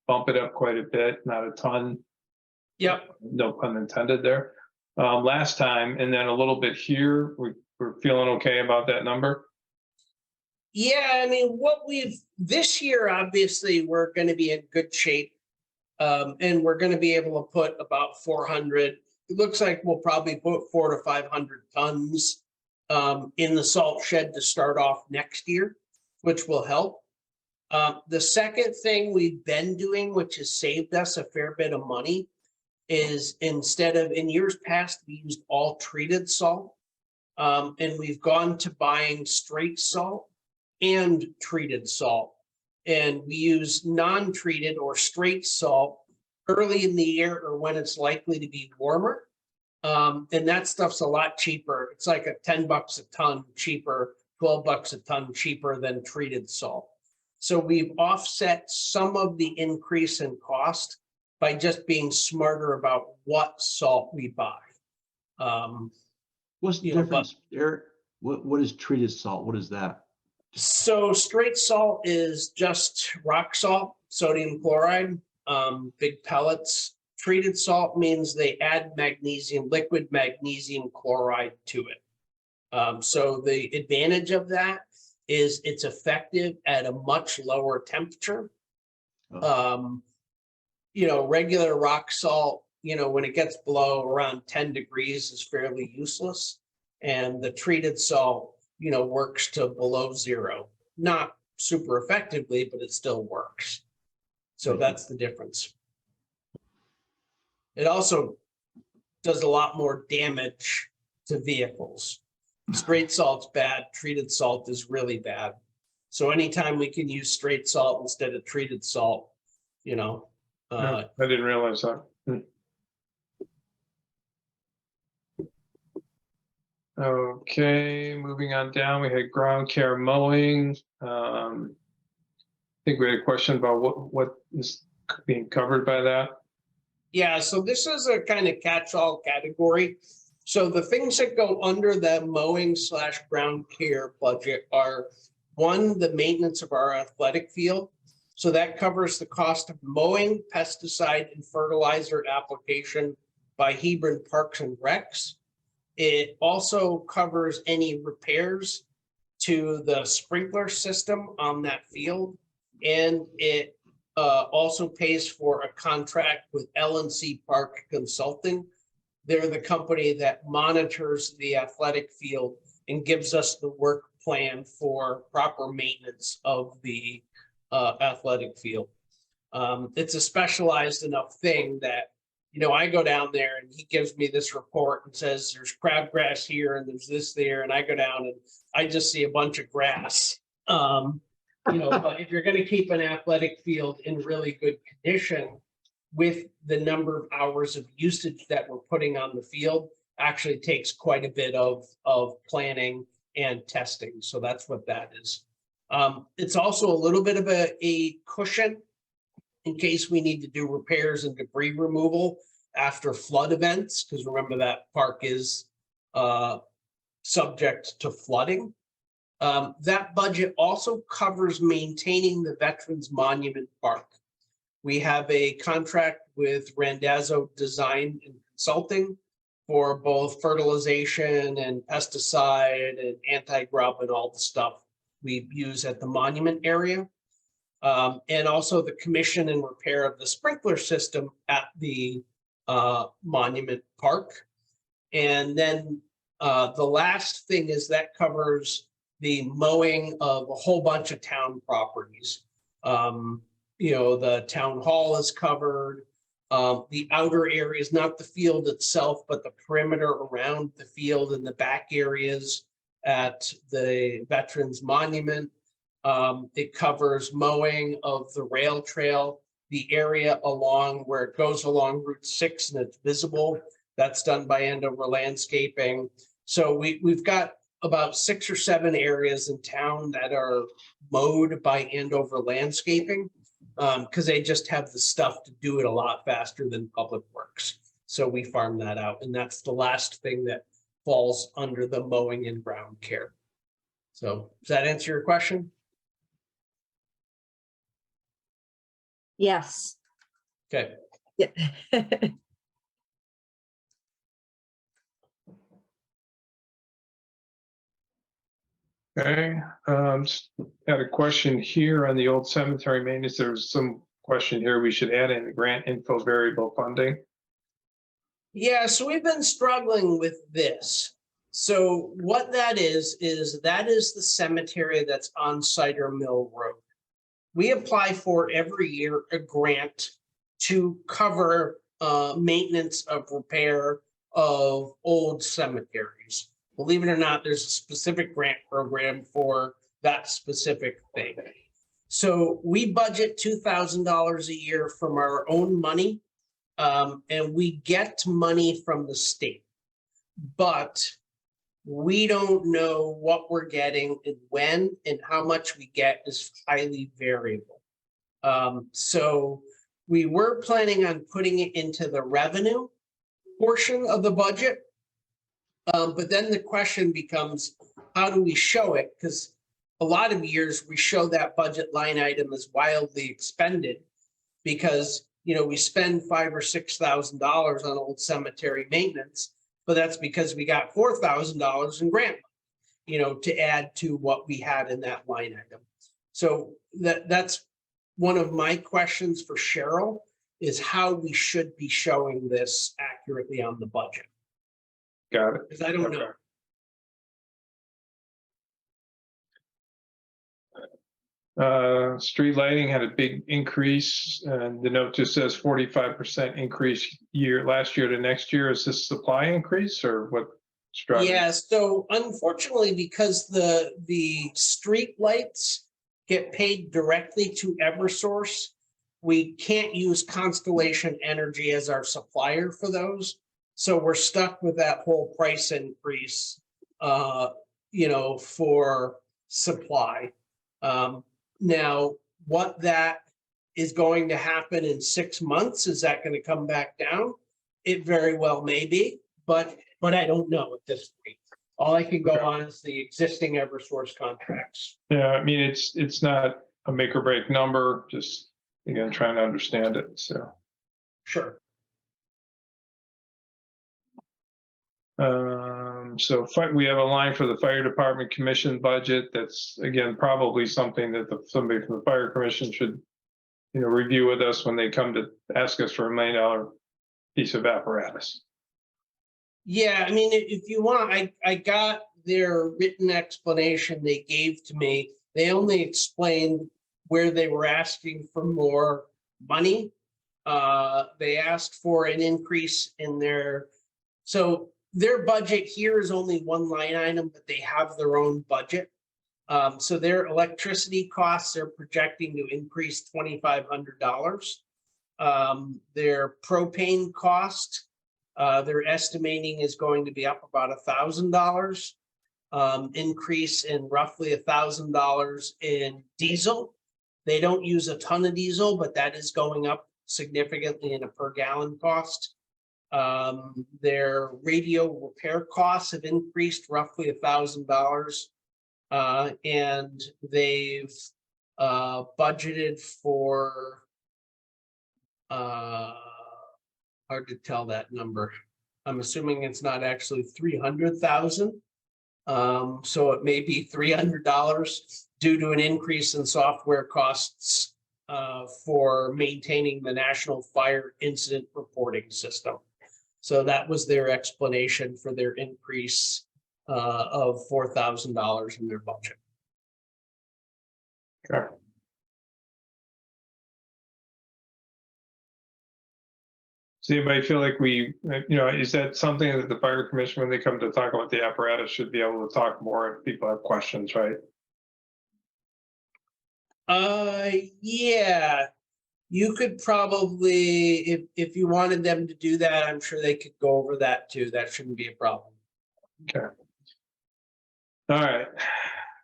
bump it up quite a bit, not a ton. Yep. No pun intended there. Last time, and then a little bit here, we're feeling okay about that number. Yeah, I mean, this year, obviously, we're going to be in good shape. And we're going to be able to put about 400. It looks like we'll probably put 400 to 500 tons in the salt shed to start off next year, which will help. The second thing we've been doing, which has saved us a fair bit of money, is instead of in years past, we used all treated salt, and we've gone to buying straight salt and treated salt. And we use non-treated or straight salt early in the year or when it's likely to be warmer. And that stuff's a lot cheaper. It's like a $10 a ton cheaper, $12 a ton cheaper than treated salt. So we've offset some of the increase in cost by just being smarter about what salt we buy. What's the You know, but- difference, Eric? What is treated salt? What is that? So straight salt is just rock salt, sodium chloride, big pellets. Treated salt means they add magnesium, liquid magnesium chloride to it. So the advantage of that is it's effective at a much lower temperature. Regular rock salt, when it gets below around 10 degrees is fairly useless. And the treated salt, works to below 0. Not super effectively, but it still works. So that's the difference. It also does a lot more damage to vehicles. Straight salt's bad, treated salt is really bad. So anytime we can use straight salt instead of treated salt, I didn't realize that. Okay, moving on down, we had ground care mowing. I think we had a question about what is being covered by that. Yeah, so this is a kind of catch-all category. So the things that go under the mowing/ground care budget are, one, the maintenance of our athletic field. So that covers the cost of mowing, pesticide, and fertilizer application by Hebron Parks and Recs. It also covers any repairs to the sprinkler system on that field. And it also pays for a contract with L&C Park Consulting. They're the company that monitors the athletic field and gives us the work plan for proper maintenance of the athletic field. It's a specialized enough thing that, I go down there and he gives me this report and says there's crabgrass here and there's this there. And I go down and I just see a bunch of grass. But if you're going to keep an athletic field in really good condition with the number of hours of usage that we're putting on the field, actually takes quite a bit of planning and testing. So that's what that is. It's also a little bit of a cushion in case we need to do repairs and debris removal after flood events, because remember that park is subject to flooding. That budget also covers maintaining the Veterans Monument Park. We have a contract with Randazzo Design and Consulting for both fertilization and pesticide and anti-grub and all the stuff we use at the monument area. And also the commission and repair of the sprinkler system at the monument park. And then the last thing is that covers the mowing of a whole bunch of town properties. The town hall is covered. The outer areas, not the field itself, but the perimeter around the field and the back areas at the Veterans Monument. It covers mowing of the rail trail, the area along where it goes along Route 6 and it's visible. That's done by Andover Landscaping. So we've got about 6 or 7 areas in town that are mowed by Andover Landscaping because they just have the stuff to do it a lot faster than Public Works. So we farm that out. And that's the last thing that falls under the mowing and ground care. So does that answer your question? Yes. Okay. Yeah. Okay, had a question here on the old cemetery maintenance. There's some question here we should add in the grant info variable funding. Yeah, so we've been struggling with this. So what that is that is the cemetery that's on Cider Mill Road. We apply for every year a grant to cover maintenance of repair of old cemeteries. Believe it or not, there's a specific grant program for that specific thing. So we budget $2,000 a year from our own money, and we get money from the state. But we don't know what we're getting and when, and how much we get is highly variable. So we were planning on putting it into the revenue portion of the budget. But then the question becomes, how do we show it? Because a lot of years we show that budget line item as wildly expended because, you know, we spend $5,000 or $6,000 on old cemetery maintenance, but that's because we got $4,000 in grant, you know, to add to what we had in that line item. So that's one of my questions for Cheryl is how we should be showing this accurately on the budget. Got it. Because I don't know. Street lighting had a big increase, and the note just says 45% increase last year to next year. Is this supply increase or what? Yeah, so unfortunately, because the street lights get paid directly to Eversource, we can't use Constellation Energy as our supplier for those. So we're stuck with that whole price increase, you know, for supply. Now, what that is going to happen in 6 months, is that going to come back down? It very well may be, but I don't know at this point. All I can go on is the existing Eversource contracts. Yeah, I mean, it's not a make or break number, just, again, trying to understand it, so. Sure. So we have a line for the fire department commission budget. That's, again, probably something that somebody from the fire commission should, you know, review with us when they come to ask us for $1 million piece of apparatus. Yeah, I mean, if you want, I got their written explanation they gave to me. They only explained where they were asking for more money. They asked for an increase in so their budget here is only one line item, but they have their own budget. So their electricity costs are projecting to increase $2,500. Their propane cost, they're estimating is going to be up about $1,000, increase in roughly $1,000 in diesel. They don't use a ton of diesel, but that is going up significantly in a per gallon cost. Their radio repair costs have increased roughly $1,000. And they've budgeted for, hard to tell that number. I'm assuming it's not actually 300,000. So it may be $300 due to an increase in software costs for maintaining the National Fire Incident Reporting System. So that was their explanation for their increase of $4,000 in their budget. Okay. Does anybody feel like we, you know, is that something that the fire commission, when they come to talk about the apparatus, should be able to talk more if people have questions, right? Yeah, you could probably, if you wanted them to do that, I'm sure they could go over that too. That shouldn't be a problem. Okay. All right,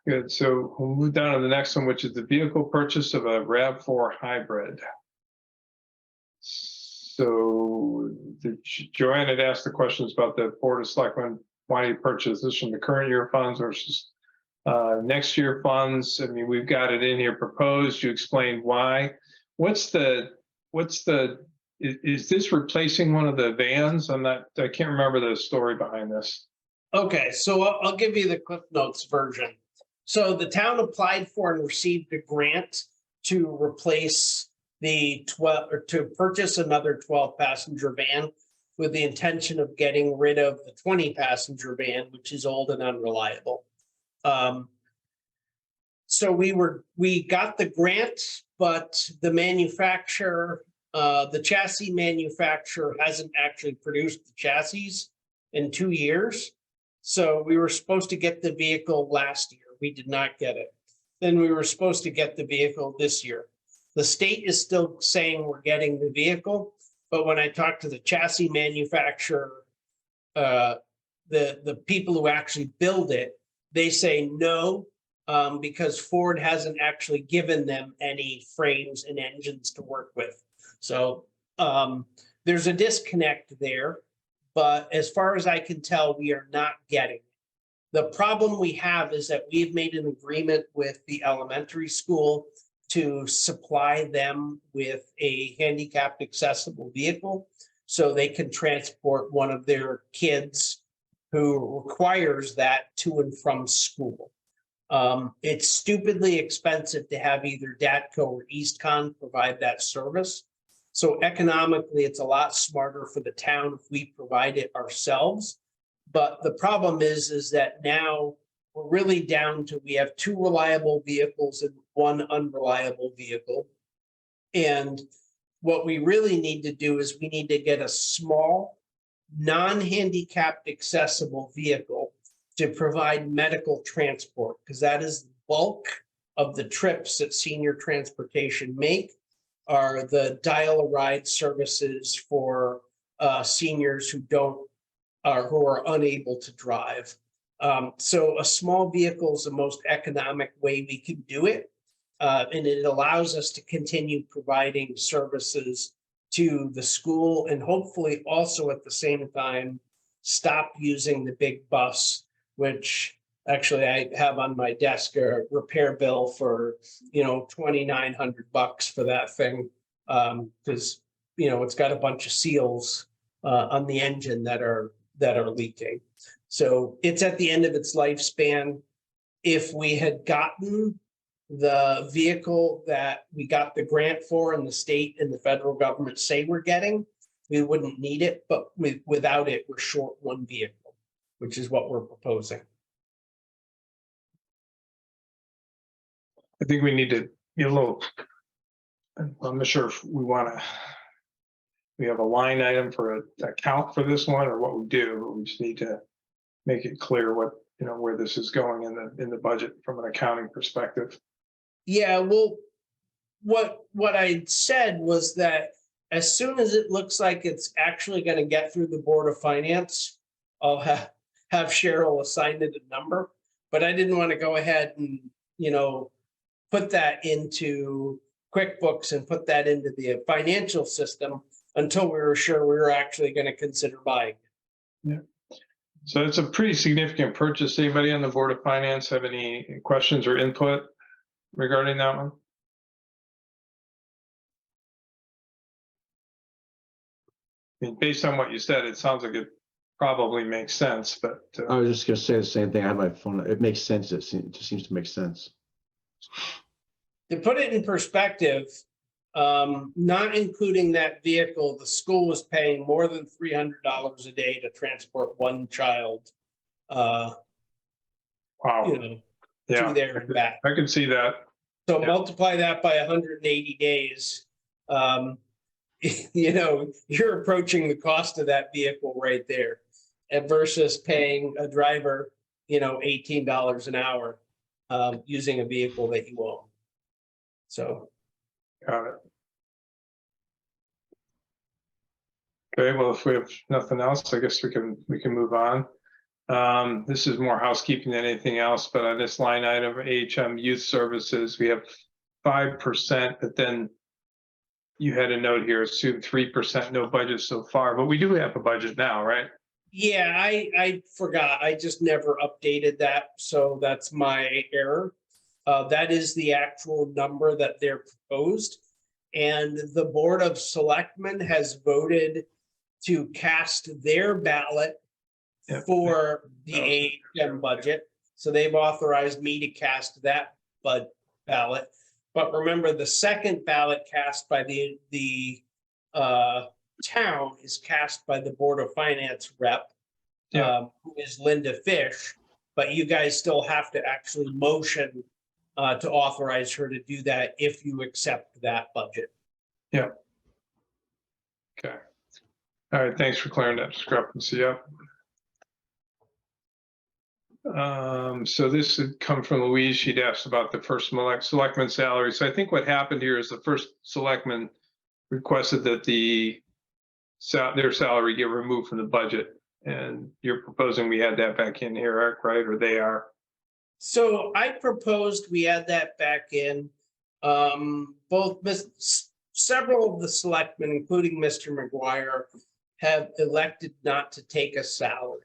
good. So we'll move down to the next one, which is the vehicle purchase of a RAV4 hybrid. So Joanne had asked the questions about the Board of Selectmen wanting to purchase this from the current year funds versus next year funds. I mean, we've got it in here proposed. You explained why. Is this replacing one of the vans? I can't remember the story behind this. Okay, so I'll give you the Cliff Notes version. So the town applied for and received a grant to replace the 12, or to purchase another 12-passenger van with the intention of getting rid of the 20-passenger van, which is old and unreliable. So we got the grant, but the manufacturer, the chassis manufacturer hasn't actually produced the chassis in 2 years. So we were supposed to get the vehicle last year. We did not get it. Then we were supposed to get the vehicle this year. The state is still saying we're getting the vehicle, but when I talked to the chassis manufacturer, the people who actually build it, they say no, because Ford hasn't actually given them any frames and engines to work with. So there's a disconnect there, but as far as I can tell, we are not getting it. The problem we have is that we've made an agreement with the elementary school to supply them with a handicapped accessible vehicle so they can transport one of their kids who requires that to and from school. It's stupidly expensive to have either DATCO or EastCon provide that service. So economically, it's a lot smarter for the town if we provide it ourselves. But the problem is that now we're really down to, we have 2 reliable vehicles and 1 unreliable vehicle. And what we really need to do is we need to get a small, non-handicapped accessible vehicle to provide medical transport, because that is the bulk of the trips that senior transportation make, are the dial-a-ride services for seniors who are unable to drive. So a small vehicle is the most economic way we can do it. And it allows us to continue providing services to the school and hopefully also at the same time, stop using the big bus, which actually I have on my desk a repair bill for, $2,900 for that thing. Because, it's got a bunch of seals on the engine that are leaking. So it's at the end of its lifespan. If we had gotten the vehicle that we got the grant for and the state and the federal government say we're getting, we wouldn't need it, but without it, we're short 1 vehicle, which is what we're proposing. I think we need to be a little, I'm not sure if we have a line item for an account for this one or what we do. We just need to make it clear what, where this is going in the budget from an accounting perspective. Yeah, well, what I said was that as soon as it looks like it's actually going to get through the Board of Finance, I'll have Cheryl assign it a number. But I didn't want to go ahead and, put that into QuickBooks and put that into the financial system until we were sure we were actually going to consider buying. Yeah. So it's a pretty significant purchase. Anybody on the Board of Finance have any questions or input regarding that one? I mean, based on what you said, it sounds like it probably makes sense, but I was just gonna say the same thing. I had my phone. It makes sense. It just seems to make sense. To put it in perspective, not including that vehicle, the school was paying more than $300 a day to transport 1 child. wow. To there and back. I can see that. So Yeah. multiply that by 180 days. You're approaching the cost of that vehicle right there, and versus paying a driver, $18 an hour using a vehicle that you own. So. Got it. Okay, well, if we have nothing else, I guess we can move on. This is more housekeeping than anything else, but on this line item, HM Youth Services, we have 5%, but then you had a note here, assume 3%, no budget so far, but we do have a budget now, right? Yeah, I forgot. I just never updated that. So that's my error. That is the actual number that they're proposed. And the Board of Selectmen has voted to cast their ballot for the AHM budget. So they've authorized me to cast that ballot. But remember, the second ballot cast by the town is cast by the Board of Finance rep, who is Linda Fish. But you guys still have to actually motion to authorize her to do that if you accept that budget. Yeah. Okay. All right, thanks for clearing that discrepancy up. So this had come from Louise. She'd asked about the first selectman salary. So I think what happened here is the first selectman requested that their salary get removed from the budget. And you're proposing we add that back in here, Eric, right? Or they are? So I proposed we add that back in. Several of the selectmen, including Mr. McGuire, have elected not to take a salary.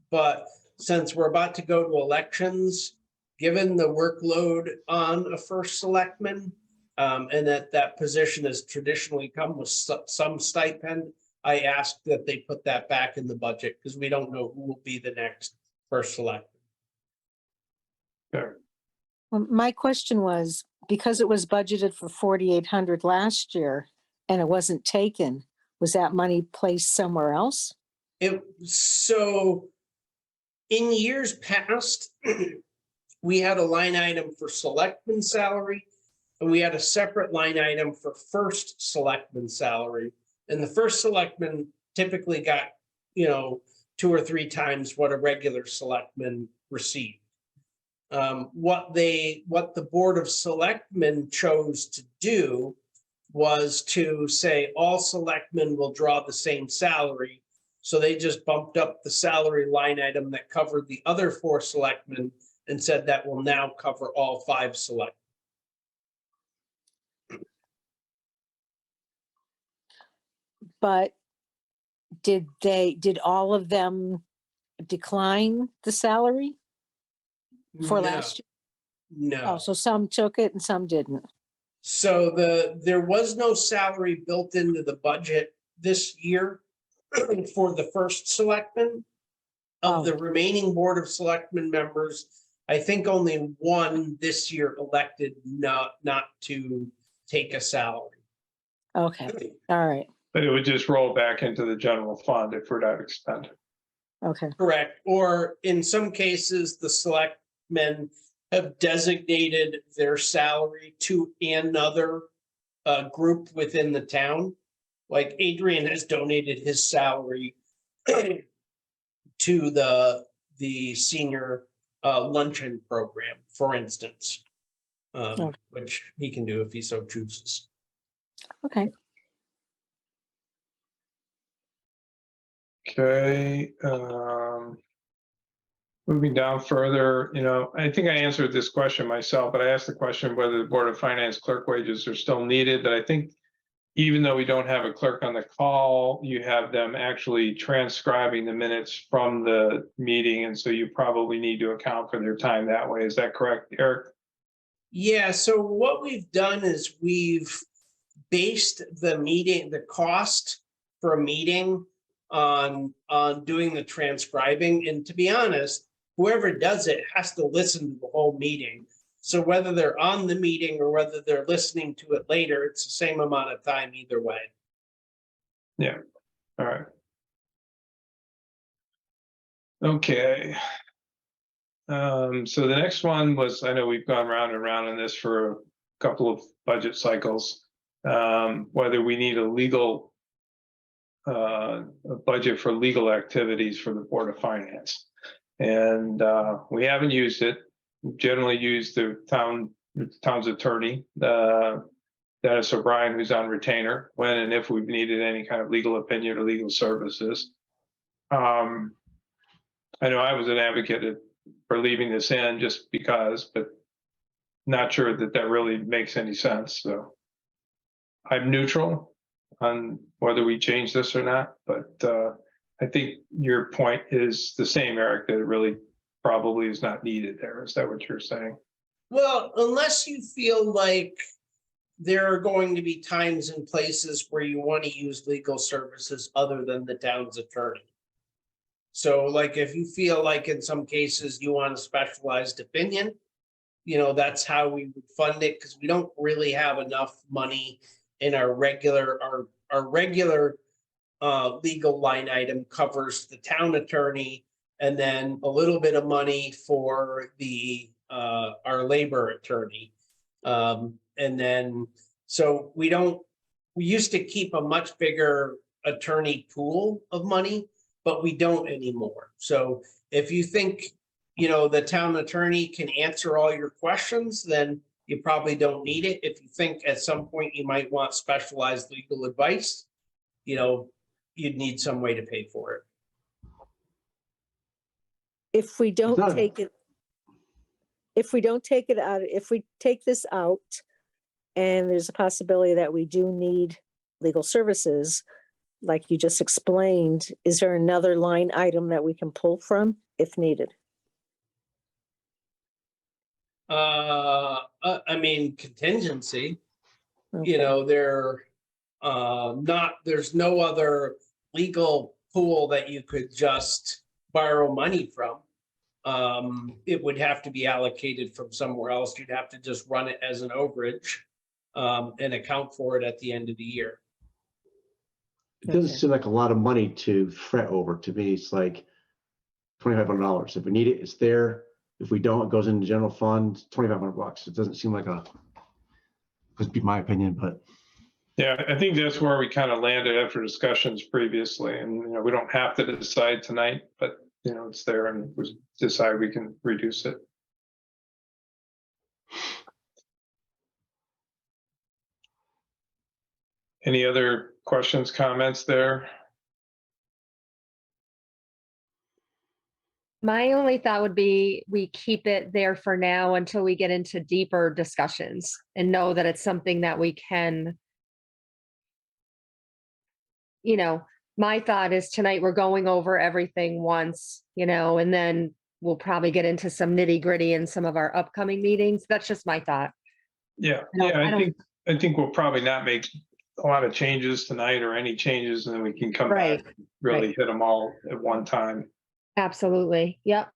But since we're about to go to elections, given the workload on a first selectman, and that position has traditionally come with some stipend, I asked that they put that back in the budget because we don't know who will be the next first selectman. Well, my question was, because it was budgeted for 4,800 last year and it wasn't taken, was that money placed somewhere else? So in years past, we had a line item for selectman salary, and we had a separate line item for first selectman salary. And the first selectman typically got, 2 or 3 times what a regular selectman received. What the Board of Selectmen chose to do was to say all selectmen will draw the same salary. So they just bumped up the salary line item that covered the other 4 selectmen and said that will now cover all 5 selectmen. But did all of them decline the salary for No, last year? No. Oh, so some took it and some didn't. So there was no salary built into the budget this year for the first selectman. Of the remaining Board of Selectmen members, I think only one this year elected not to take a salary. Okay, all right, But it would just roll back into the general fund if we're not expended. okay, Correct. Or in some cases, the selectmen have designated their salary to another group within the town. Like Adrian has donated his salary to the senior luncheon program, for instance, which he can do if he so chooses. okay. Okay. Moving down further, I think I answered this question myself, but I asked the question whether the Board of Finance clerk wages are still needed. But I think even though we don't have a clerk on the call, you have them actually transcribing the minutes from the meeting. And so you probably need to account for their time that way. Is that correct, Eric? Yeah, so what we've done is we've based the cost for a meeting on doing the transcribing. And to be honest, whoever does it has to listen to the whole meeting. So whether they're on the meeting or whether they're listening to it later, it's the same amount of time either way. Yeah. All right. Okay. So the next one was, I know we've gone round and round on this for a couple of budget cycles, whether we need a budget for legal activities for the Board of Finance. And we haven't used it. We generally use the town's attorney, Dennis O'Brien, who's on retainer, when and if we've needed any kind of legal opinion or legal services. I know I was an advocate for leaving this in just because, but not sure that really makes any sense. So I'm neutral on whether we change this or not, but I think your point is the same, Eric, that it really probably is not needed there. Is that what you're saying? Well, unless you feel like there are going to be times and places where you want to use legal services other than the town's attorney. So like if you feel like in some cases you want a specialized opinion, that's how we would fund it, because we don't really have enough money in our regular legal line item covers the town attorney, and then a little bit of money for our labor attorney. And then, so we used to keep a much bigger attorney pool of money, but we don't anymore. So if you think, the town attorney can answer all your questions, then you probably don't need it. If you think at some point you might want specialized legal advice, you'd need some way to pay for it. if we don't not- take it, if we don't take it out, if we take this out, and there's a possibility that we do need legal services, like you just explained, is there another line item that we can pull from if needed? I mean, contingency, Okay. you know, there's no other legal pool that you could just borrow money from. It would have to be allocated from somewhere else. You'd have to just run it as an overage, and account for it at the end of the year. It doesn't Okay. seem like a lot of money to fret over. To me, it's like $2,500. If we need it, it's there. If we don't, it goes in the general fund, $2,500. It doesn't seem like would be my opinion, but Yeah, I think that's where we kind of landed after discussions previously, and, you know, we don't have to decide tonight, but, you know, it's there and we decide we can reduce it. Any other questions, comments there? My only thought would be we keep it there for now until we get into deeper discussions and know that it's something that we can, you know, my thought is tonight we're going over everything once, you know, and then we'll probably get into some nitty gritty in some of our upcoming meetings. That's just my thought. Yeah, I don't- yeah, I don't- I think we'll probably not make a lot of changes tonight or any changes, and then we can come back, Right, and really right. hit them all at one time. Absolutely. Yep.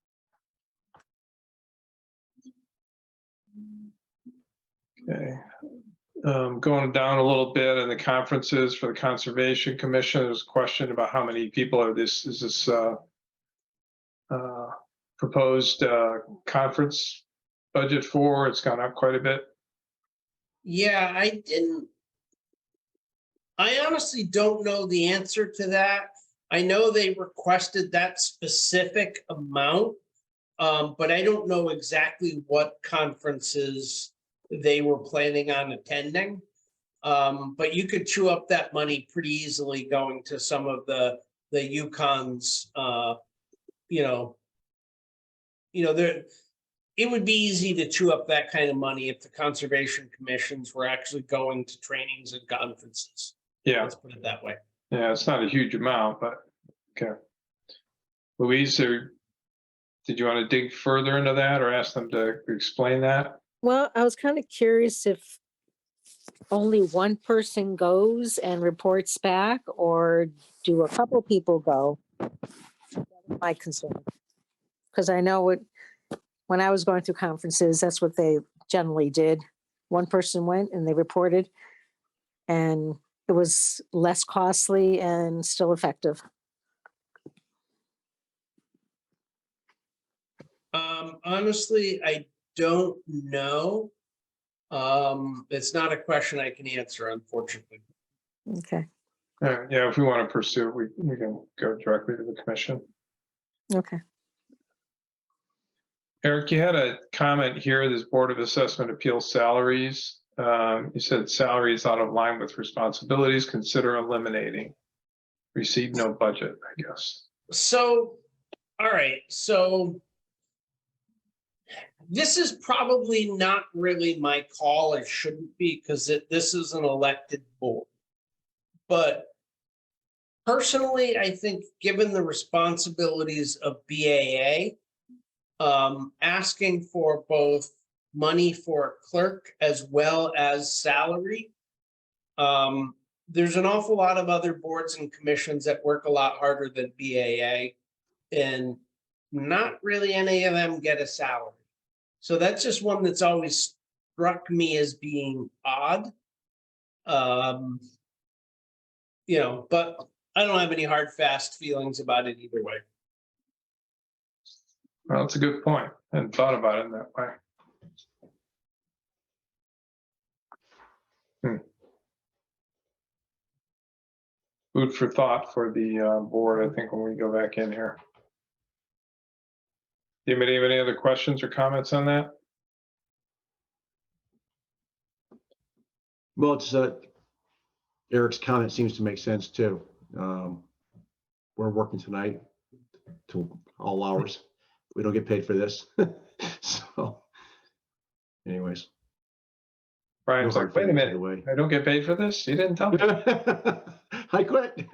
Okay. Going down a little bit in the conferences for the Conservation Commission, there's a question about how many people is this proposed conference budget for? It's gone up quite a bit. Yeah, I honestly don't know the answer to that. I know they requested that specific amount, but I don't know exactly what conferences they were planning on attending. But you could chew up that money pretty easily going to some of the Yukon's, it would be easy to chew up that kind of money if the conservation commissions were actually going to trainings and conferences. Yeah, Let's put it that way. yeah, it's not a huge amount, but okay. Louise, did you want to dig further into that or ask them to explain that? Well, I was kind of curious if only one person goes and reports back, or do a couple people go? My concern. Because I know when I was going through conferences, that's what they generally did. One person went and they reported, and it was less costly and still effective. Honestly, I don't know. It's not a question I can answer, unfortunately. Okay, Yeah, if we want to pursue it, we can go directly to the commission. okay. Eric, you had a comment here, this Board of Assessment Appeals salaries. You said salaries out of line with responsibilities, consider eliminating. Receive no budget, I guess. So, all right, so this is probably not really my call. It shouldn't be because this is an elected board. But personally, I think given the responsibilities of BAA, asking for both money for a clerk as well as salary. There's an awful lot of other boards and commissions that work a lot harder than BAA, and not really any of them get a salary. So that's just one that's always struck me as being odd. But I don't have any hard, fast feelings about it either way. Well, that's a good point. I hadn't thought about it in that way. Food for thought for the board, I think, when we go back in here. Anybody have any other questions or comments on that? well, it's Eric's comment seems to make sense too. We're working tonight till all hours. We don't get paid for this. So anyways. Brian's No like, hard wait a feelings minute, either way. I don't get paid for this? You didn't tell me. I quit.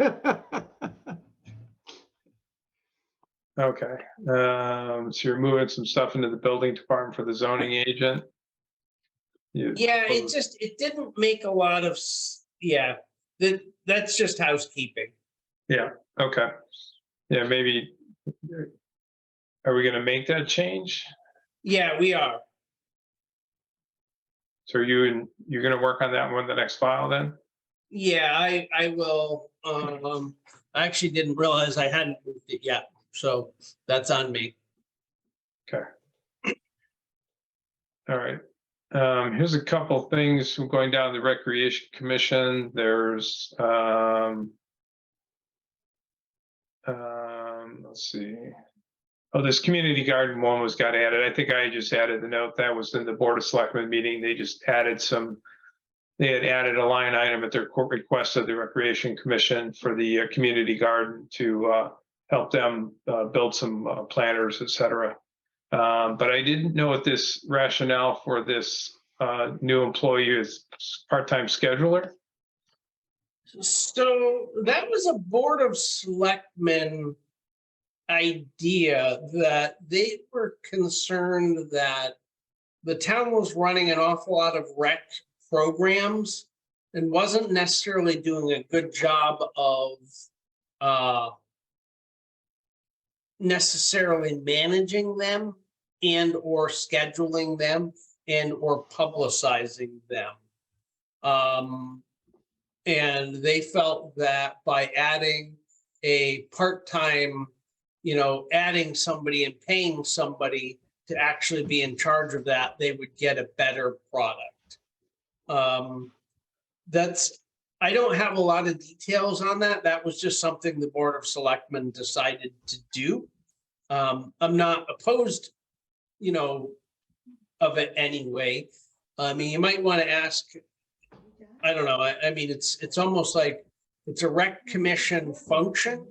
Okay, so you're moving some stuff into the building department for the zoning agent? Yeah, it didn't make a lot of, yeah, that's just housekeeping. Yeah, okay. Yeah, maybe, are we gonna make that change? Yeah, we are. So you're gonna work on that one, the next file then? Yeah, I will, I actually didn't realize I hadn't moved it yet, so that's on me. Okay. All right. Here's a couple things from going down the Recreation Commission. There's, let's see. Oh, this community garden one got added. I think I just added the note that was in the Board of Selectmen meeting. They just added they had added a line item at their court request of the Recreation Commission for the community garden to help them build some planters, et cetera. But I didn't know what this rationale for this new employee is part-time scheduler. So that was a Board of Selectmen idea that they were concerned that the town was running an awful lot of rec programs and wasn't necessarily doing a good job of necessarily managing them and or scheduling them and or publicizing them. And they felt that by adding a part-time, adding somebody and paying somebody to actually be in charge of that, they would get a better product. I don't have a lot of details on that. That was just something the Board of Selectmen decided to do. I'm not opposed, of it anyway. I mean, you might want to ask, I don't know. I mean, it's almost like it's a rec commission function,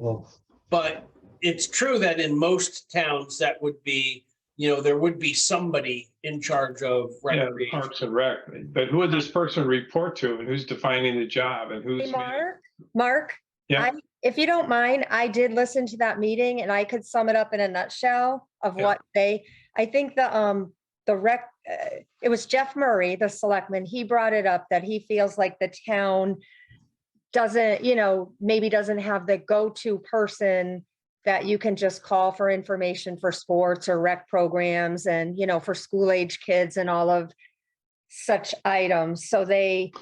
but it's true that in most towns that would be, there would be somebody in charge of Yeah, recreation. Parks and Rec. But who would this person report to, and who's defining the job, and who's? Hey, Mark, Yeah. if you don't mind, I did listen to that meeting and I could sum it up in a nutshell of Yeah. what I think the rec, it was Jeff Murray, the selectman, he brought it up that he feels like the town doesn't, maybe doesn't have the go-to person that you can just call for information for sports or rec programs and, for school age kids and all of such items. So they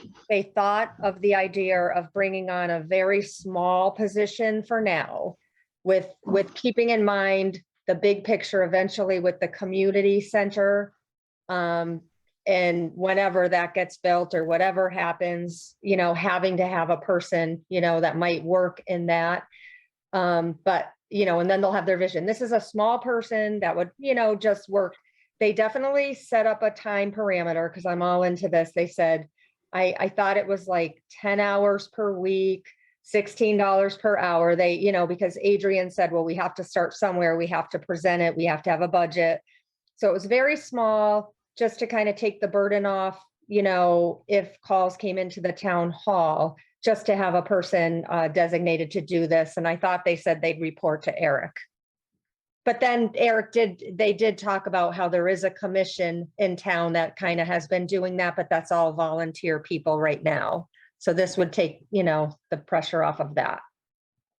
thought of the idea of bringing on a very small position for now with keeping in mind the big picture eventually with the community center. And whenever that gets built or whatever happens, having to have a person, that might work in that. But, and then they'll have their vision. This is a small person that would, just work. They definitely set up a time parameter because I'm all into this. They said, I thought it was like 10 hours per week, $16 per hour. They, because Adrian said, well, we have to start somewhere. We have to present it. We have to have a budget. So it was very small just to kind of take the burden off, if calls came into the town hall, just to have a person designated to do this. And I thought they said they'd report to Eric. But then they did talk about how there is a commission in town that kind of has been doing that, but that's all volunteer people right now. So this would take, the pressure off of that.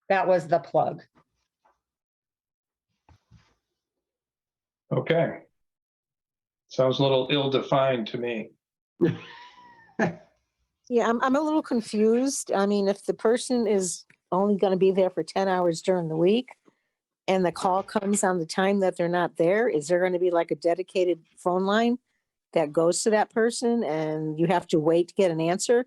That was the plug. Okay. Sounds a little ill-defined to me. Yeah, I'm a little confused. I mean, if the person is only going to be there for 10 hours during the week and the call comes on the time that they're not there, is there going to be like a dedicated phone line that goes to that person and you have to wait to get an answer?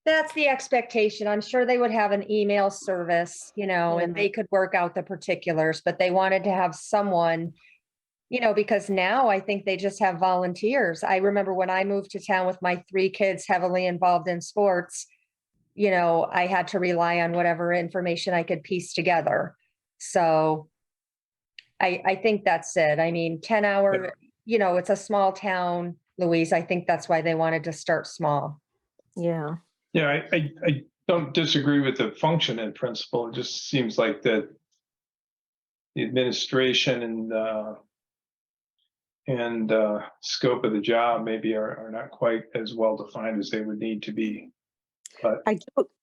That's the expectation. I'm sure they would have an email service, and they could work out the particulars, but they wanted to have someone, because now I think they just have volunteers. I remember when I moved to town with my 3 kids heavily involved in sports, I had to rely on whatever information I could piece together. So I think that's it. I mean, 10-hour, it's a small town, Louise. I think that's why they wanted to start small. Yeah. Yeah, I don't disagree with the function in principle. It just seems like that the administration and scope of the job maybe are not quite as well defined as they would need to be. But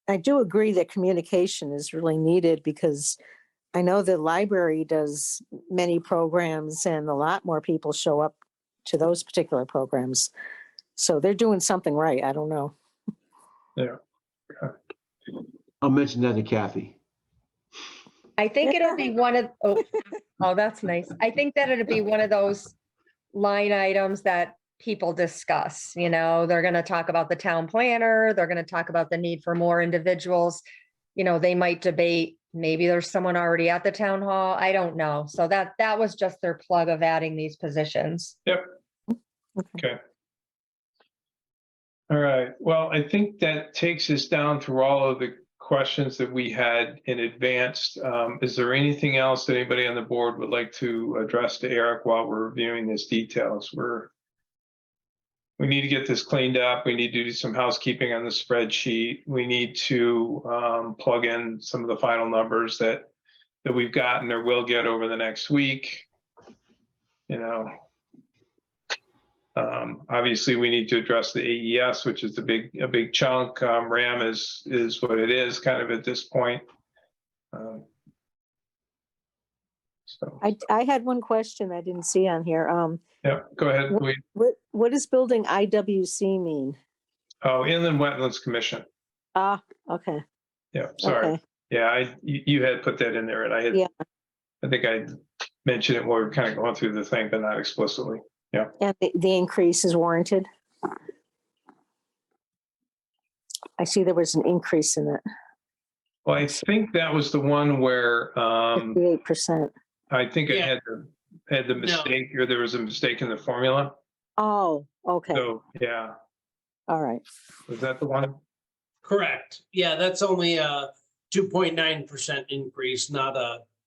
I do agree that communication is really needed because I know the library does many programs and a lot more people show up to those particular programs. So they're doing something right. I don't know. yeah, I'll mention that to Kathy. I think it'll be one of, oh, that's nice. I think that it'll be one of those line items that people discuss, they're going to talk about the town planner. They're going to talk about the need for more individuals. They might debate, maybe there's someone already at the town hall. I don't know. So that was just their plug of adding these positions. yep. Okay. All right. Well, I think that takes us down through all of the questions that we had in advance. Is there anything else that anybody on the board would like to address to Eric while we're reviewing these details? We need to get this cleaned up. We need to do some housekeeping on the spreadsheet. We need to plug in some of the final numbers that we've gotten or will get over the next week. Obviously, we need to address the AES, which is a big chunk. RAM is what it is, kind of at this point. So I had one question I didn't see on here. yeah, go ahead. What does building IWC mean? Oh, Inland Wetlands Commission. Ah, okay. Yeah, sorry. Okay. Yeah, you had put that in there, and I had. Yeah. I think I mentioned it when we were kind of going through the thing, but not explicitly. Yeah. And the increase is warranted? I see there was an increase in it. Well, I think that was the one where 58%. I think I Yeah. had the mistake, or there was a mistake in the formula. Oh, okay. So yeah, All right. was that the one? Correct. Yeah, that's only a 2.9% increase, not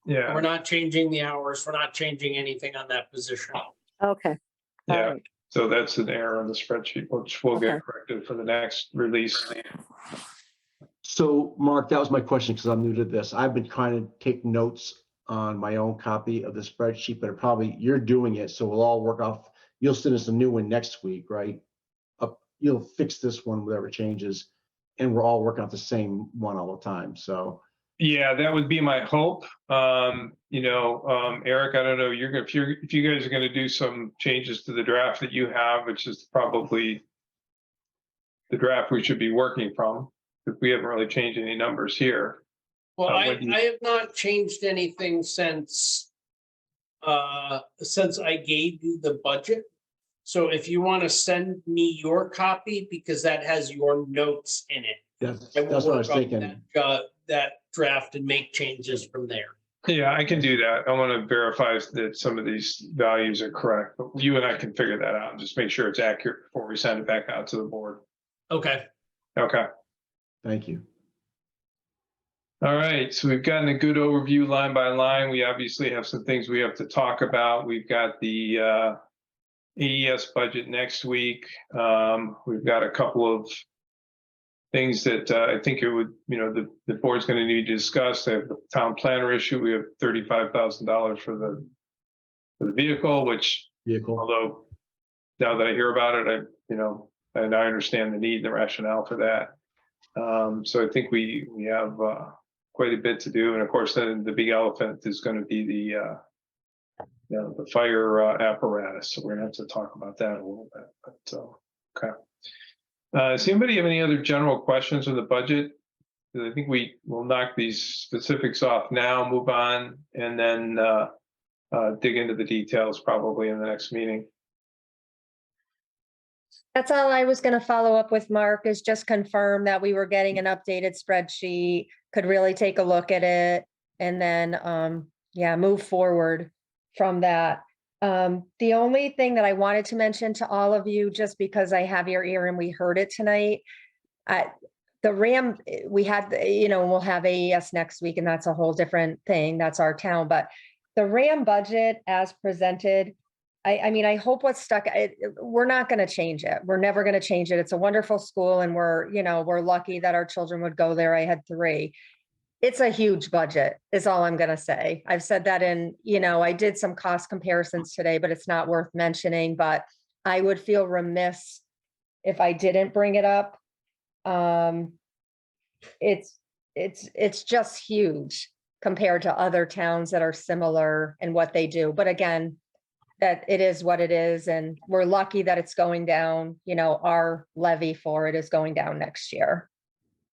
Yeah. we're not changing the hours. We're not changing anything on that position. Okay. All Yeah. right. So that's an error on the spreadsheet, which will get Okay. corrected for the next release. So Mark, that was my question because I'm new to this. I've been trying to take notes on my own copy of the spreadsheet, but you're doing it. So we'll all work off. You'll send us a new one next week, right? You'll fix this one, whatever changes, and we're all working off the same one all the time. So Yeah, that would be my hope. Eric, I don't know. If you guys are going to do some changes to the draft that you have, which is probably the draft we should be working from, because we haven't really changed any numbers here. Well, what I do you- have not changed anything since I gave you the budget. So if you want to send me your copy, because that has your notes in it. that's I will what I was work on thinking. that draft and make changes from there. Yeah, I can do that. I want to verify that some of these values are correct, but you and I can figure that out and just make sure it's accurate before we send it back out to the board. Okay. Okay. Thank you. All right, so we've gotten a good overview line by line. We obviously have some things we have to talk about. We've got the AES budget next week. We've got a couple of things that I think it would, the board's going to need to discuss. They have the town planner issue. We have $35,000 for the vehicle, which, although now that I hear about it, and I understand the need and the rationale for that. So I think we have quite a bit to do. And of course, then the big elephant is going to be the fire apparatus. So we're going to have to talk about that a little bit. But okay. Does anybody have any other general questions on the budget? I think we will knock these specifics off now, move on, and then dig into the details probably in the next meeting. That's all I was going to follow up with, Mark, is just confirm that we were getting an updated spreadsheet, could really take a look at it, and then, move forward from that. The only thing that I wanted to mention to all of you, just because I have your ear and we heard it tonight, the RAM, we had, we'll have AES next week, and that's a whole different thing. That's our town, but the RAM budget as presented, I mean, I hope what's stuck, we're not going to change it. We're never going to change it. It's a wonderful school and we're lucky that our children would go there. I had 3. It's a huge budget is all I'm going to say. I've said that I did some cost comparisons today, but it's not worth mentioning, but I would feel remiss if I didn't bring it up. It's just huge compared to other towns that are similar in what they do. But again, that it is what it is. And we're lucky that it's going down, our levy for it is going down next year.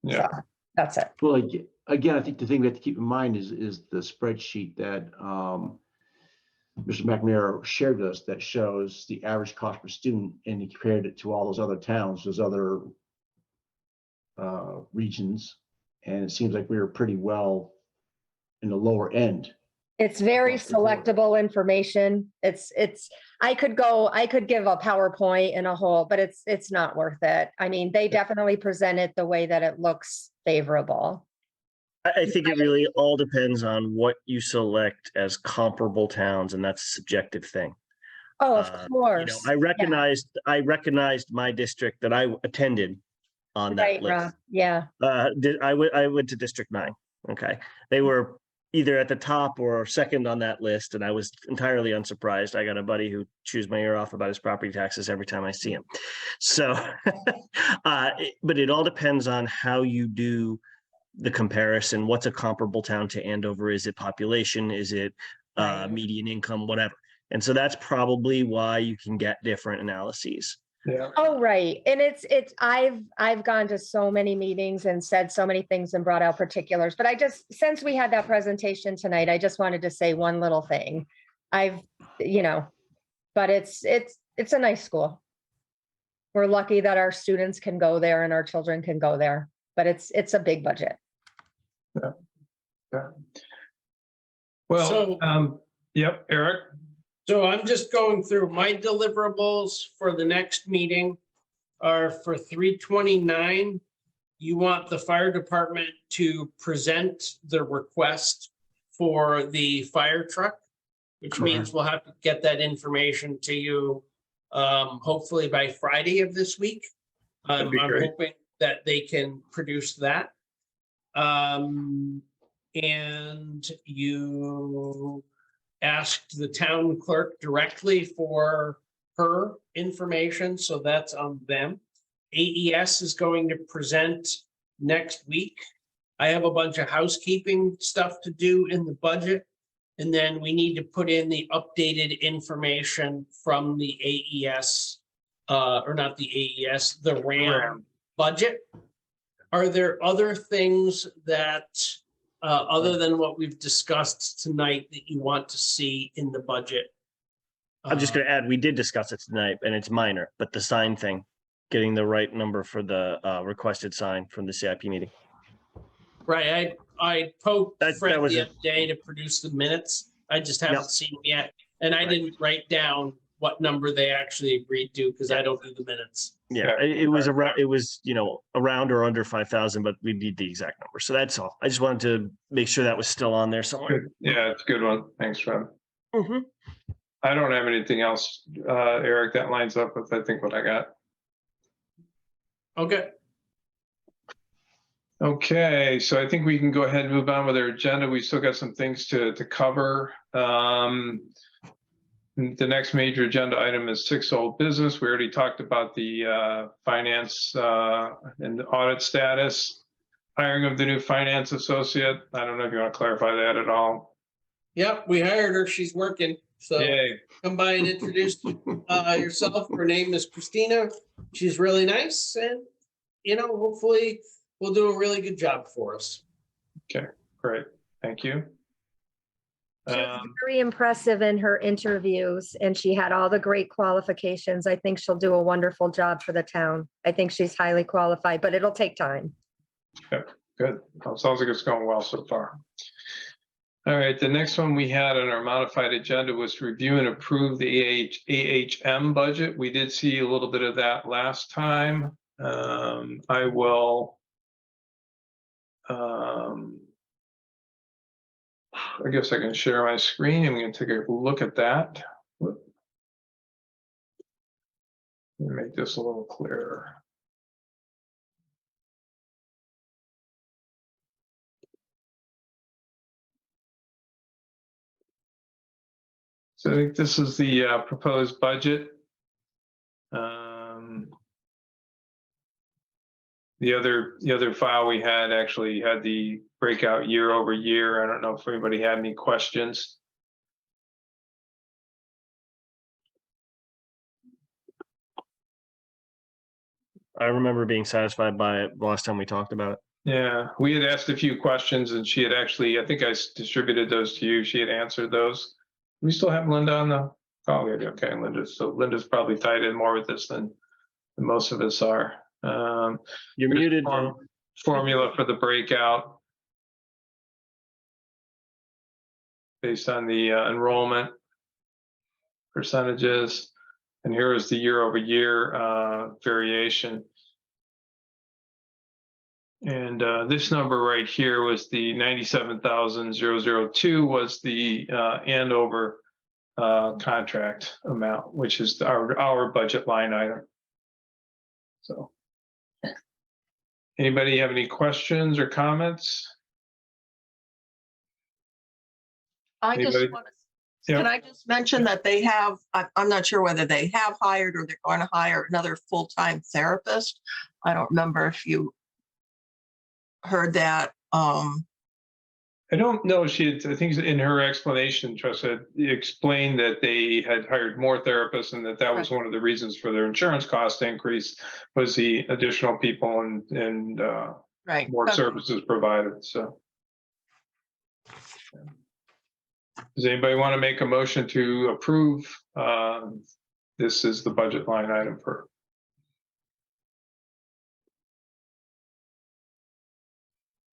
Yeah. So that's it. Well, again, I think the thing we have to keep in mind is the spreadsheet that Mr. McNamara shared with us that shows the average cost per student, and he compared it to all those other towns, those other regions, and it seems like we were pretty well in the lower end. It's very Across the board. selectable information. I could give a PowerPoint and a whole, but it's not worth it. I mean, they definitely present it the way that it looks favorable. I think it really all depends on what you select as comparable towns, and that's a subjective thing. Oh, of You know, course. I recognized my district that I attended on that Right, list. Rob. Yeah. I went to District 9. Okay. They were either at the top or second on that list, and I was entirely unsurprised. I got a buddy who chews my ear off about his property taxes every time I see him. So, but it all depends on how you do the comparison. What's a comparable town to Andover? Is it population? Is it Right. median income? Whatever. And so that's probably why you can get different analyses. Yeah. Oh, right. And I've gone to so many meetings and said so many things and brought out particulars, but since we had that presentation tonight, I just wanted to say one little thing. But it's a nice school. We're lucky that our students can go there and our children can go there, but it's a big budget. Yeah. Well, yep, Eric. So I'm just going through my deliverables for the next meeting are for 3/29. You want the fire department to present the request for the fire truck, which means we'll have to get that information to you hopefully by Friday of this week. That'd I'm be great. hoping that they can produce that. And you asked the town clerk directly for her information, so that's on them. AES is going to present next week. I have a bunch of housekeeping stuff to do in the budget. And then we need to put in the updated information from the AES, or not the AES, the RAM budget. Are there other things that other than what we've discussed tonight that you want to see in the budget? I'm just going to add, we did discuss it tonight, and it's minor, but the sign thing, getting the right number for the requested sign from the CIP meeting. Right, I poked That Fred was the it. other day to produce the minutes. I just haven't seen them yet. And I didn't write down what number they actually agreed to because I don't do the minutes. Yeah, it was around, around or under 5,000, but we need the exact number. So that's all. I just wanted to make sure that was still on there somewhere. Good. Yeah, it's a good one. Thanks, Fred. Mm-hmm. I don't have anything else, Eric, that lines up with, I think, what I got. Okay. Okay, so I think we can go ahead and move on with our agenda. We still got some things to cover. The next major agenda item is 6 old business. We already talked about the finance and the audit status, hiring of the new finance associate. I don't know if you want to clarify that at all. Yep, we hired her. She's working. So Yay. come by and introduce yourself. Her name is Christina. She's really nice, and hopefully we'll do a really good job for us. Okay, great. Thank you. She was very impressive in her interviews and she had all the great qualifications. I think she'll do a wonderful job for the town. I think she's highly qualified, but it'll take time. Good. Well, sounds like it's going well so far. All right, the next one we had on our modified agenda was to review and approve the AHM budget. We did see a little bit of that last time. I will I guess I can share my screen and we can take a look at that. Let me make this a little clearer. So I think this is the proposed budget. The other file we had actually had the breakout year over year. I don't know if anybody had any questions. I remember being satisfied by it the last time we talked about it. Yeah, we had asked a few questions and she had actually, I think I distributed those to you. She had answered those. We still have Linda on the call. Okay, Linda's probably tied in more with this than most of us are. You're here's muted. formula for the breakout based on the enrollment percentages. And here is the year over year variation. And this number right here was the 97,002 was the Andover contract amount, which is our budget line item. So anybody have any questions or comments? I just Anybody? want to, Yeah. can I just mention that they have, I'm not sure whether they have hired or they're going to hire another full-time therapist. I don't remember if you heard that. I don't know. She had, I think in her explanation, Tressa explained that they had hired more therapists and that was one of the reasons for their insurance cost increase was the additional people and Right. more Okay. services provided. So does anybody want to make a motion to approve? This is the budget line item for.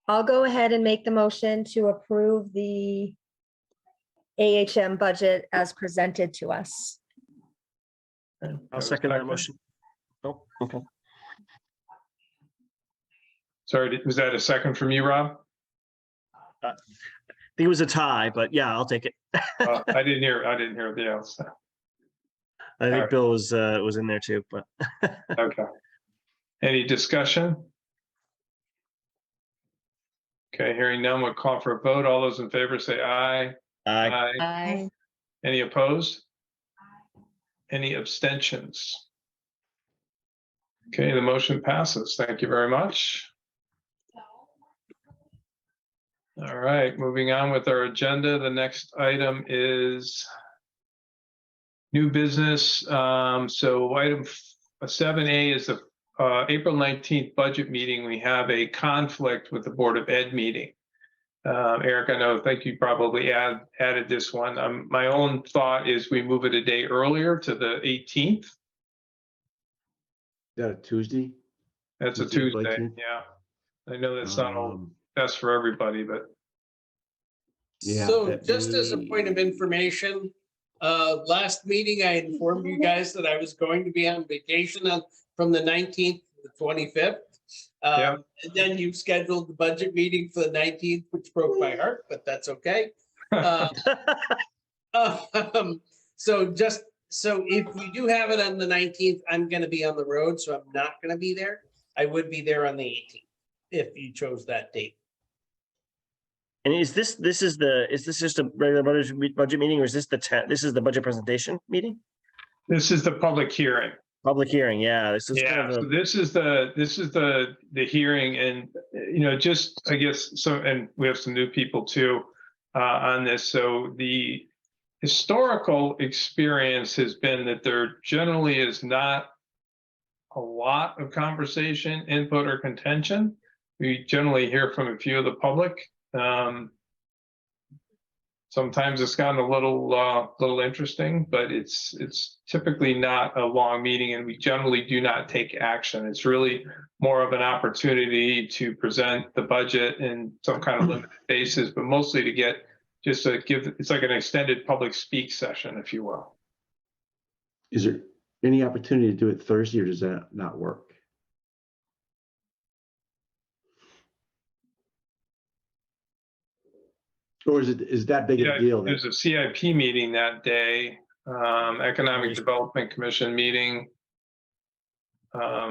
I'll go ahead and make the motion to approve the AHM budget as presented to us. I'll second that motion. Oh, okay. Sorry, was that a second from you, Rob? I think it was a tie, but yeah, I'll take it. I didn't hear anything else. I think Alright. Bill was in there too, but Okay. Any discussion? Okay, hearing none, we'll call for a vote. All those in favor say aye. I Aye. Any opposed? Any abstentions? Okay, the motion passes. Thank you very much. All right, moving on with our agenda. The next item is new business. So item 7A is the April 19th budget meeting. We have a conflict with the Board of Ed meeting. Eric, I think you probably added this one. My own thought is we move it a day earlier to the 18th. Is that a Tuesday? That's a Tuesday, Tuesday, 19th? yeah. I know that's not all Um, best for everybody, but Yeah, So that just as a point of information, last meeting, I informed you guys that I was going to be on vacation from the 19th to the 25th. Yeah. And then you scheduled the budget meeting for the 19th, which broke my heart, but that's okay. So if we do have it on the 19th, I'm going to be on the road, so I'm not going to be there. I would be there on the 18th if you chose that date. and is this just a regular budget meeting, or is this this is the budget presentation meeting? this is the public hearing. Public hearing, yeah. This is Yeah, kind of so this is the hearing, and just I guess so, and we have some new people too on this. So the historical experience has been that there generally is not a lot of conversation, input, or contention. We generally hear from a few of the public. Sometimes it's gotten a little interesting, but it's typically not a long meeting, and we generally do not take action. It's really more of an opportunity to present the budget in some kind of limited basis, but mostly to get it's like an extended public speak session, if you will. Is there any opportunity to do it Thursday, or does that not work? Or is that big Yeah, a deal? Then? there's a CIP meeting that day, Economic Development Commission meeting. I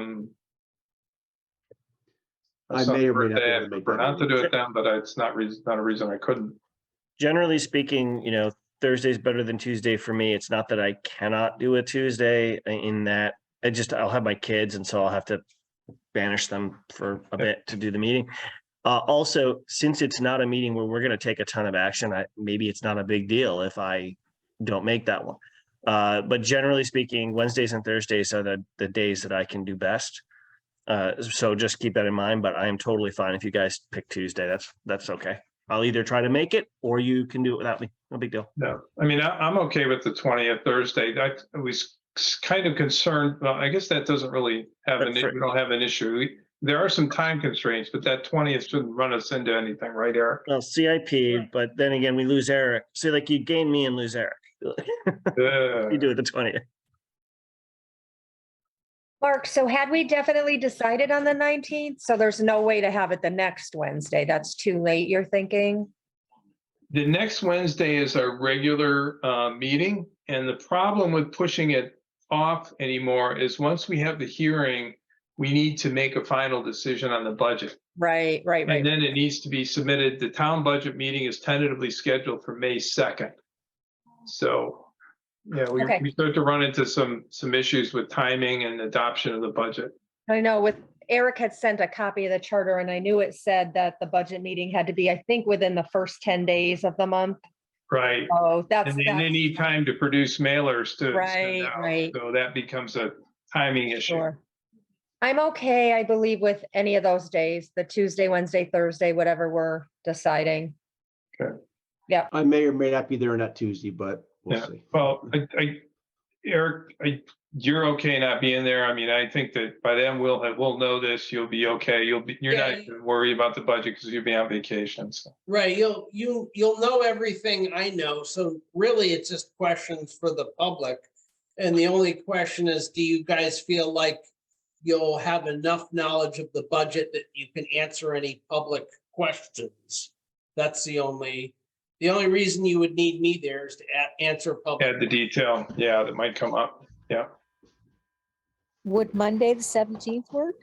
may or may not be able to make that. Not to meeting. do it then, but it's not a reason I couldn't. Generally speaking, Thursday's better than Tuesday for me. It's not that I cannot do a Tuesday in that I'll have my kids, and so I'll have to banish them for a bit to do the meeting. Also, since it's not a meeting where we're going to take a ton of action, maybe it's not a big deal if I don't make that one. But generally speaking, Wednesdays and Thursdays are the days that I can do best. So just keep that in mind, but I am totally fine if you guys pick Tuesday. That's okay. I'll either try to make it or you can do it without me. No big deal. No, I mean, I'm okay with the 20th Thursday. I was kind of concerned. Well, I guess that doesn't really have we don't have an issue. There are some time constraints, but that 20th shouldn't run us into anything, right, Eric? Well, CIP, but then again, we lose Eric. So like you gain me and lose Eric. You do it the 20th. Mark, so had we definitely decided on the 19th? So there's no way to have it the next Wednesday? That's too late, you're thinking? The next Wednesday is our regular meeting, and the problem with pushing it off anymore is once we have the hearing, we need to make a final decision on the budget. Right. And then it needs to be submitted. The town budget meeting is tentatively scheduled for May 2nd. So, yeah, we start to run into some issues with timing and adoption of the budget. I know Eric had sent a copy of the charter, and I knew it said that the budget meeting had to be, I think, within the first 10 days of the month. Right. Oh, And they need time to produce mailers to send out. Right. So that becomes a timing issue. Sure. I'm okay, I believe, with any of those days, the Tuesday, Wednesday, Thursday, whatever we're deciding. Okay. Yeah. I may or may not be there on that Tuesday, but we'll Yeah. see. Well, Eric, you're okay not being there. I mean, I think that by then we'll know this. You'll be okay. You're not even worried about the budget because you'll be on vacation. So. Right, you'll know everything I know, so really it's just questions for the public. And the only question is, do you guys feel like you'll have enough knowledge of the budget that you can answer any public questions? That's the only reason you would need me there is to answer public. Add the detail, yeah, that might come up. Yeah. Would Monday, the 17th work?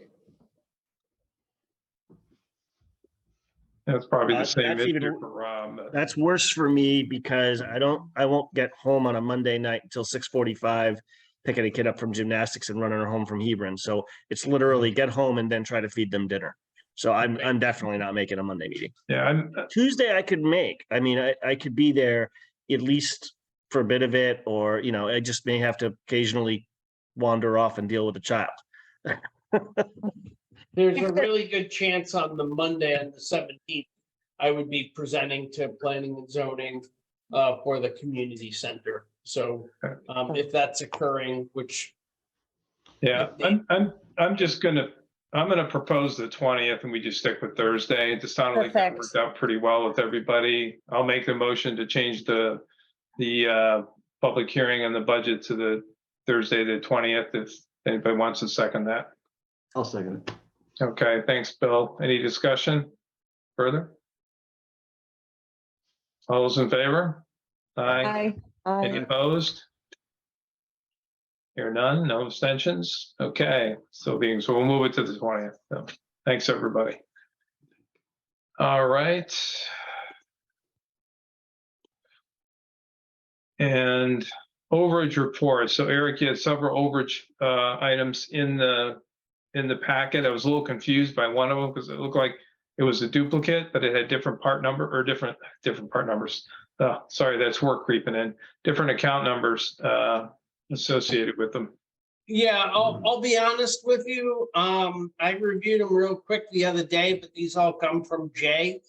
That's probably the same That's issue even- for Rob. But That's worse for me because I won't get home on a Monday night until 6:45, picking a kid up from gymnastics and running her home from Hebron. So it's literally get home and then try to feed them dinner. So I'm definitely not making a Monday meeting. Yeah, Tuesday I could make. I mean, I could be there at least for a bit of it, or I just may have to occasionally wander off and deal with a child. There's a really good chance on the Monday on the 17th, I would be presenting to planning and zoning for the community center. So if that's occurring, which. yeah, I'm gonna propose the 20th and we just stick with Thursday. It just sounded like that Perfect. worked out pretty well with everybody. I'll make the motion to change the public hearing on the budget to the Thursday, the 20th, if anybody wants to second that. I'll second it. Okay, thanks, Bill. Any discussion further? All those in favor? Aye. Any opposed? Hear none, no abstentions? Okay, so we'll move it to the 20th. So, thanks, everybody. All right. And overage report. So Eric, you had several overage items in the packet. I was a little confused by one of them because it looked like it was a duplicate, but it had different part number or different part numbers. Sorry, that's work creeping in. Different account numbers associated with them. Yeah, I'll be honest with you. I reviewed them real quick the other day, but these all come from Jay.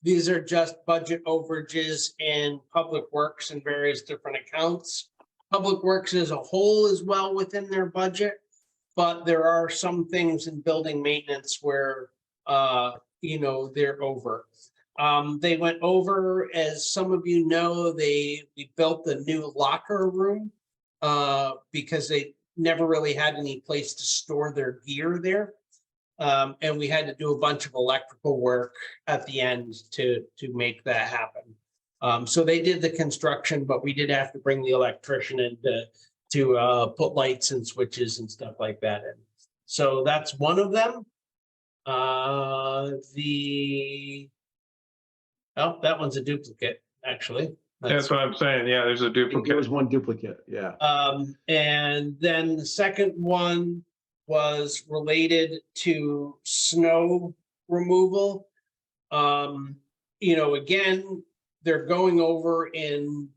These are just budget overages in Public Works and various different accounts. Public Works as a whole is well within their budget, but there are some things in building maintenance where, they're over. They went over, as some of you know, we built the new locker room because they never really had any place to store their gear there. And we had to do a bunch of electrical work at the end to make that happen. So they did the construction, but we did have to bring the electrician in to put lights and switches and stuff like that in. So that's one of them. Oh, that one's a duplicate, actually. That's what I'm saying. Yeah, there's a There duplicate. was one duplicate, yeah. And then the second one was related to snow removal. Again, they're going over in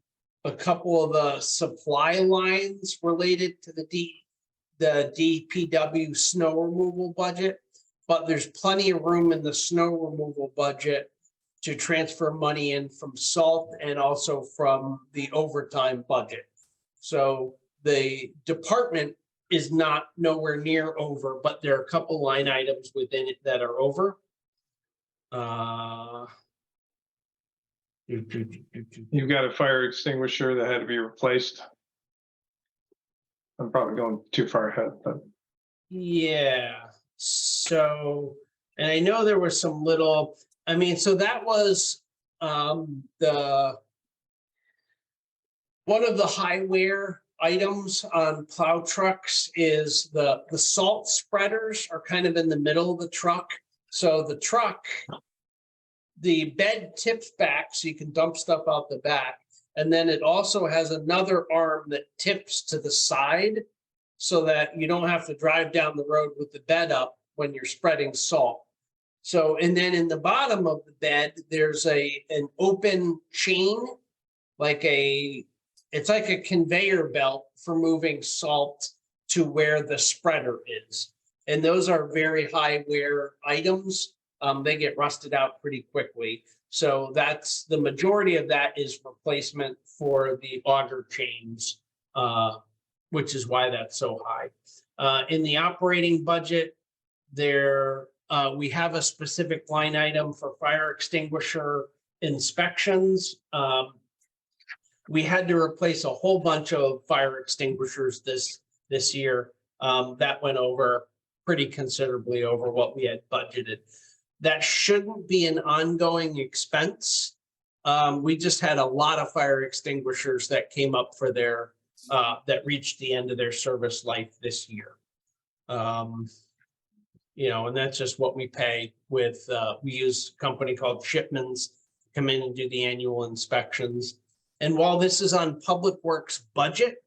a couple of the supply lines related to the DPW snow removal budget, but there's plenty of room in the snow removal budget to transfer money in from salt and also from the overtime budget. So the department is not nowhere near over, but there are a couple line items within it that are over. You've got a fire extinguisher that had to be replaced. I'm probably going too far ahead, but Yeah, so, and I know there was some little, so that was one of the highware items on plow trucks is the salt spreaders are kind of in the middle of the truck. So the truck, the bed tips back so you can dump stuff out the back. And then it also has another arm that tips to the side so that you don't have to drive down the road with the bed up when you're spreading salt. So, and then in the bottom of the bed, there's an open chain, it's like a conveyor belt for moving salt to where the spreader is. And those are very high wear items. They get rusted out pretty quickly. So that's the majority of that is replacement for the auger chains, which is why that's so high. In the operating budget, we have a specific line item for fire extinguisher inspections. We had to replace a whole bunch of fire extinguishers this year. That went over pretty considerably over what we had budgeted. That shouldn't be an ongoing expense. We just had a lot of fire extinguishers that came up for that reached the end of their service life this year. And that's just what we pay with, we use a company called Shipmans to come in and do the annual inspections. And while this is on Public Works budget,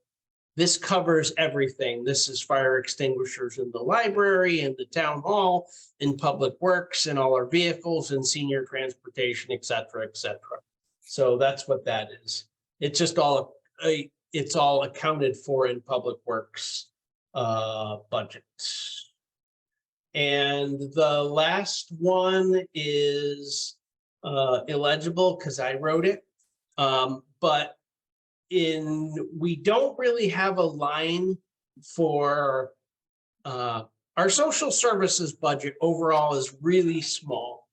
this covers everything. This is fire extinguishers in the library, in the town hall, in Public Works, in all our vehicles, in senior transportation, et cetera, et cetera. So that's what that is. It's just it's all accounted for in Public Works budget. And the last one is illegible because I wrote it. But we don't really have a line for our social services budget overall is really small.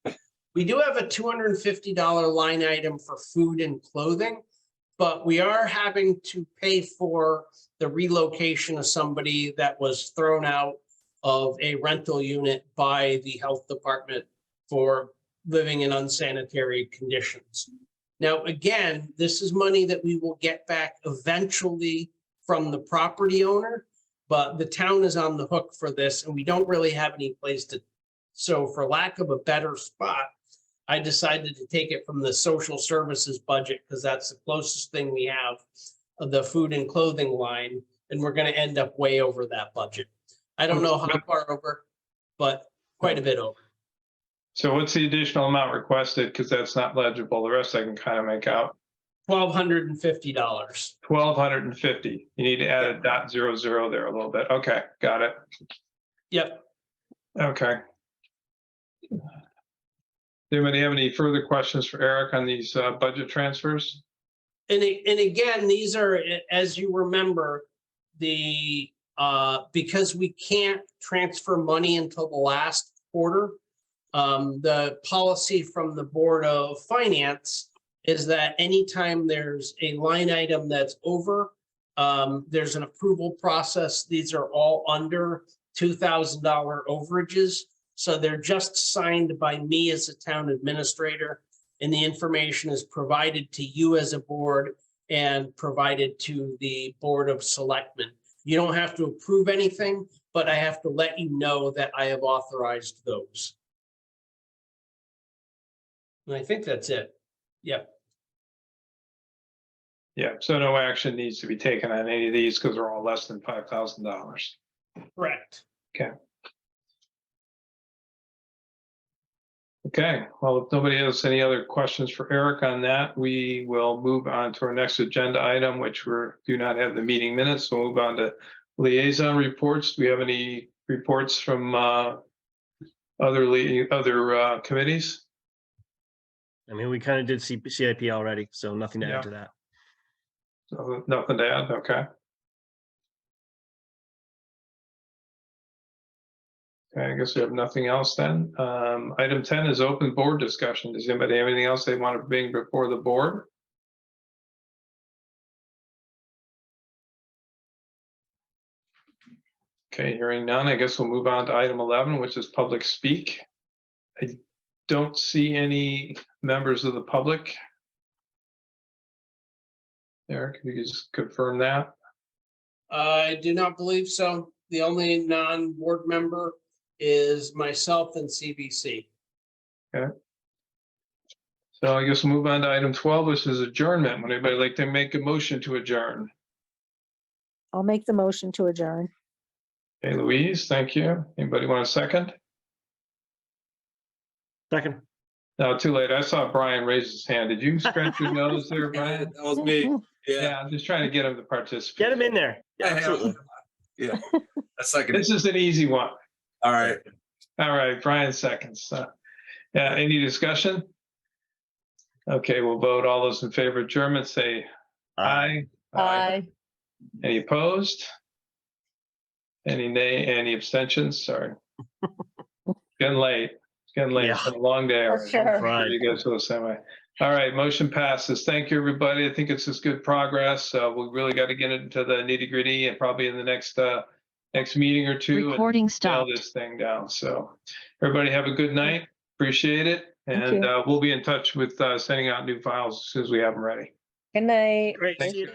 We do have a $250 line item for food and clothing, but we are having to pay for the relocation of somebody that was thrown out of a rental unit by the health department for living in unsanitary conditions. Now, again, this is money that we will get back eventually from the property owner, but the town is on the hook for this and we don't really have any place to. So for lack of a better spot, I decided to take it from the social services budget because that's the closest thing we have of the food and clothing line. And we're going to end up way over that budget. I don't know how far over, but quite a bit over. so what's the additional amount requested? Because that's not legible. The rest I can kind of make out. $1,250. 1,250. You need to add a .00 there a little bit. Okay, got it. Yep. Okay. Anybody have any further questions for Eric on these budget transfers? And again, these are, as you remember, because we can't transfer money until the last quarter, the policy from the Board of Finance is that anytime there's a line item that's over, there's an approval process. These are all under $2,000 overages. So they're just signed by me as a town administrator and the information is provided to you as a board and provided to the Board of Selectmen. You don't have to approve anything, but I have to let you know that I have authorized those. And I think that's it. Yep. Yeah, so no action needs to be taken on any of these because they're all less than $5,000. Correct. Okay, well, if nobody has any other questions for Eric on that, we will move on to our next agenda item, which do not have the meeting minutes. We'll move on to liaison reports. Do we have any reports from other committees? I mean, we kind of did CIP already, so nothing to Yeah. add to that. So nothing to add, okay. Okay, I guess we have nothing else then. Item 10 is open board discussion. Does anybody have anything else they want to bring before the board? Okay, hearing none, I guess we'll move on to item 11, which is public speak. I don't see any members of the public. Eric, can you just confirm that? I do not believe so. The only non-board member is myself and CBC. So I guess we'll move on to item 12, which is adjournment. Would anybody like to make a motion to adjourn? I'll make the motion to adjourn. Okay, Louise, thank you. Anybody want a second? Second. No, too late. I saw Brian raise his hand. Did you scratch your nose there, Brian? That was me. Yeah, I'm just trying to get him to participate. Get him in there. Yeah, I have- absolutely. Yeah. That's like, This is an easy one. all right. All right, Brian seconds. Yeah, any discussion? Okay, we'll vote. All those in favor of adjournment, say aye. Any opposed? Any nay, any abstentions? Sorry. Getting late. It's getting late. It's been a long day already. Sure. Right. You guys feel the same way. All right, motion passes. Thank you, everybody. I think it's just good progress. We really got to get into the nitty gritty and probably in the next meeting or two. Recording Nail stopped. this thing down. So everybody have a good night. Appreciate it. And we'll be in touch with sending out new files as soon as we have them ready. Good night. Great. Thank See you. you.